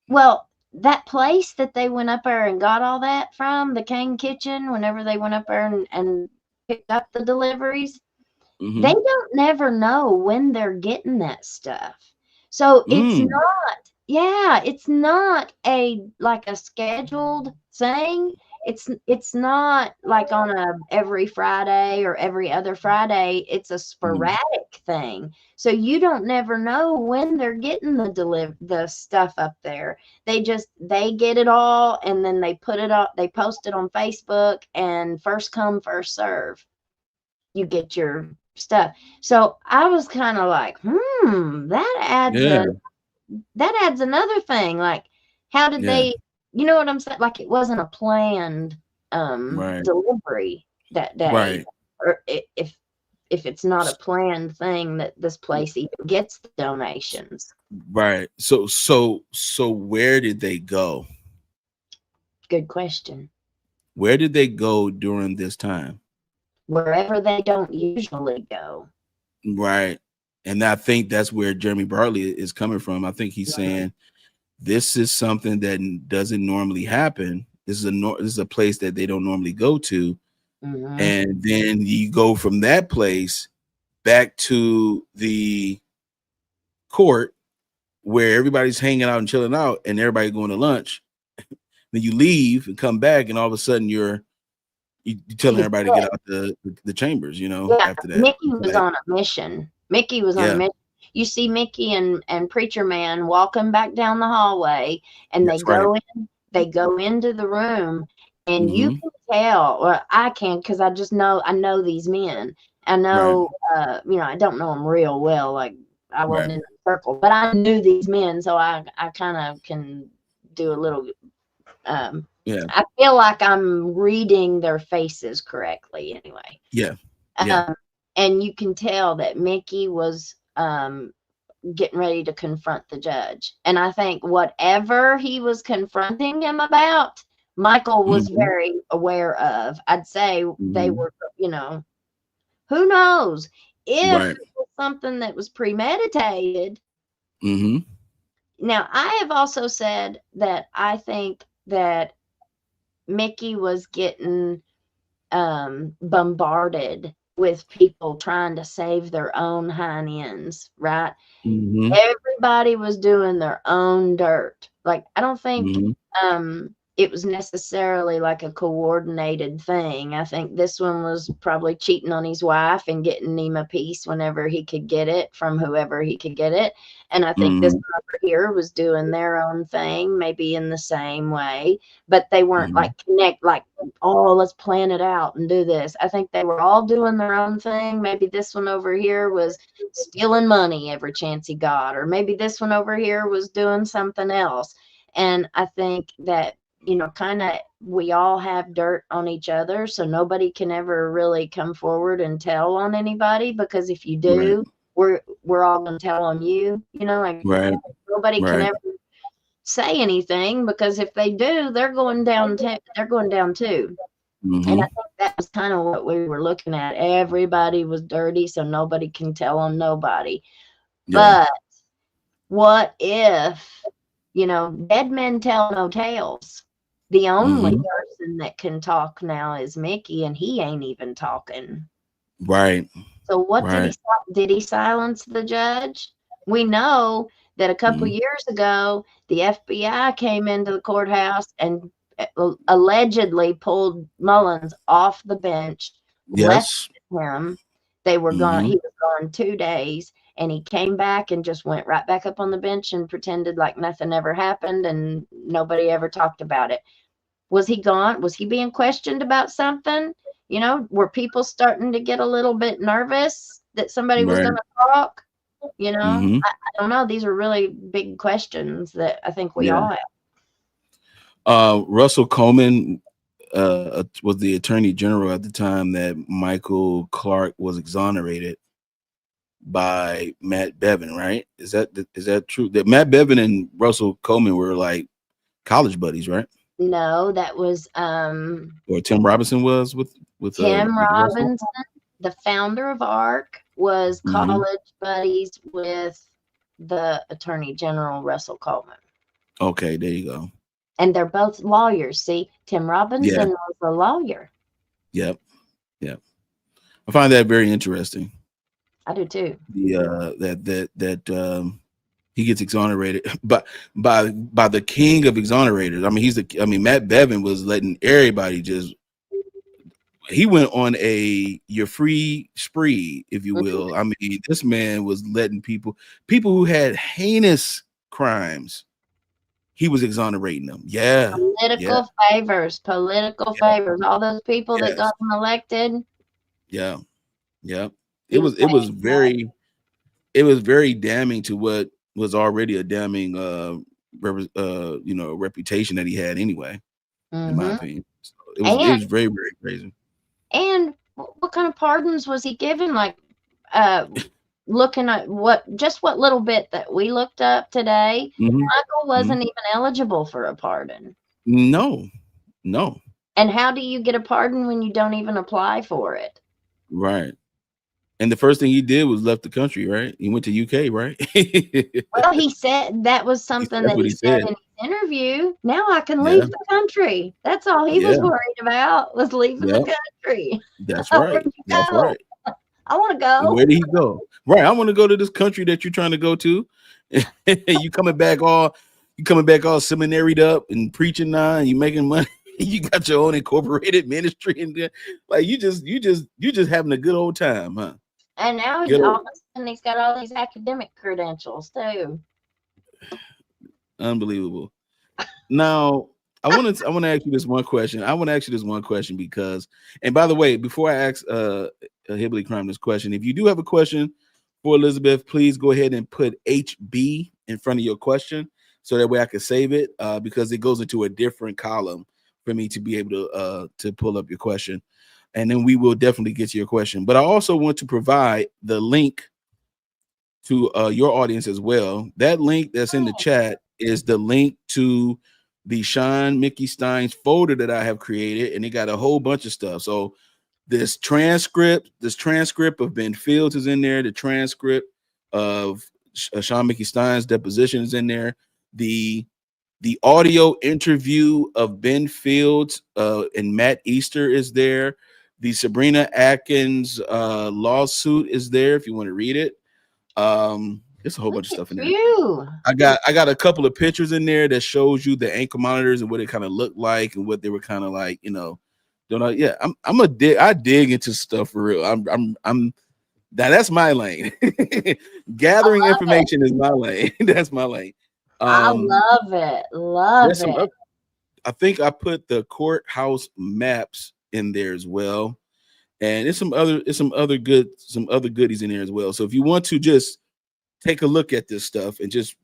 Well, that place that they went up there and got all that from, the Kane Kitchen, whenever they went up there and picked up the deliveries, they don't never know when they're getting that stuff. So it's not like a scheduled thing. It's not like on a every Friday or every other Friday. It's a sporadic thing. So you don't never know when they're getting the stuff up there. They get it all, and then they put it up, they post it on Facebook, and first come, first serve. You get your stuff. So I was kind of like, that adds another thing. Like, how did they, you know what I'm saying? Like, it wasn't a planned delivery that day. Right. Or if it's not a planned thing, that this place even gets the donations. Right. So where did they go? Good question. Where did they go during this time? Wherever they don't usually go. Right. And I think that's where Jeremy Bartley is coming from. I think he's saying this is something that doesn't normally happen. This is a place that they don't normally go to. And then you go from that place back to the court where everybody's hanging out and chilling out and everybody going to lunch. Then you leave and come back, and all of a sudden you're telling everybody to get out the chambers, after that. Mickey was on a mission. Mickey was on a mission. You see Mickey and Preacher Man walking back down the hallway, and they go into the room, and you can tell, or I can, because I know these men. I know, I don't know them real well. Like, I wasn't in the circle, but I knew these men, so I kind of can do a little, I feel like I'm reading their faces correctly anyway. And you can tell that Mickey was getting ready to confront the judge. And I think whatever he was confronting him about, Michael was very aware of. I'd say they were, who knows if it was something that was premeditated. Now, I have also said that I think that Mickey was getting bombarded with people trying to save their own hind ends, right? Everybody was doing their own dirt. Like, I don't think it was necessarily like a coordinated thing. I think this one was probably cheating on his wife and getting him a piece whenever he could get it from whoever he could get it. And I think this one over here was doing their own thing, maybe in the same way, but they weren't like let's plan it out and do this. I think they were all doing their own thing. Maybe this one over here was stealing money every chance he got, or maybe this one over here was doing something else. And I think that, kind of, we all have dirt on each other, so nobody can ever really come forward and tell on anybody, because if you do, we're all going to tell on you, nobody can ever say anything, because if they do, they're going down too. And I think that was kind of what we were looking at. Everybody was dirty, so nobody can tell on nobody. But what if, dead men tell no tales? The only person that can talk now is Mickey, and he ain't even talking. Right. So what did he silence the judge? We know that a couple years ago, the FBI came into the courthouse and allegedly pulled Mullins off the bench, left him. They were gone. He was gone 2 days, and he came back and just went right back up on the bench and pretended like nothing ever happened and nobody ever talked about it. Was he gone? Was he being questioned about something? Were people starting to get a little bit nervous that somebody was going to talk? I don't know. These are really big questions that I think we all have. Russell Coleman was the attorney general at the time that Michael Clark was exonerated by Matt Bevin, right? Is that true? That Matt Bevin and Russell Coleman were like college buddies, right? No, that was or Tim Robinson was with Tim Robinson, the founder of ARC, was college buddies with the attorney general Russell Coleman. Okay, there you go. And they're both lawyers. See, Tim Robinson was a lawyer. Yep. I find that very interesting. I do too. That he gets exonerated by the king of exonerators. I mean, Matt Bevin was letting everybody he went on you're free spree, if you will. I mean, this man was letting people who had heinous crimes, he was exonerating them. Yeah. Political favors, all those people that got him elected. Yeah. It was very damning to what was already a damning reputation that he had anyway, in my opinion. So it was very, very crazy. And what kind of pardons was he given? Like looking at what little bit that we looked up today, Michael wasn't even eligible for a pardon. No. And how do you get a pardon when you don't even apply for it? Right. And the first thing he did was left the country, right? He went to UK, right? Well, he said that was something that he said in his interview. Now I can leave the country. That's all he was worried about, was leaving the country. That's right. That's right. I want to go. Where did he go? Right. I want to go to this country that you're trying to go to. You coming back all seminaried up and preaching now, and you making money. You got your own incorporated ministry, and like you just having a good old time, huh? And now all of a sudden he's got all these academic credentials too. Unbelievable. Now I want to ask you this one question. Because, and by the way, before I ask Hillbilly Crime this question, if you do have a question for Elizabeth, please go ahead and put HB in front of your question, so that way I can save it, because it goes into a different column for me to be able to pull up your question. And then we will definitely get to your question. But I also want to provide the link to your audience as well. That link that's in the chat is the link to the Sean Mickey Steins folder that I have created, and it got a whole bunch of stuff. So this transcript of Ben Fields is in there. The transcript of Sean Mickey Steins' deposition is in there. The audio interview of Ben Fields and Matt Easter is there. The Sabrina Atkins lawsuit is there if you want to read it. There's a whole bunch of stuff in there. I got a couple of pictures in there that shows you the ankle monitors and what it kind of looked like and what they were kind of like, I dig into stuff for real. I'm that's my lane. Gathering information is my lane. That's my lane. I love it. I think I put the courthouse maps in there as well, and there's some other goodies in there as well. So if you want to just take a look at this stuff and just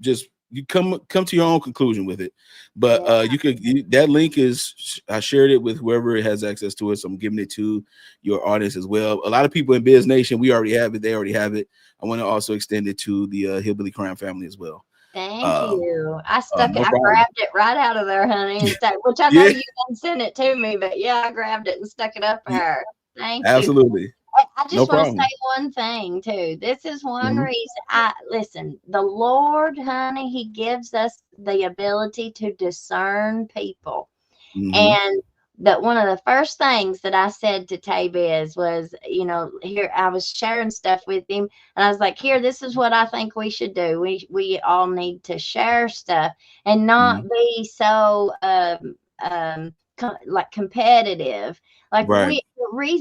you come to your own conclusion with it, but that link is, I shared it with whoever has access to it, so I'm giving it to your audience as well. A lot of people in Biz Nation, we already have it. They already have it. I want to also extend it to the Hillbilly Crime family as well. Thank you. I grabbed it right out of there, honey, which I know you didn't send it to me, but I grabbed it and stuck it up there. Thank you. Absolutely. I No just want to problem. say one thing too. This is one Mhm. reason I listen. The Lord, honey, He gives us the ability to discern people. Mhm. And that one of the first things that I said to Taybiz was, here I was sharing stuff with him, and I was like, "Here, this is what I think we should do. We all need to share stuff and not Mhm. be so like competitive. Like Right.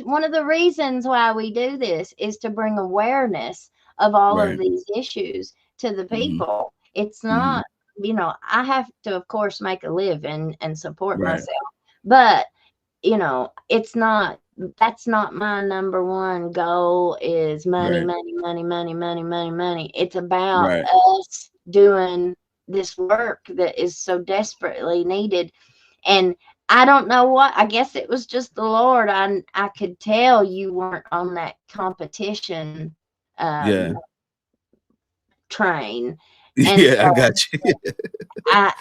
one of the reasons why we do this is to bring awareness of all of Right. these issues to the Mhm. people. It's Mhm. not, I have to, of course, make a living and support Right. myself, but it's not, that's not my number one goal is money, Right. money, money, money, money, money, money. It's about Right. us doing this work that is so desperately needed. And I don't know what, I guess it was just the Lord. I could tell you weren't on that competition Yeah. train. And Yeah, I got you.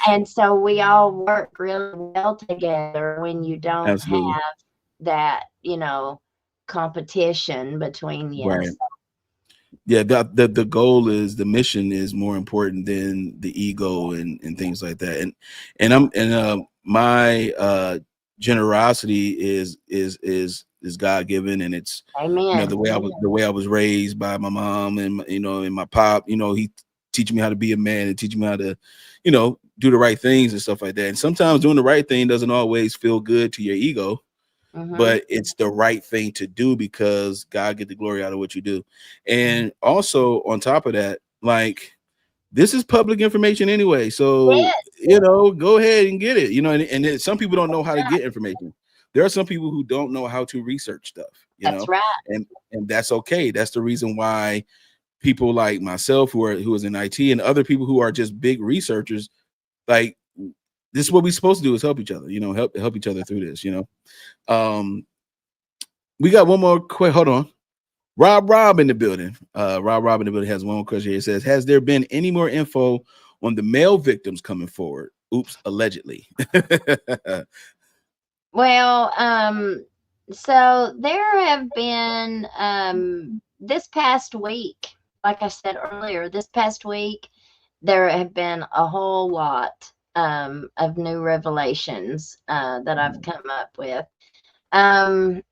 and so we all work really well together when you don't Absolutely. have that, competition between you. Right. Yeah, the goal is the mission is more important than the ego and things like that. And my generosity is God given, and it's Amen. the way I was raised by my mom and and my pop. He teaching me how to be a man and teaching me how to do the right things and stuff like that. And sometimes doing the right thing doesn't always feel good to your ego, Mm-hmm. but it's the right thing to do because God get the glory out of what you do. And also on top of that, like, this is public information anyway. So, Yes, go ahead and get it, some people don't know how to get information. There are some people who don't know how to research stuff, that's right. and that's okay. That's the reason why people like myself who is in IT and other people who are just big researchers, like, this is what we're supposed to do is help each other, help each other through this, um we got one more quick. Hold on. Rob in the building. Rob in the building has one more question here. It says, has there been any more info on the male victims coming forward? Oops, allegedly. Well, so there have been this past week, like I said earlier, this past week there have been a whole lot of new revelations that I've come up with. Um,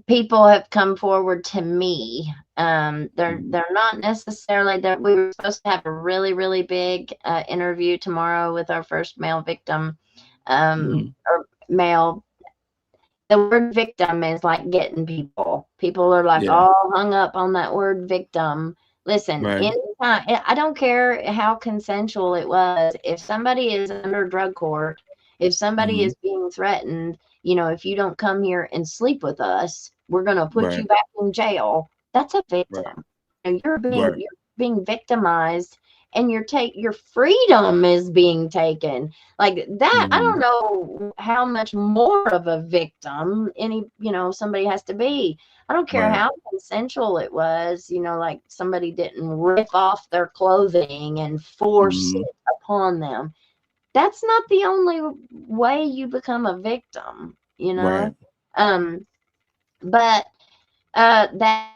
People have come forward to me. They're not necessarily that we were supposed to have a really, really big interview tomorrow with our first male victim, Mhm. or male. The word victim is like getting people. People are like Yeah. all hung up on that word victim. Listen, Right. anytime, I don't care how consensual it was. If somebody is under drug court, if somebody Mhm. is being threatened, if you don't come here and sleep with us, we're going to put you Right. back in jail. That's a Right. victim. You're being Right. victimized, and your freedom is being taken like that. I don't Mhm. know how much more of a victim somebody has to be. I don't care Right. how consensual it was, like somebody didn't rip off their clothing and force Mhm. it upon them. That's not the only way you become a victim. Right. um but that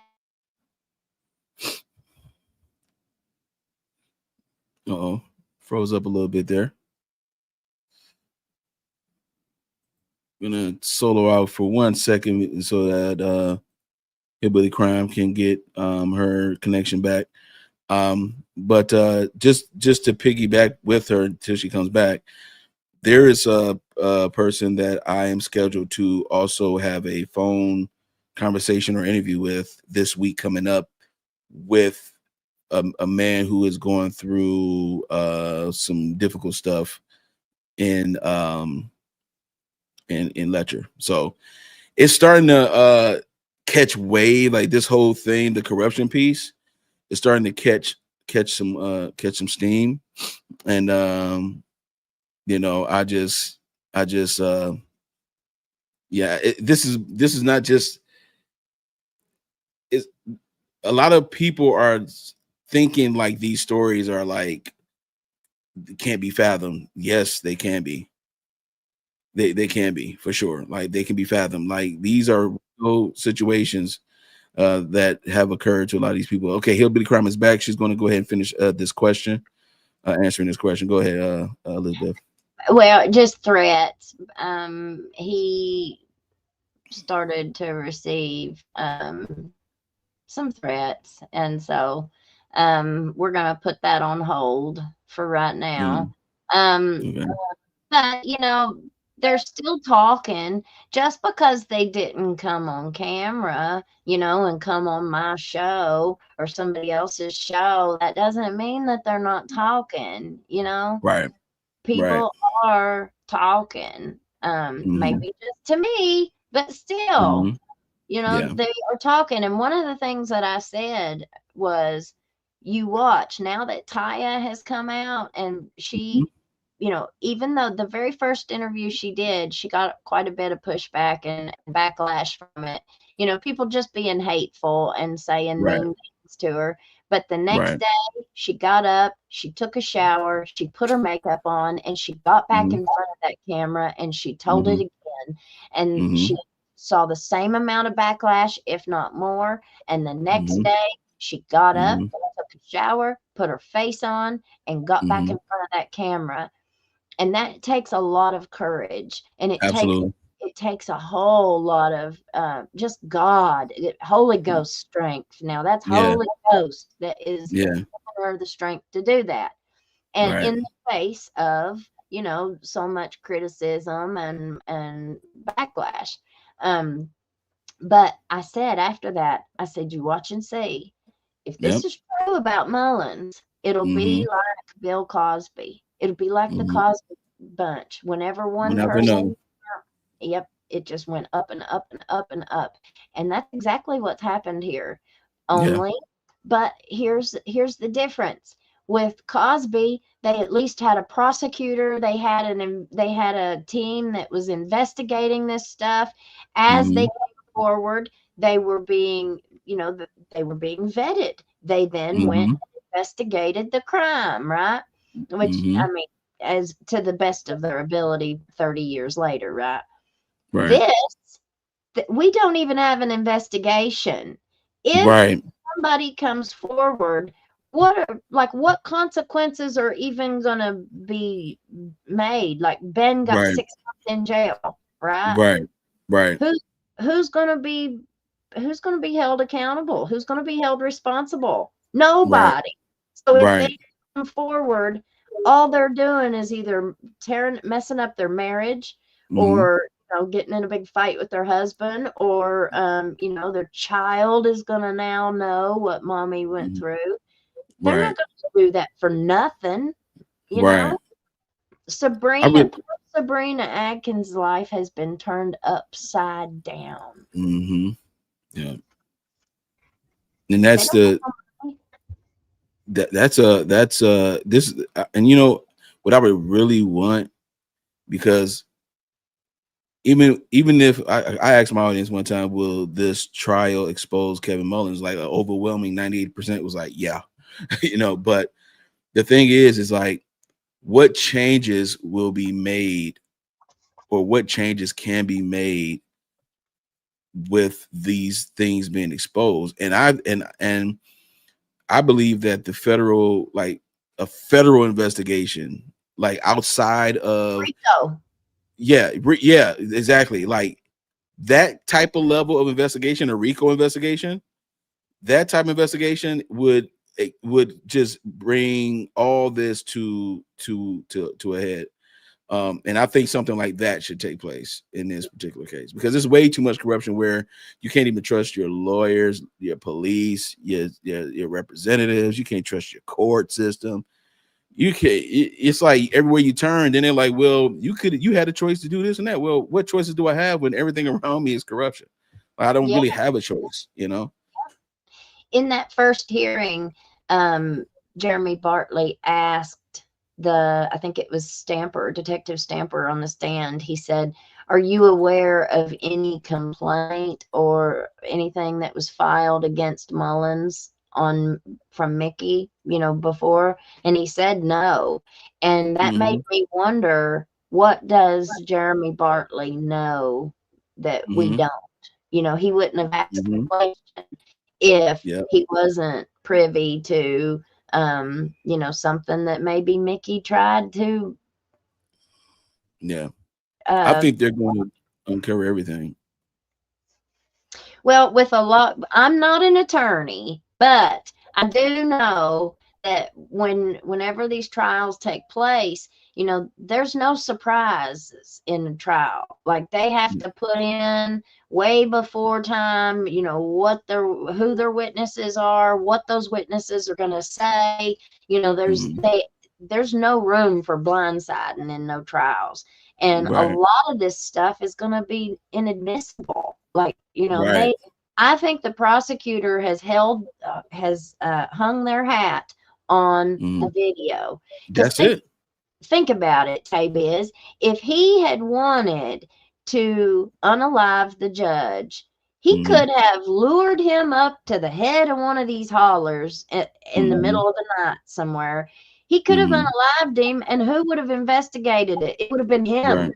Uh-oh. Froze up a little bit there. Gonna solo out for 1 second so that Hillbilly Crime can get her connection back. But just to piggyback with her until she comes back, there is a person that I am scheduled to also have a phone conversation or interview with this week coming up with a man who is going through some difficult stuff in Letcher. So it's starting to catch wave, like this whole thing, the corruption piece is starting to catch some steam. And I just yeah, this is not just, it's a lot of people are thinking like these stories are like can't be fathomed. Yes, they can be. They can be for sure. Like they can be fathomed. Like these are situations that have occurred to a lot of these people. Okay, Hillbilly Crime is back. She's going to go ahead and finish this question, answering this question. Go ahead, Elizabeth. Well, just threats. He started to receive some threats, and so we're going to put that on hold for right now. Okay. But they're still talking. Just because they didn't come on camera, and come on my show or somebody else's show, that doesn't mean that they're not talking. Right. People are talking, maybe just to me, but still, they are talking. And one of the things that I said was, you watch now that Taya has come out, and she, even though the very first interview she did, she got quite a bit of pushback and backlash from it. People just being hateful and saying mean things to her. But the next day, she got up, she took a shower, she put her makeup on, and she got back in front of that camera, and she told it again. And she saw the same amount of backlash, if not more. And the next day, she got up, took a shower, put her face on, and got back in front of that camera. And that takes a lot of courage, and it takes a whole lot of just Holy Ghost strength. Now that's Holy Ghost that is giving her the strength to do that. And in the face of, so much criticism and backlash. But I said after that, you watch and see. If this is true about Mullins, it'll be like Bill Cosby. It'll be like the Cosby Bunch. Whenever one person, it just went up and up and up and up. And that's exactly what's happened here. But here's the difference. With Cosby, they at least had a prosecutor. They had a team that was investigating this stuff. As they came forward, they were being vetted. They then went and investigated the crime, right? Which, I mean, as to the best of their ability 30 years later, right? We don't even have an investigation. If somebody comes forward, what consequences are even going to be made? Like Ben got 6 months in jail, right? Who's going to be held accountable? Who's going to be held responsible? Nobody. So if they come forward, all they're doing is either messing up their marriage, or getting in a big fight with their husband, or their child is going to now know what mommy went through. They're not going to do that for nothing. You know? Sabrina Adkins' life has been turned upside down. Yeah. And that's this, and what I would really want, because even if I asked my audience one time, will this trial expose Kevin Mullins? Like an overwhelming 98% was like, yeah. But the thing is like, what changes will be made, or what changes can be made with these things being exposed? And I believe that a federal investigation, like outside of exactly, like that type of level of investigation, a RICO investigation, that type of investigation would just bring all this to a head. And I think something like that should take place in this particular case, because there's way too much corruption where you can't even trust your lawyers, your police, your representatives. You can't trust your court system. It's like everywhere you turn, then they're like, well, you had a choice to do this and that. Well, what choices do I have when everything around me is corruption? I don't really have a choice, In that first hearing, Jeremy Bartley asked I think it was Detective Stamper on the stand. He said, are you aware of any complaint or anything that was filed against Mullins from Mickey, before? And he said no. And that made me wonder, what does Jeremy Bartley know that we don't? You know, he wouldn't have asked the Mm-hmm. question if Yeah. he wasn't privy to, you know, something that maybe Mickey tried to. Yeah. I Uh, think they're going to uncover everything. well, with a lot, I'm not an attorney, but I do know that whenever these trials take place, you know, there's no surprises in the trial. Like they have to put in way before time, you know, who their witnesses are, what those witnesses are going to say. You know, Mm-hmm. there's no room for blindsiding in no trials. And a Right. lot of this stuff is going to be inadmissible. Like, you know, Right. I think the prosecutor has hung their hat on Mm-hmm. the video. Because That's it. think about it, Taybiz. If he had wanted to unalive the judge, he Mm-hmm. could have lured him up to the head of one of these hollers in the Mm-hmm. middle of the night somewhere. He could have Mm-hmm. unalived him, and who would have investigated it? It would have been him. Right.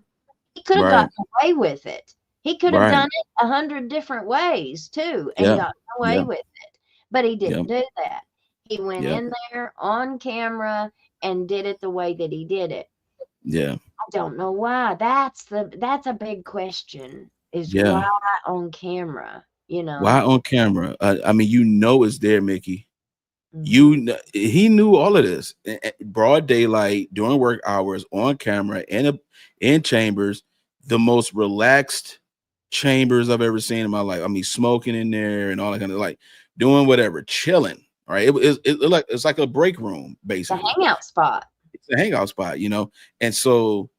He could have Right. gotten away with it. He could have Right. done it 100 different ways too and Yeah. gotten away Yeah. with it. But he Yeah. didn't do that. He went Yeah. in there on camera and did it the way that he did it. Yeah. I don't know why. That's a big question. Is Yeah. why on camera? You Why know. on camera? I mean, you know, it's there, Mickey. Mhm. He knew all of this. Broad daylight, during work hours, on camera, in chambers, the most relaxed chambers I've ever seen in my life. I mean, smoking in there and all that kind of, like, doing whatever, chilling. Right? It's like a break room, It's a basically. hangout spot. It's a hangout spot, you know. And so,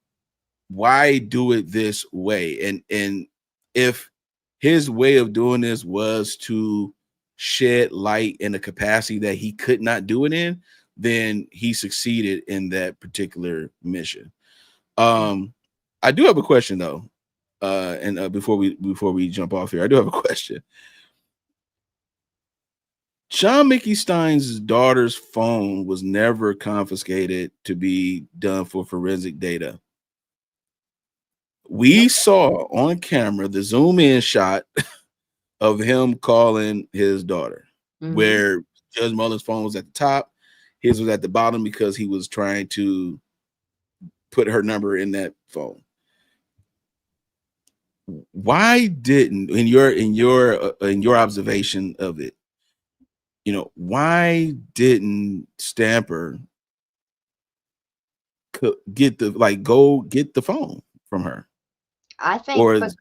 why do it this way? And if his way of doing this was to shed light in a capacity that he could not do it in, then he succeeded in that particular mission. I do have a question though. And before we jump off here, I do have a question. Sean Mickey Stein's daughter's phone was never confiscated to be done for forensic data. We saw on camera the zoom in shot of him calling his daughter, Mhm. where Judge Mullen's phone was at the top, his was at the bottom because he was trying to put her number in that phone. Why didn't, in your observation of it, you know, why didn't Stamper go get the phone from her? I think Or because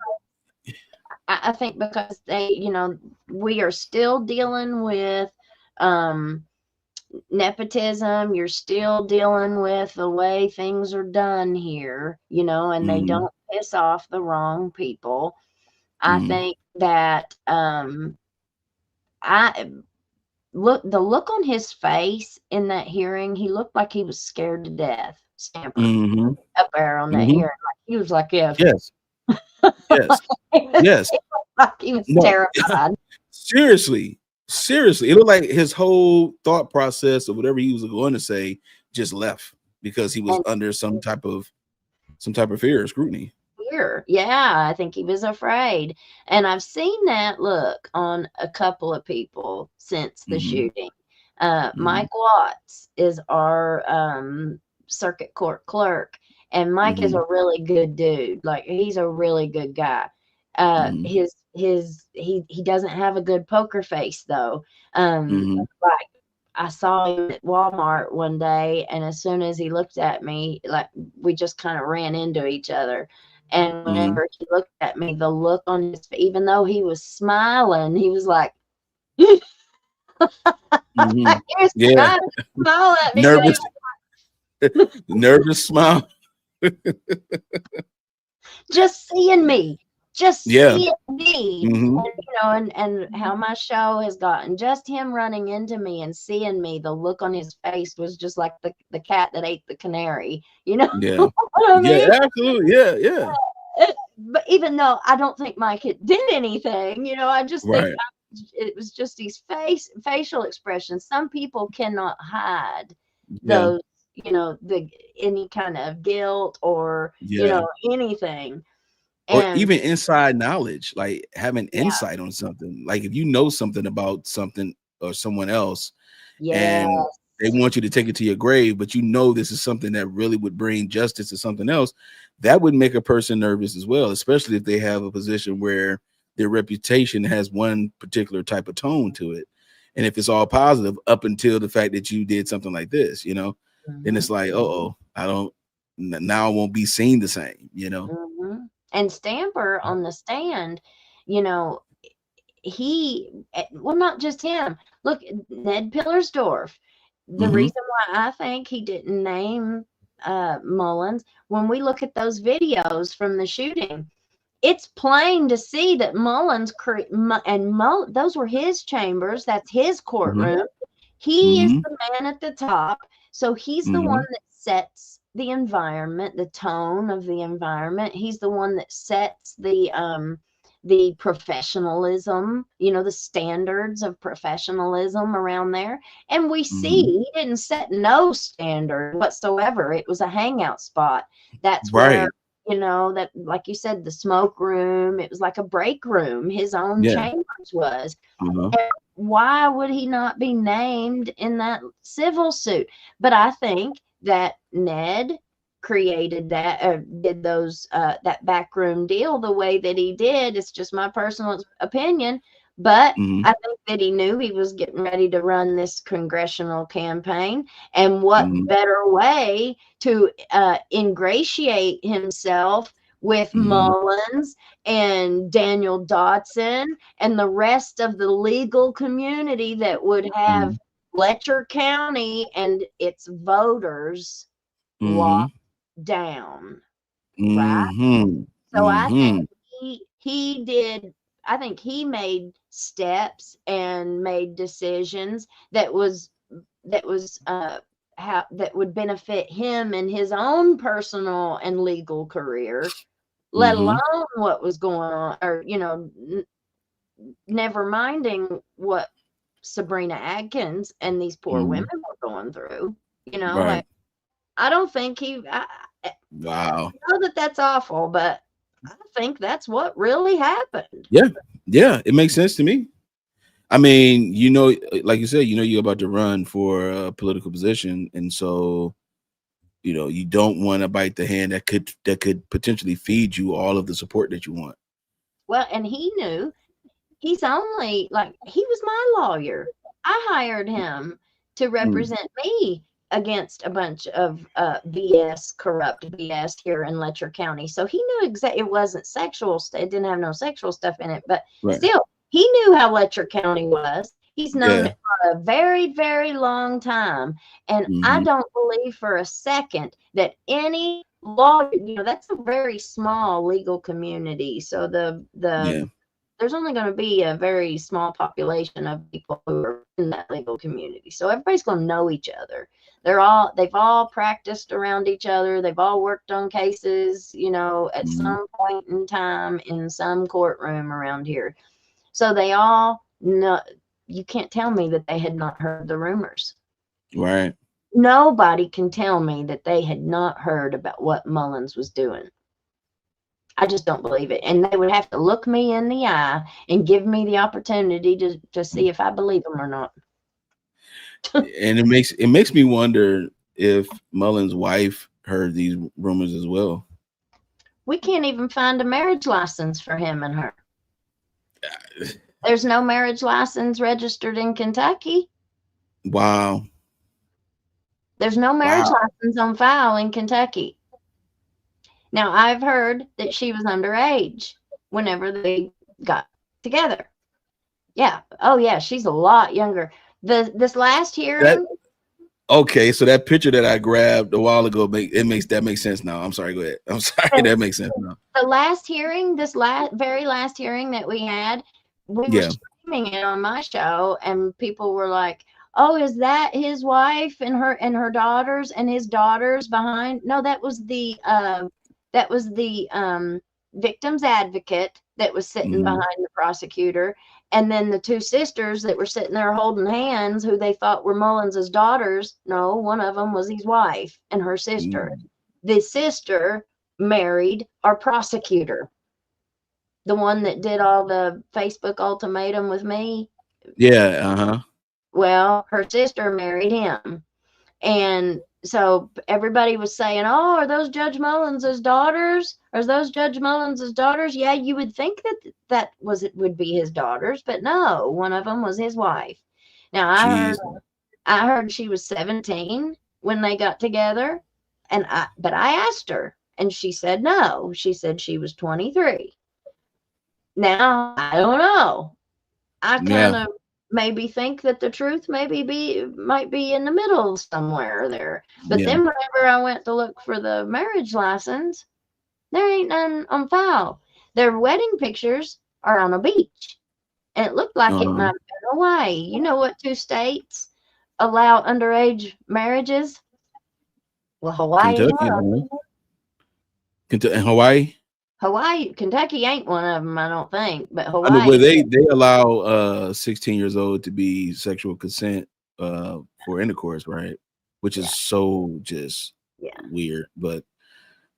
I think because they, you know, we are still dealing with nepotism. You're still dealing with the way things are done here, you know, and they Mhm, don't piss off the wrong people. I mhm, think that I the look on his face in that hearing, he looked like he was scared to death. Stamper mhm, up there on that mhm. hearing, like he was like if Yes, yes, yes. like he was No, terrified. seriously, it looked like his whole thought process of whatever he was going to say just left because he was And under some type of fear or scrutiny. fear. Yeah, I think he was afraid. And I've seen that look on a couple of people since the Mhm, shooting. mhm, Mike Watts is our circuit court clerk, and Mike is mhm, a really good dude. Like he's a really good guy. mhm, He doesn't have a good poker face though. mhm, Like I saw him at Walmart one day, and as soon as he looked at me, like we just kind of ran into each other. And mhm, whenever he looked at me, the look on his face, even though he was smiling, he was like, he mhm. was Yeah, trying to smile at me, but he nervous, nervous smile. just seeing me, just Yeah, seeing me, mhm, and, you know, and how my show has gotten, just him running into me and seeing me, the look on his face was just like the cat that ate the canary, you know yeah, what I yeah, mean? absolutely, yeah, yeah, But even though I don't think Mike did anything, you know, I just think right, it was just these facial expressions. Some people cannot hide yeah, those, you know, the any kind of guilt or, you yeah, know, anything. Or And even inside knowledge, like having yeah, insight on something. Like if you know something about something or someone else, yes, and they want you to take it to your grave, but you know this is something that really would bring justice to something else, that would make a person nervous as well, especially if they have a position where their reputation has one particular type of tone to it. And if it's all positive up until the fact that you did something like this, then mhm, it's like, oh, I don't, now I won't be seen the same, mhm. And Stamper on the stand, you know, well, not just him. Look, Ned Pillersdorf. The Hmm. reason why I think he didn't name Mullins, when we look at those videos from the shooting, it's plain to see that those were his chambers. That's his Hmm. courtroom. He is Hmm. the man at the top. So he's the one Hmm. that sets the environment, the tone of the environment. He's the one that sets the professionalism, the standards of professionalism around there. And we see Hmm. he didn't set no standard whatsoever. It was a hangout spot. That's where, Right. that, like you said, the smoke room, it was like a break room. His own Yeah. chambers was. Uh-huh. And why would he not be named in that civil suit? But I think that Ned created that, did that backroom deal the way that he did. It's just my personal opinion, but Hmm. I think that he knew he was getting ready to run this congressional campaign, and what Hmm. better way to ingratiate himself with Hmm. Mullins and Daniel Dotson and the rest of the legal community that would have Hmm. Letcher County and its voters Hmm. locked down, right? Hmm. So I think Hmm. he did. I think he made steps and made decisions that was how that would benefit him in his own personal and legal career, let Hmm. alone what was going on, or never minding what Sabrina Adkins and these poor Hmm. women were going through. Right. Like, I don't think I Wow. know that that's awful, but I think that's what really happened. Yeah. Yeah. It makes sense to me. I mean, like you said, you're about to run for a political position. And so, you don't want to bite the hand that could potentially feed you all of the support that you want. Well, and he knew he was my lawyer. I hired him to Mm. represent me against a bunch of corrupt BS here in Letcher County. So he knew exactly it wasn't sexual. It didn't have no sexual stuff in it, but Right. still, he knew how Letcher County was. He's known Yeah. it for a very, very long time. And I Hmm. don't believe for a second that any lawyer, that's a very small legal community. So Yeah. there's only going to be a very small population of people who are in that legal community. So everybody's going to know each other. They've all practiced around each other. They've all worked on cases, at Hmm. some point in time in some courtroom around here. So they all know. You can't tell me that they had not heard the rumors. Right. Nobody can tell me that they had not heard about what Mullins was doing. I just don't believe it. And they would have to look me in the eye and give me the opportunity to see if I believe them or not. And it makes me wonder if Mullen's wife heard these rumors as well. We can't even find a marriage license for him and her. There's no marriage license registered in Kentucky. Wow. There's no marriage Wow. license on file in Kentucky. Now, I've heard that she was underage whenever they got together. Yeah. Oh, yeah. She's a lot younger. This last That hearing, okay, so that picture that I grabbed a while ago makes sense now. I'm sorry, go ahead. I'm sorry, that makes sense now. the last hearing, very last hearing that we had, we were Yeah. streaming it on my show, and people were like, "Oh, is that his wife and her daughters and his daughters behind?" No, that was the victim's advocate that was sitting Hmm. behind the prosecutor, and then the two sisters that were sitting there holding hands, who they thought were Mullins's daughters. No, one of them was his wife and her sister. The sister married our prosecutor. the one that did all the Facebook ultimatum with me. Yeah. Well, her sister married him. And so everybody was saying, "Oh, are those Judge Mullins's daughters? Are those Judge Mullins's daughters?" Yeah, you would think that it would be his daughters, but no, one of them was his wife. Now Jeez. I heard she was 17 when they got together, but I asked her, and she said no. She said she was 23. Now I don't know. I kind Yeah. of maybe think that the truth might be in the middle somewhere there. But Yeah. then whenever I went to look for the marriage license, there ain't none on file. Their wedding pictures are on a beach. And it looked like it might Uh-huh. have been Hawaii. You know what 2 states allow underage marriages? Well, Hawaii is Kentucky, one of them. huh? Kentucky and Hawaii. Hawaii, Kentucky ain't one of them, I don't think, but I know where Hawaii. they allow 16 years old to be sexual consent for intercourse, right? Which Yeah, is so just yeah. weird. But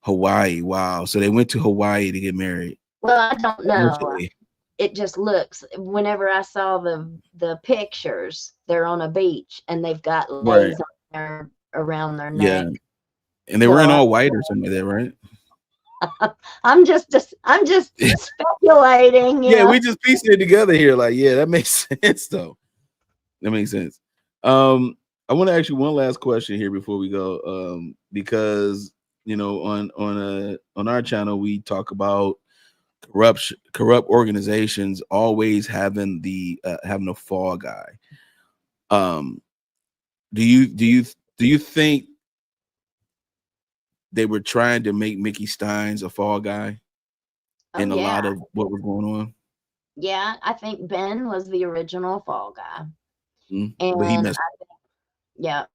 Hawaii, wow. So they went to Hawaii to get married. Well, I don't know. Allegedly. It just looks, whenever I saw the pictures, they're on a beach and they've got Right. lace on around their Yeah. neck. And they So weren't all white or something like that, right? I'm just speculating, you Yeah, know. we just piecing it together here. Like, yeah, that makes sense though. That makes sense. I want to ask you one last question here before we go. Because on our channel we talk about corrupt organizations always having having a fall guy. Do you think they were trying to make Mickey Steins a fall guy Oh in a yeah. lot of what was going on? Yeah, I think Ben was the original fall guy. But he And messed yeah.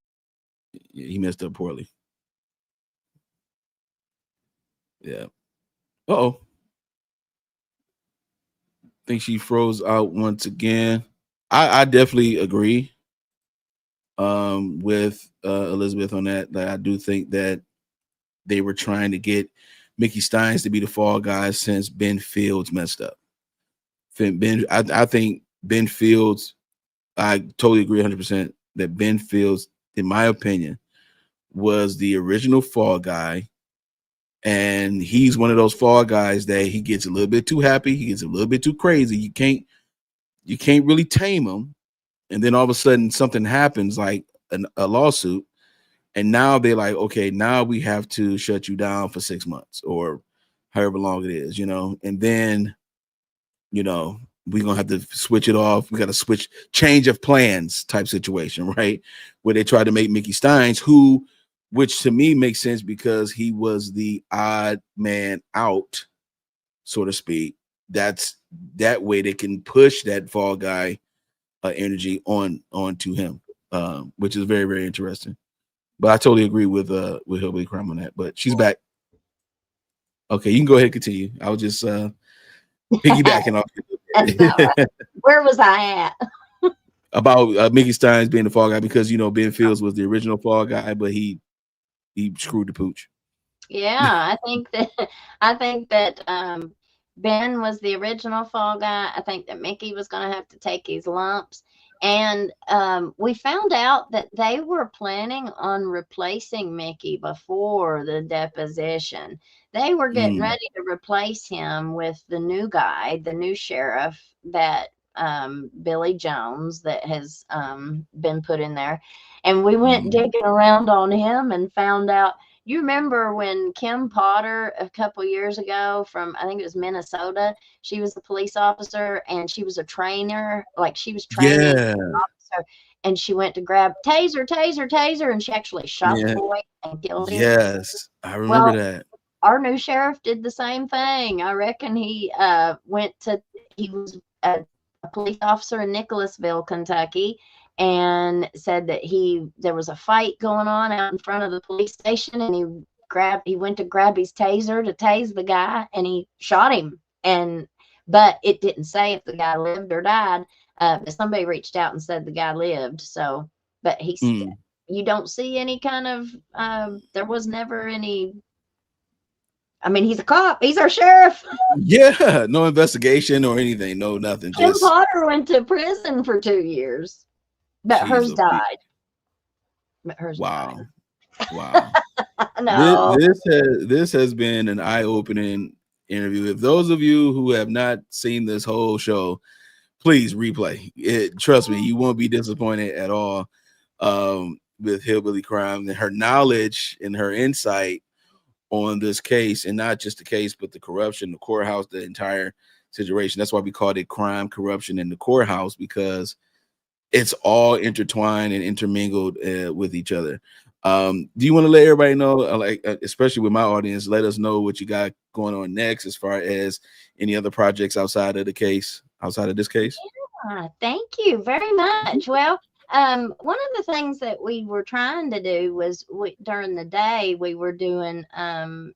he messed up poorly. Yeah. Uh-oh. Think she froze out once again. I definitely agree with Elizabeth on that. That I do think that they were trying to get Mickey Steins to be the fall guy since Ben Fields messed up. I think Ben Fields, I totally agree 100% that Ben Fields, in my opinion, was the original fall guy. And he's one of those fall guys that he gets a little bit too happy. He gets a little bit too crazy. You can't really tame him. And then all of a sudden something happens like a lawsuit. And now they're like, okay, now we have to shut you down for 6 months or however long it is, and then, we're going to have to switch it off. We got to change of plans type situation, right? Where they try to make Mickey Steins, which to me makes sense because he was the odd man out, so to speak. That way they can push that fall guy energy onto him, which is very, very interesting. But I totally agree with Hillbilly Crime on that. But she's back. Okay, you can go ahead and continue. I was just piggybacking off That's all right. Where was I at? about Mickey Steins being the fall guy because Ben Fields was the original fall guy, but he screwed the pooch. Yeah, I think that Ben was the original fall guy. I think that Mickey was going to have to take his lumps. And we found out that they were planning on replacing Mickey before the deposition. They were getting ready to replace him with the new guy, the new sheriff that Billy Jones that has been put in there. And we went digging around on him and found out. You remember when Kim Potter a couple years ago from, I think it was Minnesota, she was a police officer and she was a trainer, like she was training an officer, and she went to grab taser, and she actually shot the boy and killed him. Yes, I remember that. Our new sheriff did the same thing. I reckon he was a police officer in Nicholasville, Kentucky, and said that there was a fight going on out in front of the police station, and he went to grab his taser to tase the guy, and he shot him. But it didn't say if the guy lived or died. But somebody reached out and said the guy lived. So, but you don't see any kind of there was never any I mean, he's a cop. He's our sheriff. Yeah, no investigation or anything. No, nothing. Kim Just Potter went to prison for 2 years, but hers Jesus. died. But hers Wow. died. Wow. No. This has been an eye-opening interview. If those of you who have not seen this whole show, please replay it. Trust me, you won't be disappointed at all with Hillbilly Crime and her knowledge and her insight on this case, and not just the case, but the corruption, the courthouse, the entire situation. That's why we called it crime, corruption in the courthouse, because it's all intertwined and intermingled with each other. Do you want to let everybody know, especially with my audience, let us know what you got going on next as far as any other projects outside of this case? Yeah, thank you very much. Well, one of the things that we were trying to do was during the day we were doing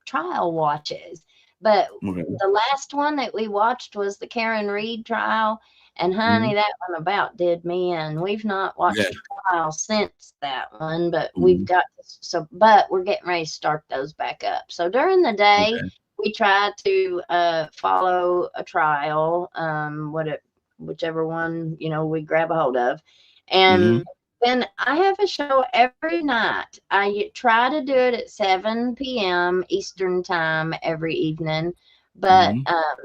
trial watches, but the last one that we watched was the Karen Reed trial, and honey, that one about did me in. We've not watched a trial since that one, but we've got but we're getting ready to start those back up. So during the day, we try to follow a trial, whichever one we grab a hold of, and then I have a show every night. I try to do it at 7 p.m. Eastern time every evening, but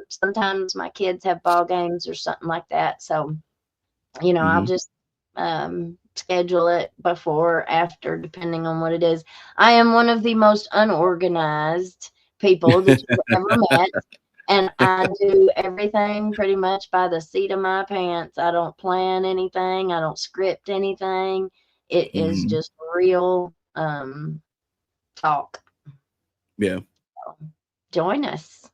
sometimes my kids have ball games or something like that, so I'll just schedule it before or after, depending on what it is. I am one of the most unorganized people that you've ever met. And I do everything pretty much by the seat of my pants. I don't plan anything. I don't script anything. It is just real talk. Yeah. So, join us.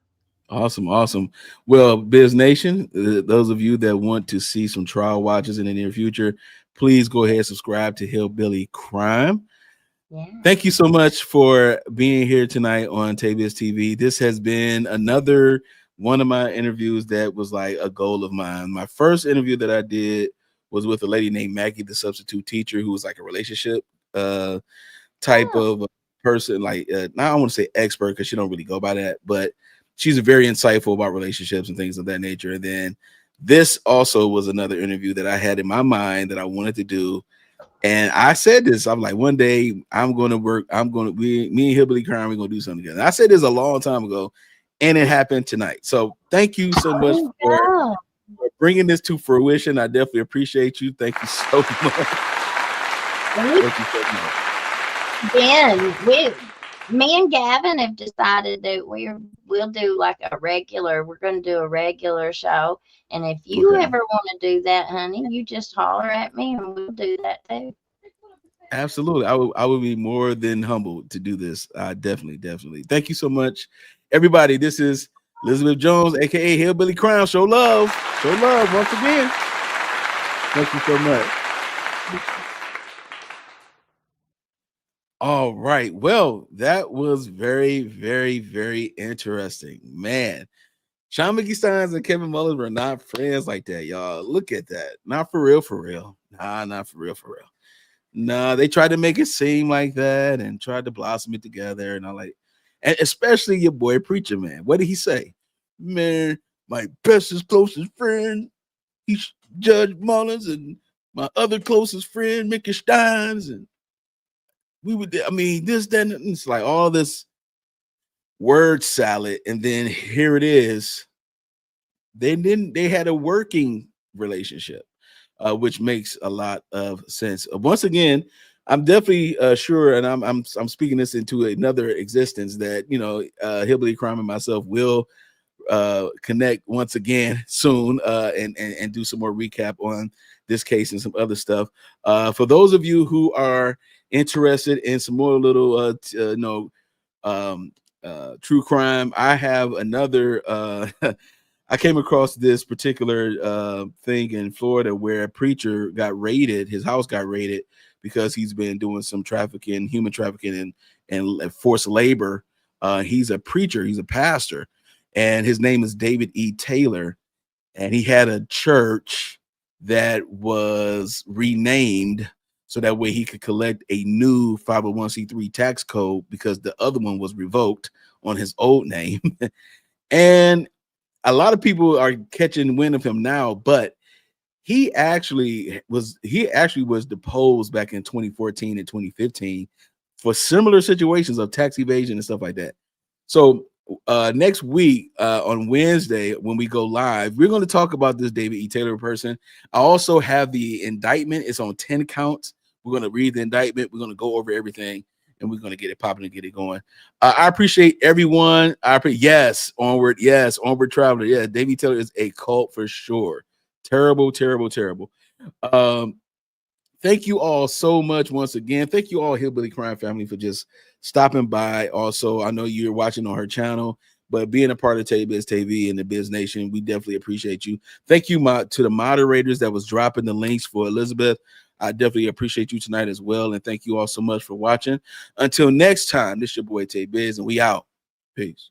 Awesome. Well, Biz Nation, those of you that want to see some trial watches in the near future, please go ahead and subscribe to Hillbilly Crime. Yeah. Thank you so much for being here tonight on Taybiz TV. This has been another one of my interviews that was like a goal of mine. My first interview that I did was with a lady named Maggie, the substitute teacher, who was like a relationship type of person. Like, I don't want to say expert because she don't really go by that, but she's very insightful about relationships and things of that nature. And then this also was another interview that I had in my mind that I wanted to do. And I said this, I'm like, one day me and Hillbilly Crime, we're going to do something together. I said this a long time ago, and it happened tonight. So thank you so much for bringing this to fruition. I definitely appreciate you. Thank you so much. Thank you so much. Ben, me and Gavin have decided that we'll do like we're going to do a regular show. And if you ever want to do that, honey, you just holler at me and we'll do that too. Absolutely. I would be more than humbled to do this. Definitely. Thank you so much, everybody. This is Elizabeth Jones, aka Hillbilly Crime. Show love once again. Thank you so much. All right. Well, that was very, very, very interesting, man. Sean Mickey Steins and Kevin Mullins were not friends like that, y'all. Look at that. Not for real. Nah, not for real. Nah, they tried to make it seem like that and tried to blossom it together. And and especially your boy Preacher Man. What did he say? Man, my bestest, closest friend, he's Judge Mullins, and my other closest friend, Mickey Steins, and this, then it's like all this word salad, and then here it is. They had a working relationship, which makes a lot of sense. Once again, I'm definitely sure, and I'm speaking this into another existence that Hillbilly Crime and myself will connect once again soon and do some more recap on this case and some other stuff. For those of you who are interested in some more little true crime, I have another I came across this particular thing in Florida where a preacher got raided. His house got raided because he's been doing some human trafficking and forced labor. He's a preacher, he's a pastor, and his name is David E. Taylor. And he had a church that was renamed so that way he could collect a new 501c3 tax code because the other one was revoked on his old name. And a lot of people are catching wind of him now, but he actually was deposed back in 2014 and 2015 for similar situations of tax evasion and stuff like that. So next week on Wednesday, when we go live, we're going to talk about this David E. Taylor person. I also have the indictment. It's on 10 counts. We're going to read the indictment. We're going to go over everything, and we're going to get it popping and get it going. I appreciate everyone. Yes, onward traveler. Yeah, David E. Taylor is a cult for sure. Terrible. Thank you all so much once again. Thank you all, Hillbilly Crime family, for just stopping by. Also, I know you're watching on her channel, but being a part of Taybiz TV and the Biz Nation, we definitely appreciate you. Thank you to the moderators that was dropping the links for Elizabeth. I definitely appreciate you tonight as well. And thank you all so much for watching. Until next time, this is your boy Taybiz, and we out. Peace.